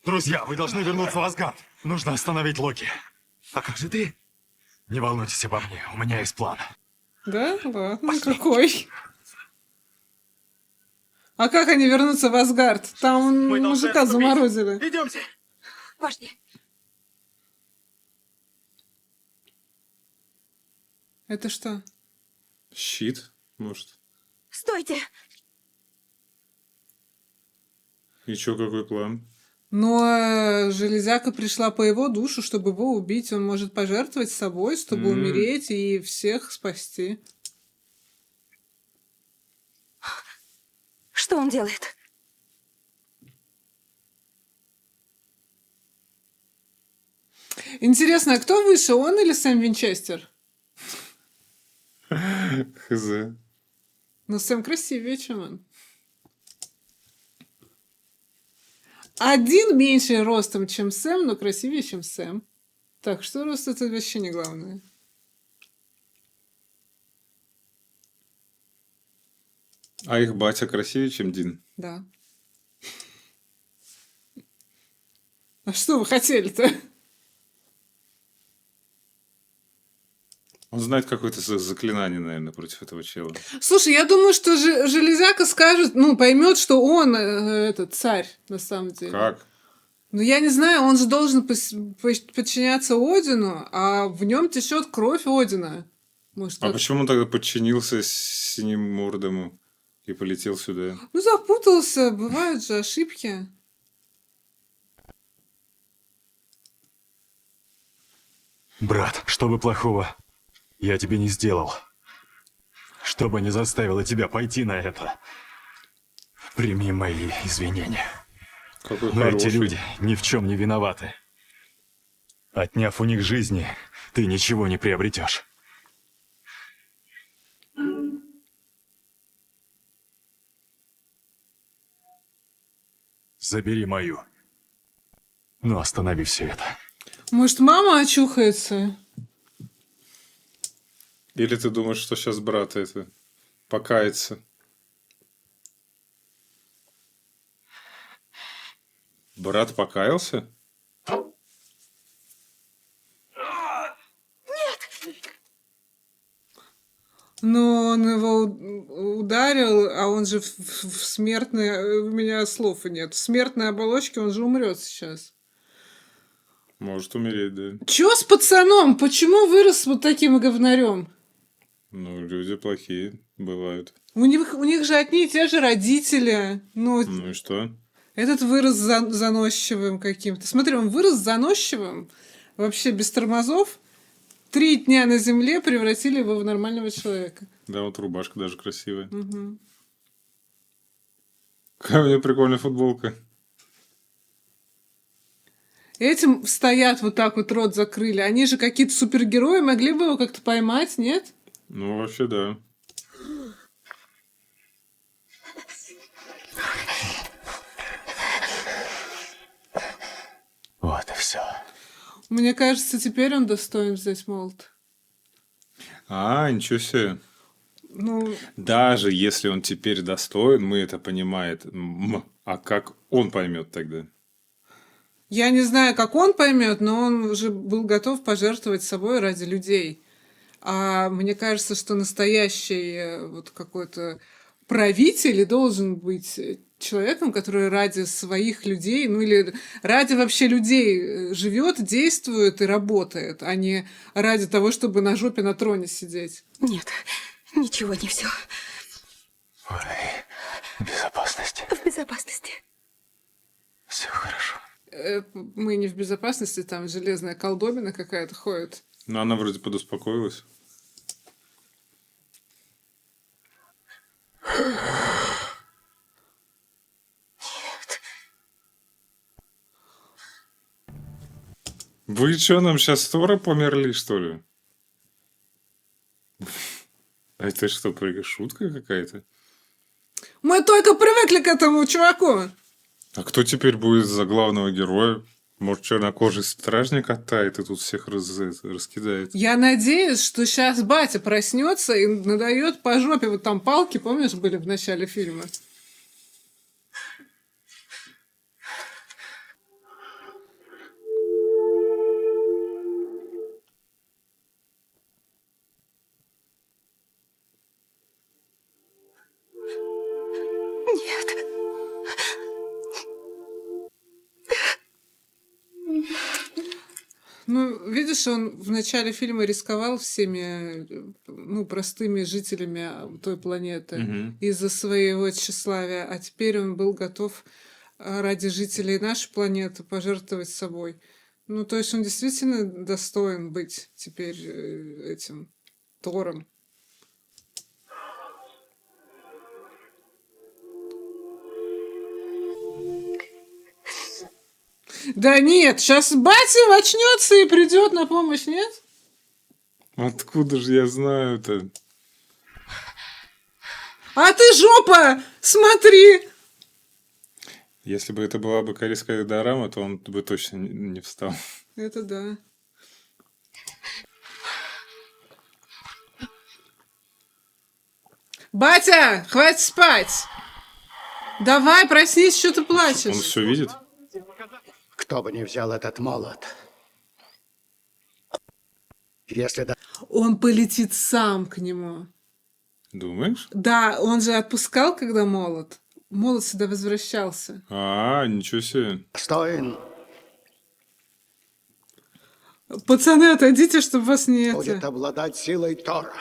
Друзья, вы должны вернуться в Асгард. Нужно остановить Локи. А как же ты? Не волнуйтесь обо мне, у меня есть план. Да? Ладно, какой? А как они вернутся в Асгард? Там мужика заморозили. Идемте. Пошли. Это что? Щит, может. Стойте! И чё, какой план? Но Железяка пришла по его душу, чтобы его убить. Он может пожертвовать собой, чтобы умереть и всех спасти. Что он делает? Интересно, а кто выше, он или Сэм Винчестер? Хз. Но Сэм красивее, чем он. Один меньше ростом, чем Сэм, но красивее, чем Сэм. Так, что рост это вообще не главное. А их батя красивее, чем Дин? Да. А что вы хотели-то? Он знает какое-то заклинание, наверное, против этого чела. Слушай, я думаю, что Железяка скажет, поймет, что он этот царь, на самом деле. Как? Ну, я не знаю, он же должен подчиняться Одину, а в нем течет кровь Одина. Может, А почему он тогда подчинился Синемордому и полетел сюда? Ну, запутался, бывают же ошибки. Брат, что бы плохого я тебе не сделал. Что бы не заставило тебя пойти на это. Прими мои извинения. Какой Но эти хороший. люди ни в чем не виноваты. Отняв у них жизни, ты ничего не приобретешь. Забери мою. Но останови все это. Может, мама очухается? Или ты думаешь, что сейчас брат это покается? Брат покаялся? Но он его ударил, а он же в смертной... У меня слов нет. В смертной оболочке он же умрет сейчас. Может умереть, да. Чё с пацаном? Почему вырос вот таким говнарем? Ну, люди плохие бывают. У них же одни и те же родители. Ну и что? Этот вырос заносчивым каким-то. Смотри, он вырос заносчивым, вообще без тормозов. 3 дня на земле превратили его в нормального человека. Да, вот рубашка даже красивая. Угу. Какая у него прикольная футболка. Этим стоят вот так вот, рот закрыли. Они же какие-то супергерои, могли бы его как-то поймать, нет? Ну, вообще, да. Вот и все. Мне кажется, теперь он достоин взять молот. А, ничего себе. Ну, Даже если он теперь достоин, мы это понимаем. А как он поймет тогда? я не знаю, как он поймет, но он уже был готов пожертвовать собой ради людей. А мне кажется, что настоящий вот какой-то правитель должен быть человеком, который ради своих людей, ну или ради вообще людей живет, действует и работает, а не ради того, чтобы на жопе на троне сидеть. Нет, ничего не все. Безопасность. В безопасности. Все хорошо. Мы не в безопасности, там железная колдобина какая-то ходит. Но она вроде подуспокоилась. Вы что, нам сейчас Тора померли, что ли? А это что, шутка какая-то? Мы только привыкли к этому чуваку. А кто теперь будет за главного героя? Может, чернокожий стражник оттает и тут всех раскидает? Я надеюсь, что сейчас батя проснется и надает по жопе. Вот там палки, помнишь, были в начале фильма? Нет. Ну, видишь, он в начале фильма рисковал всеми, ну, простыми жителями той планеты из-за своего тщеславия, а теперь он был готов ради жителей нашей планеты пожертвовать собой. Ну, то есть он действительно достоин быть теперь этим Тором. Да нет, сейчас батя очнется и придет на помощь, нет? Откуда же я знаю-то? А ты, жопа, смотри! Если бы это была бы корейская дорама, то он бы точно не встал. Это да. Батя, хватит спать! Давай, проснись, что ты плачешь? Он все видит? Кто бы ни взял этот молот. Если да... Он полетит сам к нему. Думаешь? Да, он же отпускал, когда молот. Молот сюда возвращался. Ничего себе. Стоин. Пацаны, отойдите, чтобы вас не Будет обладать силой Тора.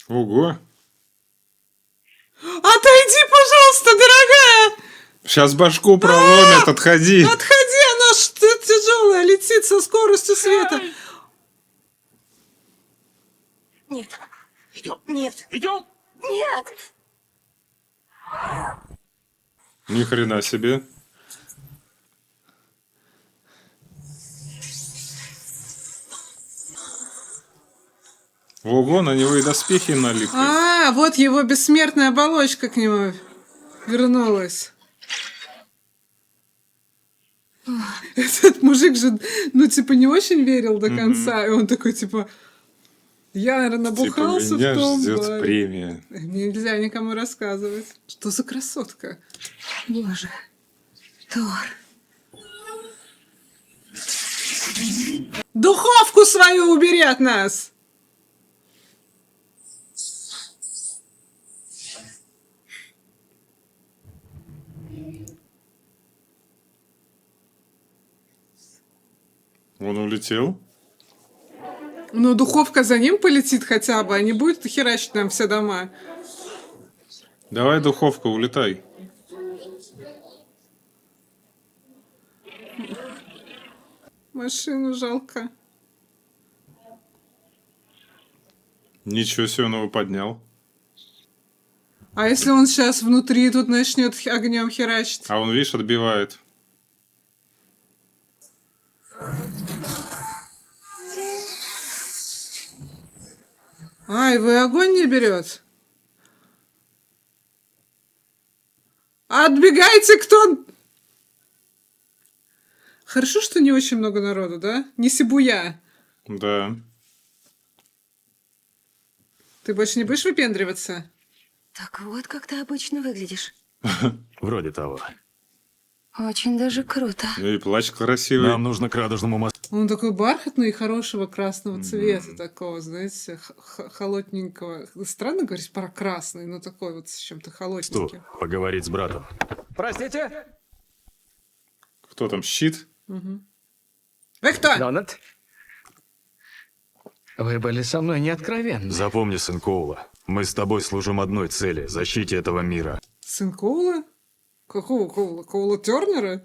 Ого. Отойди, пожалуйста, дорогая! Сейчас башку проломят, отходи. Отходи, она тяжелая, летит со скоростью света. Нет. Идем. Нет. Идем. Нет. Ни хрена себе. Ого, на него и доспехи налипли. Вот его бессмертная оболочка к нему вернулась. Этот мужик же, ну, типа, не очень верил до конца. И он такой, типа, я, наверное, набухался меня в том ждет баре. премия. Нельзя никому рассказывать. Что за красотка? Боже. Тор. Духовку свою убери от нас! Он улетел? Ну, духовка за ним полетит хотя бы, а не будет херачить нам все дома. Давай, духовка, улетай. Машину жалко. Ничего себе, он его поднял. А если он сейчас внутри тут начнет огнем херачить? А он, видишь, отбивает. Его огонь не берет. Отбегайте, кто... Хорошо, что не очень много народу, да? Не Сибуя. Да. Ты больше не будешь выпендриваться? Так вот, как ты обычно выглядишь. Вроде того. Очень даже круто. И плащ красивый. Нам нужно к радужному мосту. Он такой бархатный и хорошего красного цвета, такого, знаете, холодненького. Странно говорить про красный, но такой вот с чем-то холодненьким. Поговорить с братом. Простите? Кто там, щит? Угу. Вы кто? Донат? Вы были со мной неоткровенны. Запомни, сын Коула, мы с тобой служим одной цели – защите этого мира. Сын Коула? Какого Коула? Коула Тернера?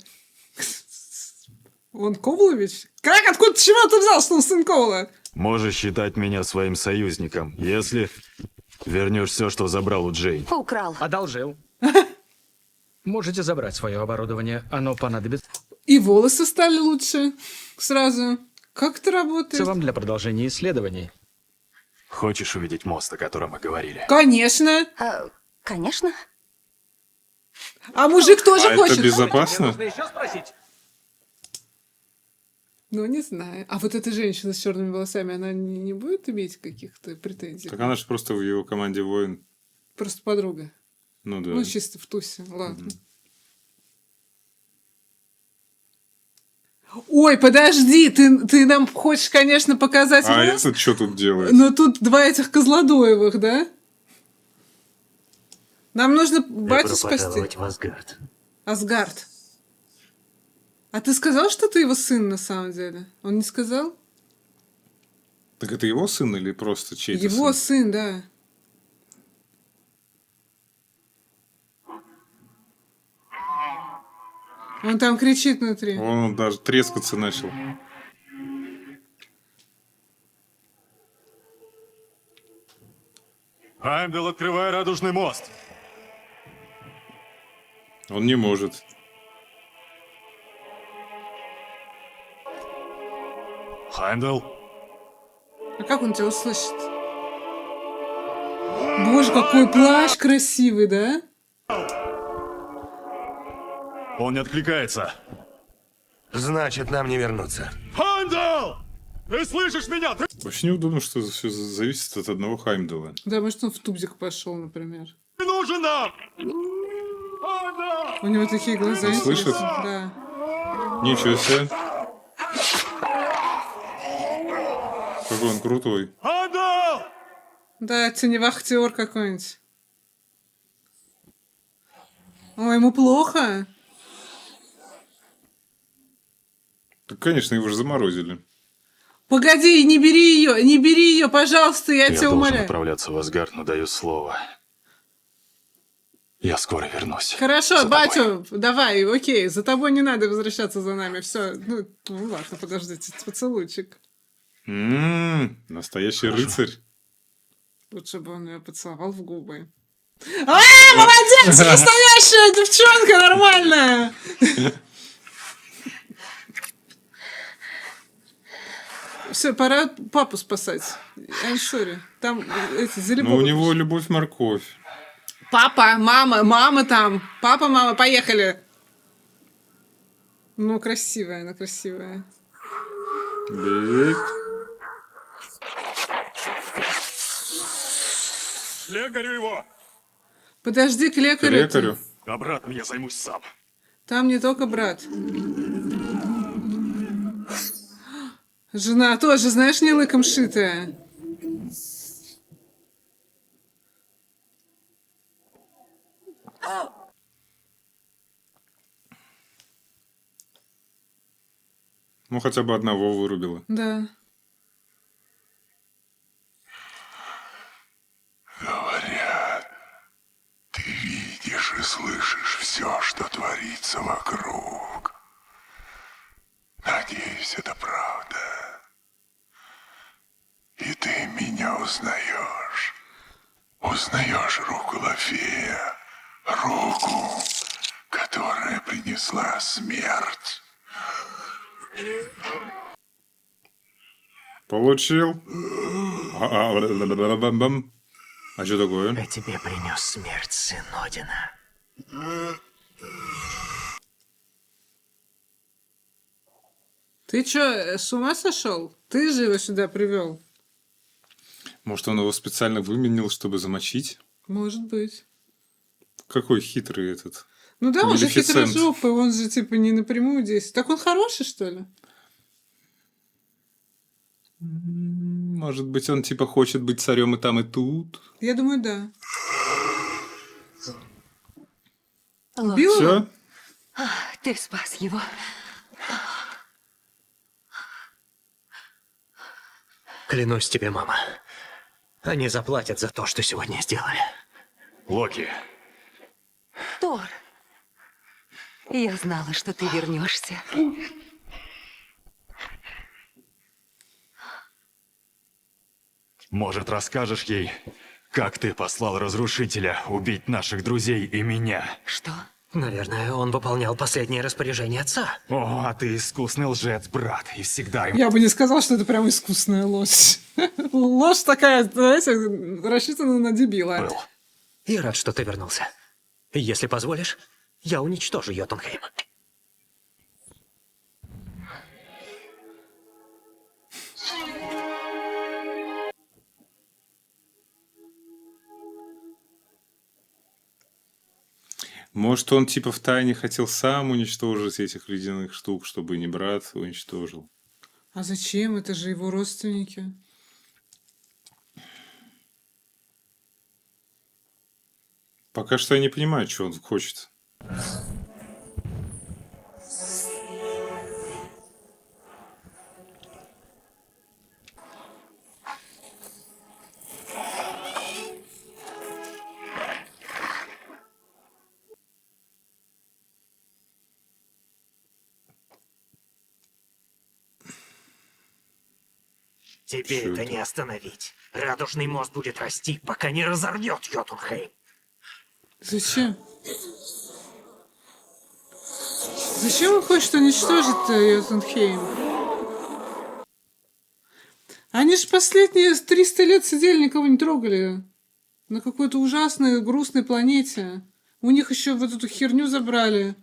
Он Коулович? Как? Откуда? Чего ты взял, что он сын Коула? Можешь считать меня своим союзником, если вернешь все, что забрал у Джейн. Украл. Одолжил. Можете забрать свое оборудование, оно понадобится. И волосы стали лучше сразу. Как это работает? Вам для продолжения исследований. Хочешь увидеть мост, о котором мы говорили? Конечно. Конечно. А мужик тоже хочет. Это безопасно? Нужно еще спросить? Ну, не знаю. А вот эта женщина с черными волосами, она не будет иметь каких-то претензий? Так она же просто в его команде воин. Просто подруга. Ну да. Ну, чисто в тусе. Ладно. Ой, подожди, ты нам хочешь, конечно, показать А мост? этот что тут делает? Но тут два этих Козлодоевых, да? Нам нужно батю спасти. в Асгард. Асгард. А ты сказал, что ты его сын на самом деле? Он не сказал? Так это его сын или просто чей-то Его сын? сын, да. Он там кричит внутри. Он даже трескаться начал. Хаймдал, открывай радужный мост. Он не может. Хаймдал. А как он тебя услышит? Боже, какой плащ красивый, да? Он не откликается. Значит, нам не вернуться. Хаймдал! Ты слышишь меня? Ты... Вообще неудобно, что все зависит от одного Хаймдала. Да, может, он в тубзик пошел, например. Ты нужен нам! У него такие глаза. Он слышит? Да. Ничего себе. Какой он крутой. Хаймдал! Да, теневахтер какой-нибудь. Ой, ему плохо. Так, конечно, его же заморозили. Погоди, не бери ее, пожалуйста, я тебя должен умоляю. отправляться в Асгард, но даю слово. Я скоро вернусь. Хорошо, батю, давай, окей, за тобой не надо возвращаться за нами, все. Ну ладно, подождите, поцелуйчик. Настоящий рыцарь. Лучше бы он ее поцеловал в губы. Молодец, настоящая девчонка, нормальная. Все, пора папу спасать. I'm sorry. Там эти Но залюбовы. у него любовь-морковь. Папа, мама там. Папа, мама, поехали. Ну, красивая, она красивая. Бей. К лекарю его! Подожди, к лекарю. К лекарю. Обратно я займусь сам. Там не только брат. Жена тоже, знаешь, не лыком шитая. Ну, хотя бы одного вырубила. Да. Говорят, ты видишь и слышишь все, что творится вокруг. Надеюсь, это правда. И ты меня узнаешь. Узнаешь руку Лафея. Руку, которая принесла смерть. Получил. А что такое? Я тебе принес смерть, сын Одина. Ты чё, с ума сошел? Ты же его сюда привел. Может, он его специально выменил, чтобы замочить? Может быть. Какой хитрый этот. Ну да, он же Малефисент. хитрожопый, он же типа не напрямую действует. Так он хороший, что ли? Может быть, он типа хочет быть царем и там, и тут. Я думаю, да. Убила? Все? Ты спас его. Клянусь тебе, мама. Они заплатят за то, что сегодня сделали. Локи. Тор, я знала, что ты вернешься. Может, расскажешь ей, как ты послал разрушителя убить наших друзей и меня? Что? Наверное, он выполнял последнее распоряжение отца. О, а ты искусный лжец, брат, и всегда... Я бы не сказал, что это прям искусная ложь. Ложь такая, знаете, рассчитана на дебила. Я рад, что ты вернулся. Если позволишь, я уничтожу Йотунхейм. Может, он типа втайне хотел сам уничтожить этих ледяных штук, чтобы не брат уничтожил. А зачем? Это же его родственники. Пока что я не понимаю, что он хочет. Теперь это не остановить. Радужный мост будет расти, пока не разорвет Йотунхейм. Зачем? Зачем он хочет уничтожить Йотунхейм? Они же последние 300 лет сидели, никого не трогали. На какой-то ужасной, грустной планете. У них еще вот эту херню забрали.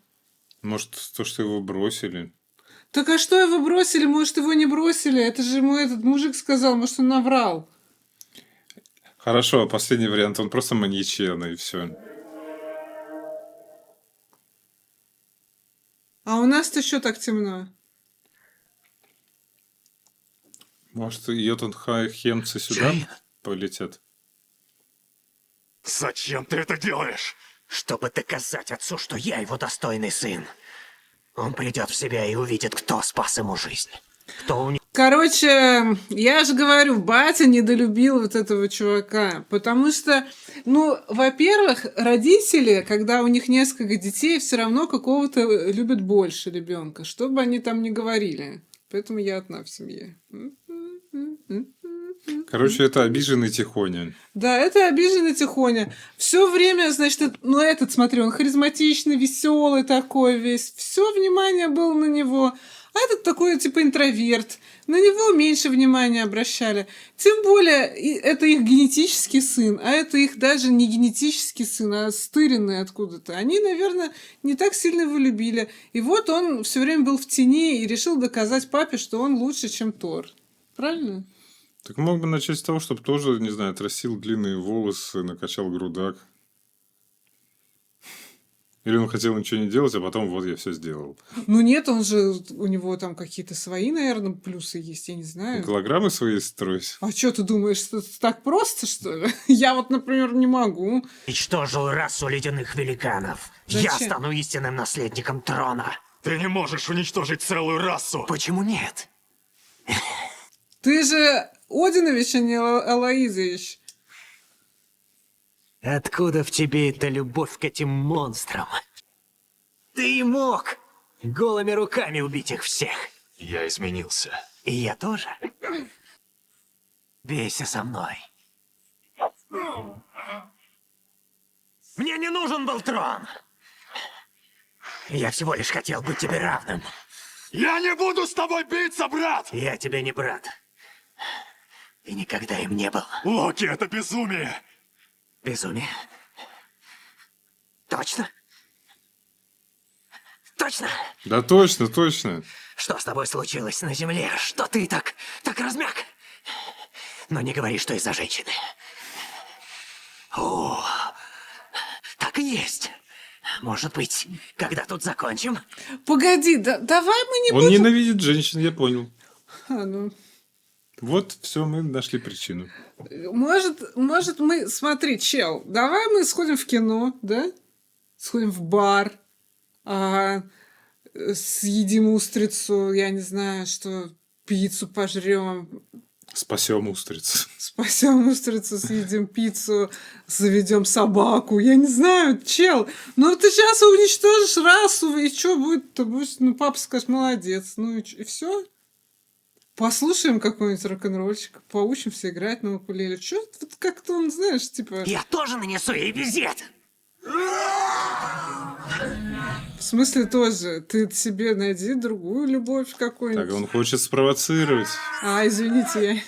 Может, то, что его бросили. Так а что его бросили? Может, его не бросили? Это же ему этот мужик сказал, может, он наврал. Хорошо, а последний вариант, он просто маньячелый, и все. А у нас-то еще так темно. Может, йотунхеймцы сюда полетят? Зачем ты это делаешь? Чтобы доказать отцу, что я его достойный сын. Он придет в себя и увидит, кто спас ему жизнь. Короче, я же говорю, батя недолюбил вот этого чувака. Потому что, ну, во-первых, родители, когда у них несколько детей, все равно какого-то любят больше ребенка, что бы они там ни говорили. Поэтому я одна в семье. Короче, это обиженный Тихоня. Да, это обиженный Тихоня. Все время, значит, ну этот, смотри, он харизматичный, веселый такой весь. Все внимание было на него. А этот такой, типа, интроверт. На него меньше внимания обращали. Тем более, это их генетический сын, а это их даже не генетический сын, а стыренный откуда-то. Они, наверное, не так сильно его любили. И вот он все время был в тени и решил доказать папе, что он лучше, чем Тор. Правильно? Так мог бы начать с того, чтобы тоже, не знаю, отрастил длинные волосы, накачал грудак. Или он хотел ничего не делать, а потом вот я все сделал. Ну нет, он же, у него там какие-то свои, наверное, плюсы есть, я не знаю. Голограммы свои строить? А что ты думаешь, что это так просто, что ли? Я вот, например, не могу. Уничтожил расу ледяных великанов. Зачем? Я стану истинным наследником трона. Ты не можешь уничтожить целую расу. Почему нет? Ты же Одинович, а не Алоизович. Откуда в тебе эта любовь к этим монстрам? Ты и мог голыми руками убить их всех. Я изменился. И я тоже. Бейся со мной. Мне не нужен был трон. Я всего лишь хотел быть тебе равным. Я не буду с тобой биться, брат! Я тебе не брат. И никогда им не был. Локи, это безумие! Безумие? Точно? Точно? Да точно, точно. Что с тобой случилось на земле? Что ты так размяк? Но не говори, что из-за женщины. О, так и есть. Может быть, когда тут закончим? Погоди, давай мы не Он будем... ненавидит женщин, я понял. А, ну... Вот, все, мы нашли причину. Может, мы... Смотри, чел, давай мы сходим в кино, да? Сходим в бар, съедим устрицу, я не знаю, что, пиццу пожрем. Спасем устрицу. Спасем устрицу, съедим пиццу, заведем собаку. Я не знаю, чел. Ну, ты сейчас уничтожишь расу, и что будет-то? Ну, папа скажет, молодец. Ну, и все. Послушаем какой-нибудь рок-н-ролльчик, поучимся играть на укулеле. Чё, вот как-то он, знаешь, типа... Я тоже нанесу ей визит! В смысле тоже? Ты себе найди другую любовь какую-нибудь. Так, он хочет спровоцировать. Извините, я...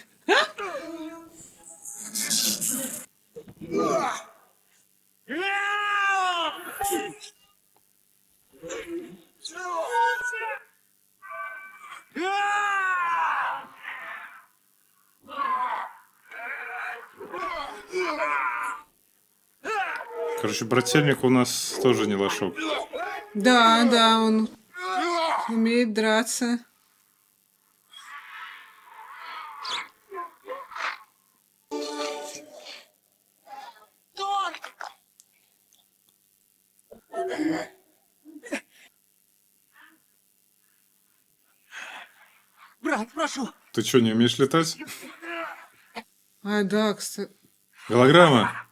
Короче, брательник у нас тоже не лошок. Да, он умеет драться. Брат, прошу. Ты что, не умеешь летать? Да, кстати. Голограмма.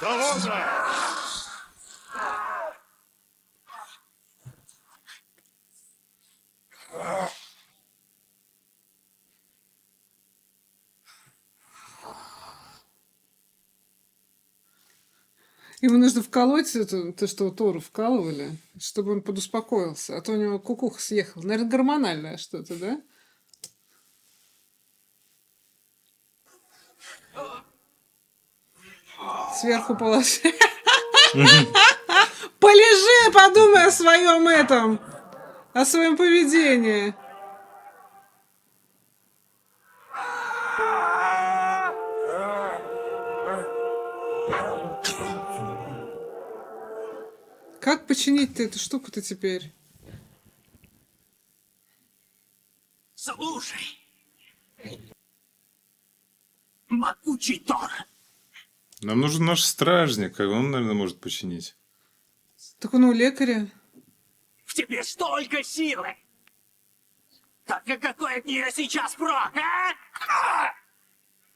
Довольно! Ему нужно вколоть то, что Тору вкалывали, чтобы он подуспокоился. А то у него кукуха съехала. Наверное, гормональное что-то, да? Сверху положи. Полежи, подумай о своем этом, о своем поведении. Как починить-то эту штуку-то теперь? Слушай, могучий Тор. Нам нужен наш стражник, он, наверное, может починить. Так он у лекаря. В тебе столько силы. Так и какой от нее сейчас прок, а?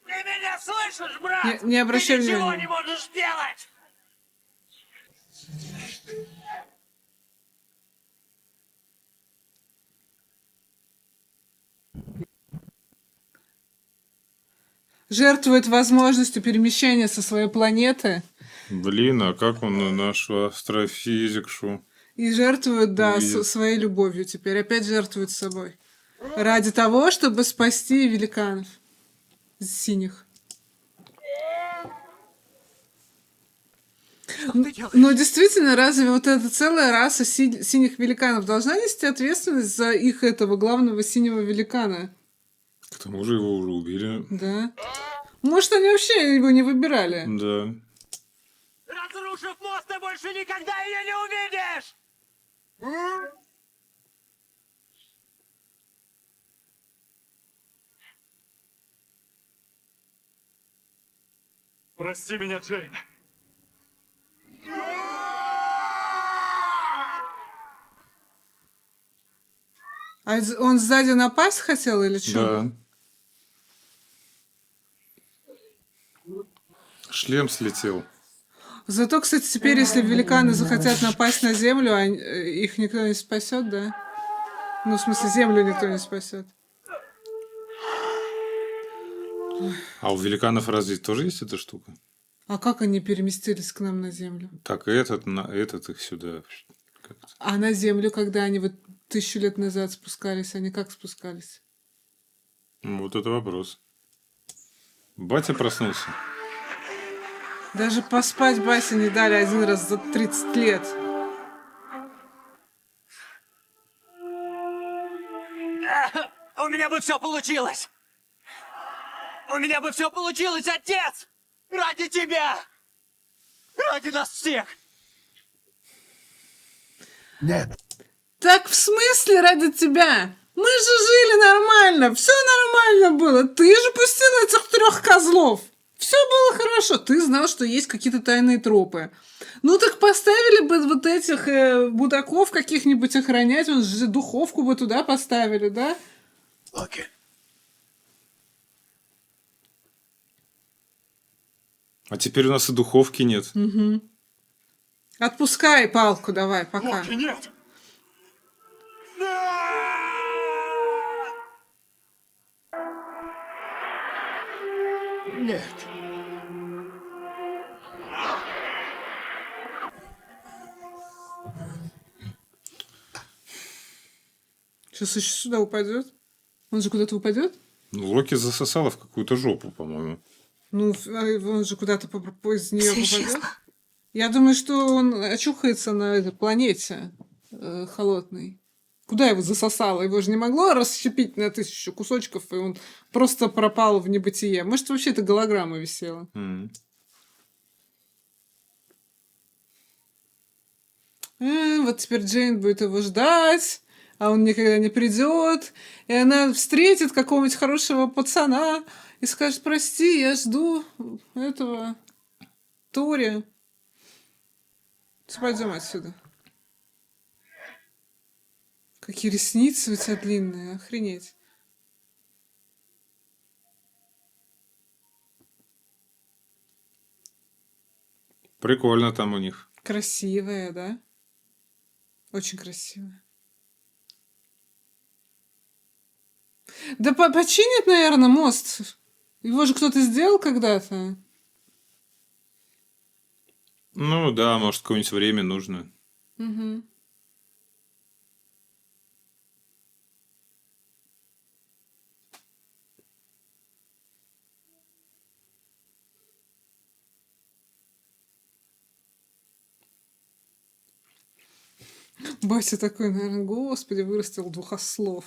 Ты меня слышишь, брат? Не обращай Ты ничего внимания. не можешь делать. Жертвует возможностью перемещения со своей планеты. Блин, а как он нашу астрофизикшу? И жертвует, да, Увидел. своей любовью теперь. Опять жертвует собой. Ради того, чтобы спасти великанов. Синих. Но действительно, разве вот эта целая раса синих великанов должна нести ответственность за их этого главного синего великана? К тому же его уже убили. Да. Может, они вообще его не выбирали? Да. Разрушив мост, ты больше никогда ее не увидишь! Прости меня, Джейн. А он сзади напасть хотел или что? Да. Шлем слетел. Зато, кстати, теперь, если великаны захотят напасть на Землю, их никто не спасет, да? Ну, в смысле, Землю никто не спасет. А у великанов разве тоже есть эта штука? А как они переместились к нам на Землю? Так, этот их сюда. А на Землю, когда они вот 1000 лет назад спускались, они как спускались? Вот это вопрос. Батя проснулся. Даже поспать Басе не дали один раз за 30 лет. У меня бы все получилось! У меня бы все получилось, отец! Ради тебя! Ради нас всех! Нет. Так в смысле ради тебя? Мы же жили нормально, все нормально было. Ты же пустил этих 3 козлов. Все было хорошо. Ты знал, что есть какие-то тайные тропы. Ну так поставили бы вот этих будаков каких-нибудь охранять, он же духовку бы туда поставили, да? Локи. А теперь у нас и духовки нет. Угу. Отпускай палку давай, пока. Локи, нет. Нет. Сейчас еще сюда упадет. Он же куда-то упадет? Ну, Локи засосала в какую-то жопу, по-моему. Ну, он же куда-то из нее Всё попадет. исчезло. Я думаю, что он очухается на этой планете холодной. Куда его засосало? Его же не могло расщепить на 1000 кусочков, и он просто пропал в небытие. Может, вообще это голограмма висела. Вот теперь Джейн будет его ждать, а он никогда не придет. И она встретит какого-нибудь хорошего пацана и скажет: прости, я жду этого Тори. Пойдем отсюда. Какие ресницы у тебя длинные, охренеть. Прикольно там у них. Красивая, да? Очень красивая. Да починят, наверное, мост. Его же кто-то сделал когда-то. Ну да, может, какое-нибудь время нужно. Угу. Батя такой, наверное, господи, вырастил 2 ослов.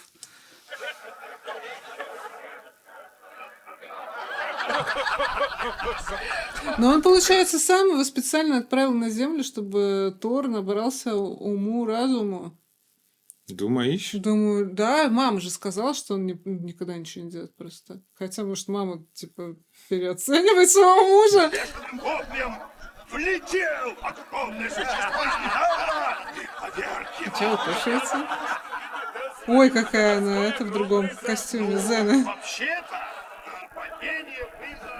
Но он, получается, сам его специально отправил на Землю, чтобы Тор набрался уму-разуму. Думаешь? Думаю, да, мама же сказала, что он никогда ничего не делает просто. Хотя, может, мама, типа, переоценивает своего мужа. Влетел огромное существо из металла! Поверьте, Чего вы кушаете? Ой, какая она, это в другом костюме Зена. вообще-то падение было...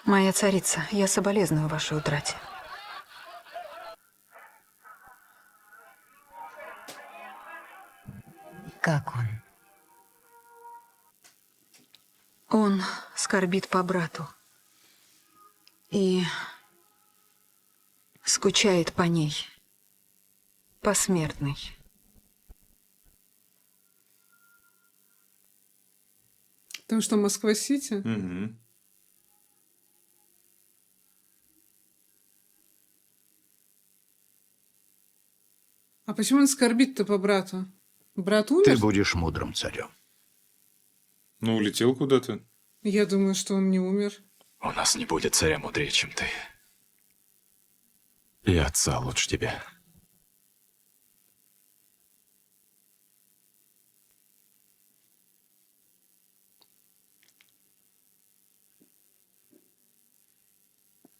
Моя царица, я соболезную вашей утрате. Как он? Он скорбит по брату и скучает по ней, посмертной. Потому что Москва-Сити? Угу. А почему он скорбит-то по брату? Брат умер? Ты будешь мудрым царем. Ну, улетел куда-то. Я думаю, что он не умер. У нас не будет царя мудрее, чем ты. И отца лучше тебя.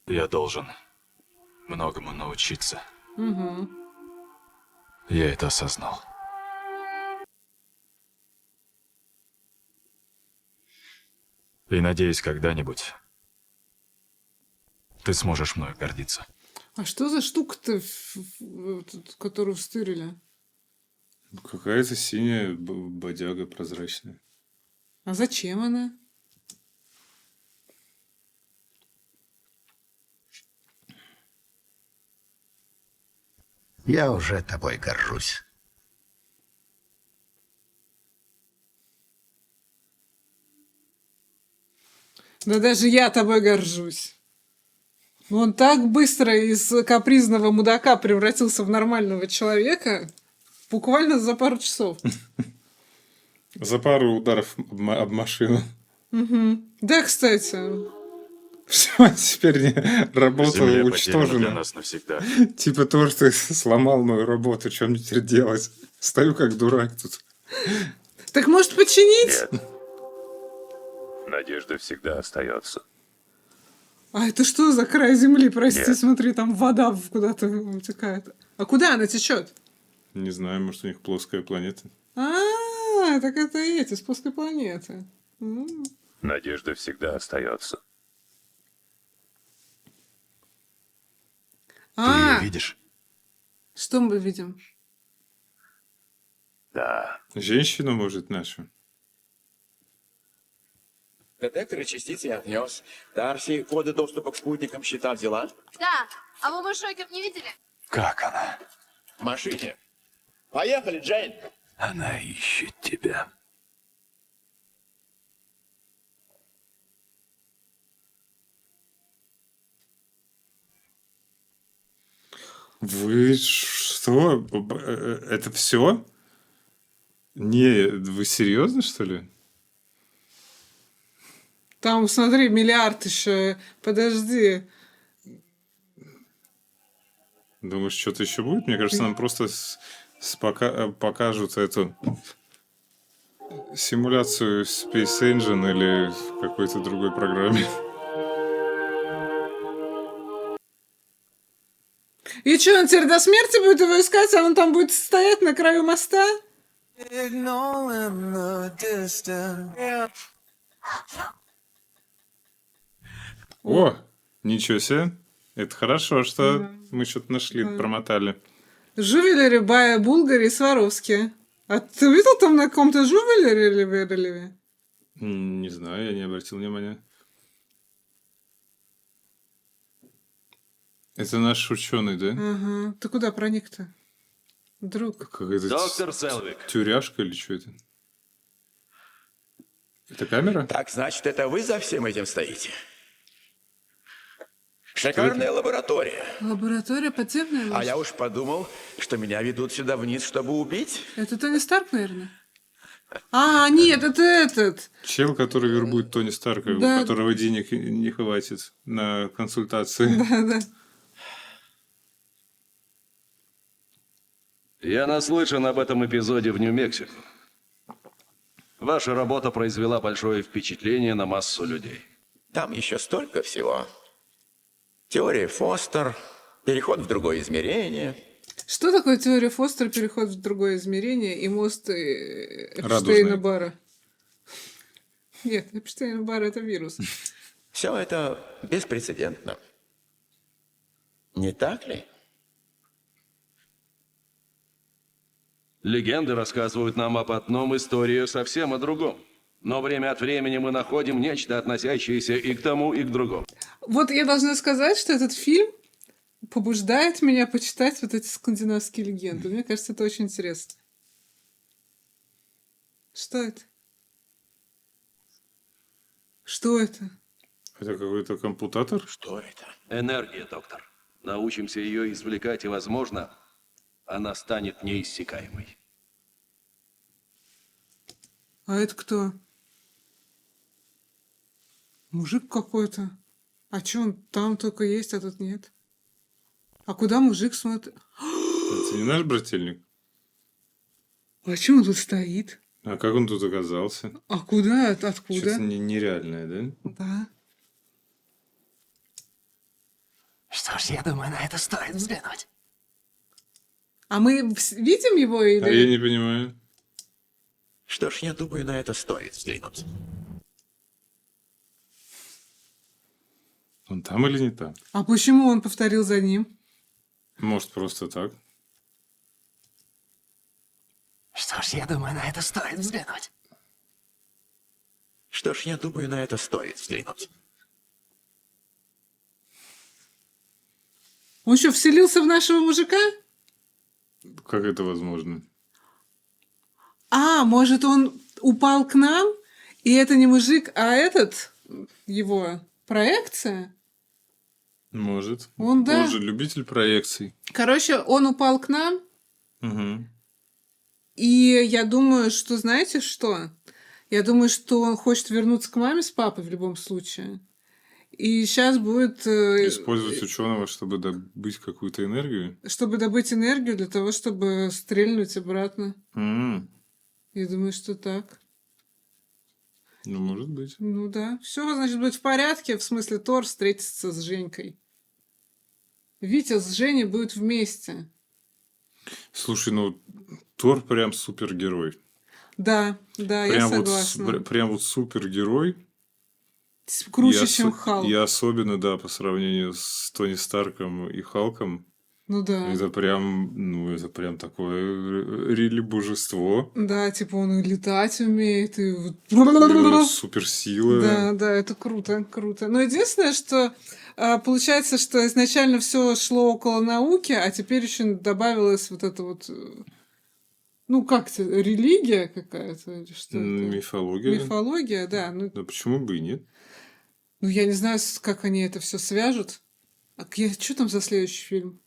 Я должен многому научиться. Угу. Я это осознал. И надеюсь, когда-нибудь ты сможешь мною гордиться. А что за штука-то, которую встырили? Какая-то синяя бодяга прозрачная. А зачем она? Я уже тобой горжусь. Да даже я тобой горжусь. Он так быстро из капризного мудака превратился в нормального человека, буквально за пару часов. За пару ударов об машину. Угу. Да, кстати. Все, теперь работа Земля потеряна уничтожена. для нас навсегда. Типа то, что ты сломал мою работу, что мне теперь делать? Стою как дурак тут. Так может починить? Нет. Надежда всегда остается. А это что за край земли, прости, Нет. смотри, там вода куда-то утекает. А куда она течет? Не знаю, может, у них плоская планета. Так это эти, с плоской планеты. Надежда всегда остается. Ты ее видишь? Что мы видим? Да. Женщину, может, нашу. Детекторы частиц я отнес. Дарси, коды доступа к спутникам, счета взяла? Да, а вы Шокер не видели? Как она? В машине. Поехали, Джейн. Она ищет тебя. Вы что? Это все? Не, вы серьезно, что ли? Там, смотри, миллиард еще. Подожди. Думаешь, что-то еще будет? Мне кажется, нам просто покажут эту симуляцию Space Engine или в какой-то другой программе. И что, он теперь до смерти будет его искать, а он там будет стоять на краю моста? О, ничего себе. Это хорошо, что мы что-то нашли, промотали. Жувелери Бая Булгари и Сваровски. А ты видел там на каком-то жувелере? Не знаю, я не обратил внимания. Это наш ученый, да? Ага. Ты куда проник-то? Друг. Какая-то Доктор Селвик. тюряшка или что это? Это камера? Так, значит, это вы за всем этим стоите? Шикарная лаборатория. Лаборатория подземная? А я уж подумал, что меня ведут сюда вниз, чтобы убить. Это Тони Старк, наверное? Нет, это этот. Чел, который вербует Тони Старка, Да. у которого денег не хватит на консультации. Да. Я наслышан об этом эпизоде в Нью-Мексико. Ваша работа произвела большое впечатление на массу людей. Там еще столько всего. Теория Фостер, переход в другое измерение. Что такое теория Фостера, переход в другое измерение и мост Эпштейна-Барра? Нет, Эпштейна-Барр — это вирус. Все это беспрецедентно. Не так ли? Легенды рассказывают нам об одном, история совсем о другом. Но время от времени мы находим нечто, относящееся и к тому, и к другому. Вот я должна сказать, что этот фильм побуждает меня почитать вот эти скандинавские легенды. Мне кажется, это очень интересно. Что это? Что это? Это какой-то компьютер? Что это? Энергия, доктор. Научимся ее извлекать, и, возможно, она станет неиссякаемой. А это кто? Мужик какой-то. А чё он там только есть, а тут нет? А куда мужик смотрит? Это не наш брательник? А чё он тут стоит? А как он тут оказался? А куда? Откуда? Что-то нереальное, да? Да. Что ж, я думаю, на это стоит взглянуть. А мы видим его или... А я не понимаю. Что ж, я думаю, на это стоит взглянуть. Он там или не там? А почему он повторил за ним? Может, просто так? Что ж, я думаю, на это стоит взглянуть. Что ж, я думаю, на это стоит взглянуть. Он что, вселился в нашего мужика? Как это возможно? Может, он упал к нам, и это не мужик, а этот, его проекция? Может. Он, да. Он же любитель проекций. Короче, он упал к нам, Угу. и я думаю, что, знаете что? Я думаю, что он хочет вернуться к маме с папой в любом случае. И сейчас будет... Использовать ученого, чтобы добыть какую-то энергию. Чтобы добыть энергию для того, чтобы стрельнуть обратно. Я думаю, что так. Ну, может быть. Ну да. Все, значит, будет в порядке. В смысле, Тор встретится с Женькой. Витя с Женей будут вместе. Слушай, ну, Тор прям супергерой. Да, да, я согласна. Прям вот супергерой. Круче, чем Халк. И особенно, да, по сравнению с Тони Старком и Халком. Ну да. Это прям такое рели божество. Да, типа он и летать умеет, и суперсила. Да, да, это круто, круто. Но единственное, что получается, что изначально все шло около науки, а теперь еще добавилась вот это вот, ну как это, религия какая-то или что? Мифология. Мифология, да. Ну, да почему бы и нет? Ну я не знаю, как они это все свяжут. Что там за следующий фильм?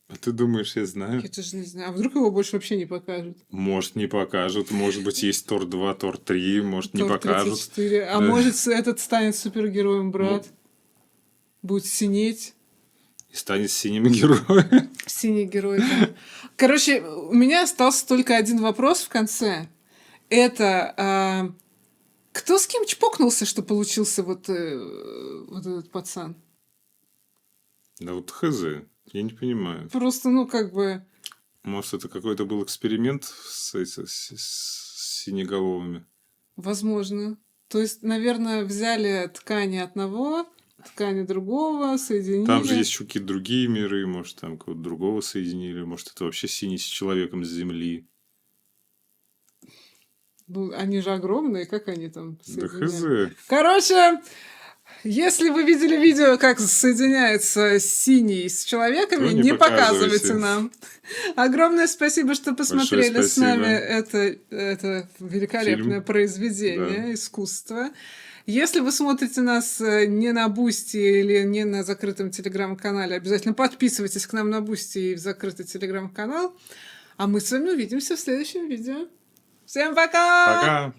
А ты думаешь, я знаю? Я тоже не знаю. А вдруг его больше вообще не покажут? Может, не покажут. Может быть, есть Тор 2, Тор 3. Может, Тор не покажут. 34. А да. может, этот станет супергероем, брат. Будет синеть. И станет синим героем. Синий герой, да. Короче, у меня остался только один вопрос в конце. Это кто с кем чпокнулся, что получился вот этот пацан? Да вот хз. Я не понимаю. Просто, ну, как бы... Может, это какой-то был эксперимент с синеголовыми? Возможно. То есть, наверное, взяли ткани одного, ткани другого, соединили. Там же есть еще какие-то другие миры, может, там кого-то другого соединили, может, это вообще синий с человеком с Земли. Ну, они же огромные, как они там соединяют? Да хз. Короче... Если вы видели видео, как соединяется синий с человеками, не показывайте нам. Огромное спасибо, что посмотрели с нами это великолепное произведение искусства. Если вы смотрите нас не на Бусти или не на закрытом телеграм-канале, обязательно подписывайтесь к нам на Бусти и в закрытый телеграм-канал. А мы с вами увидимся в следующем видео. Всем пока! Пока!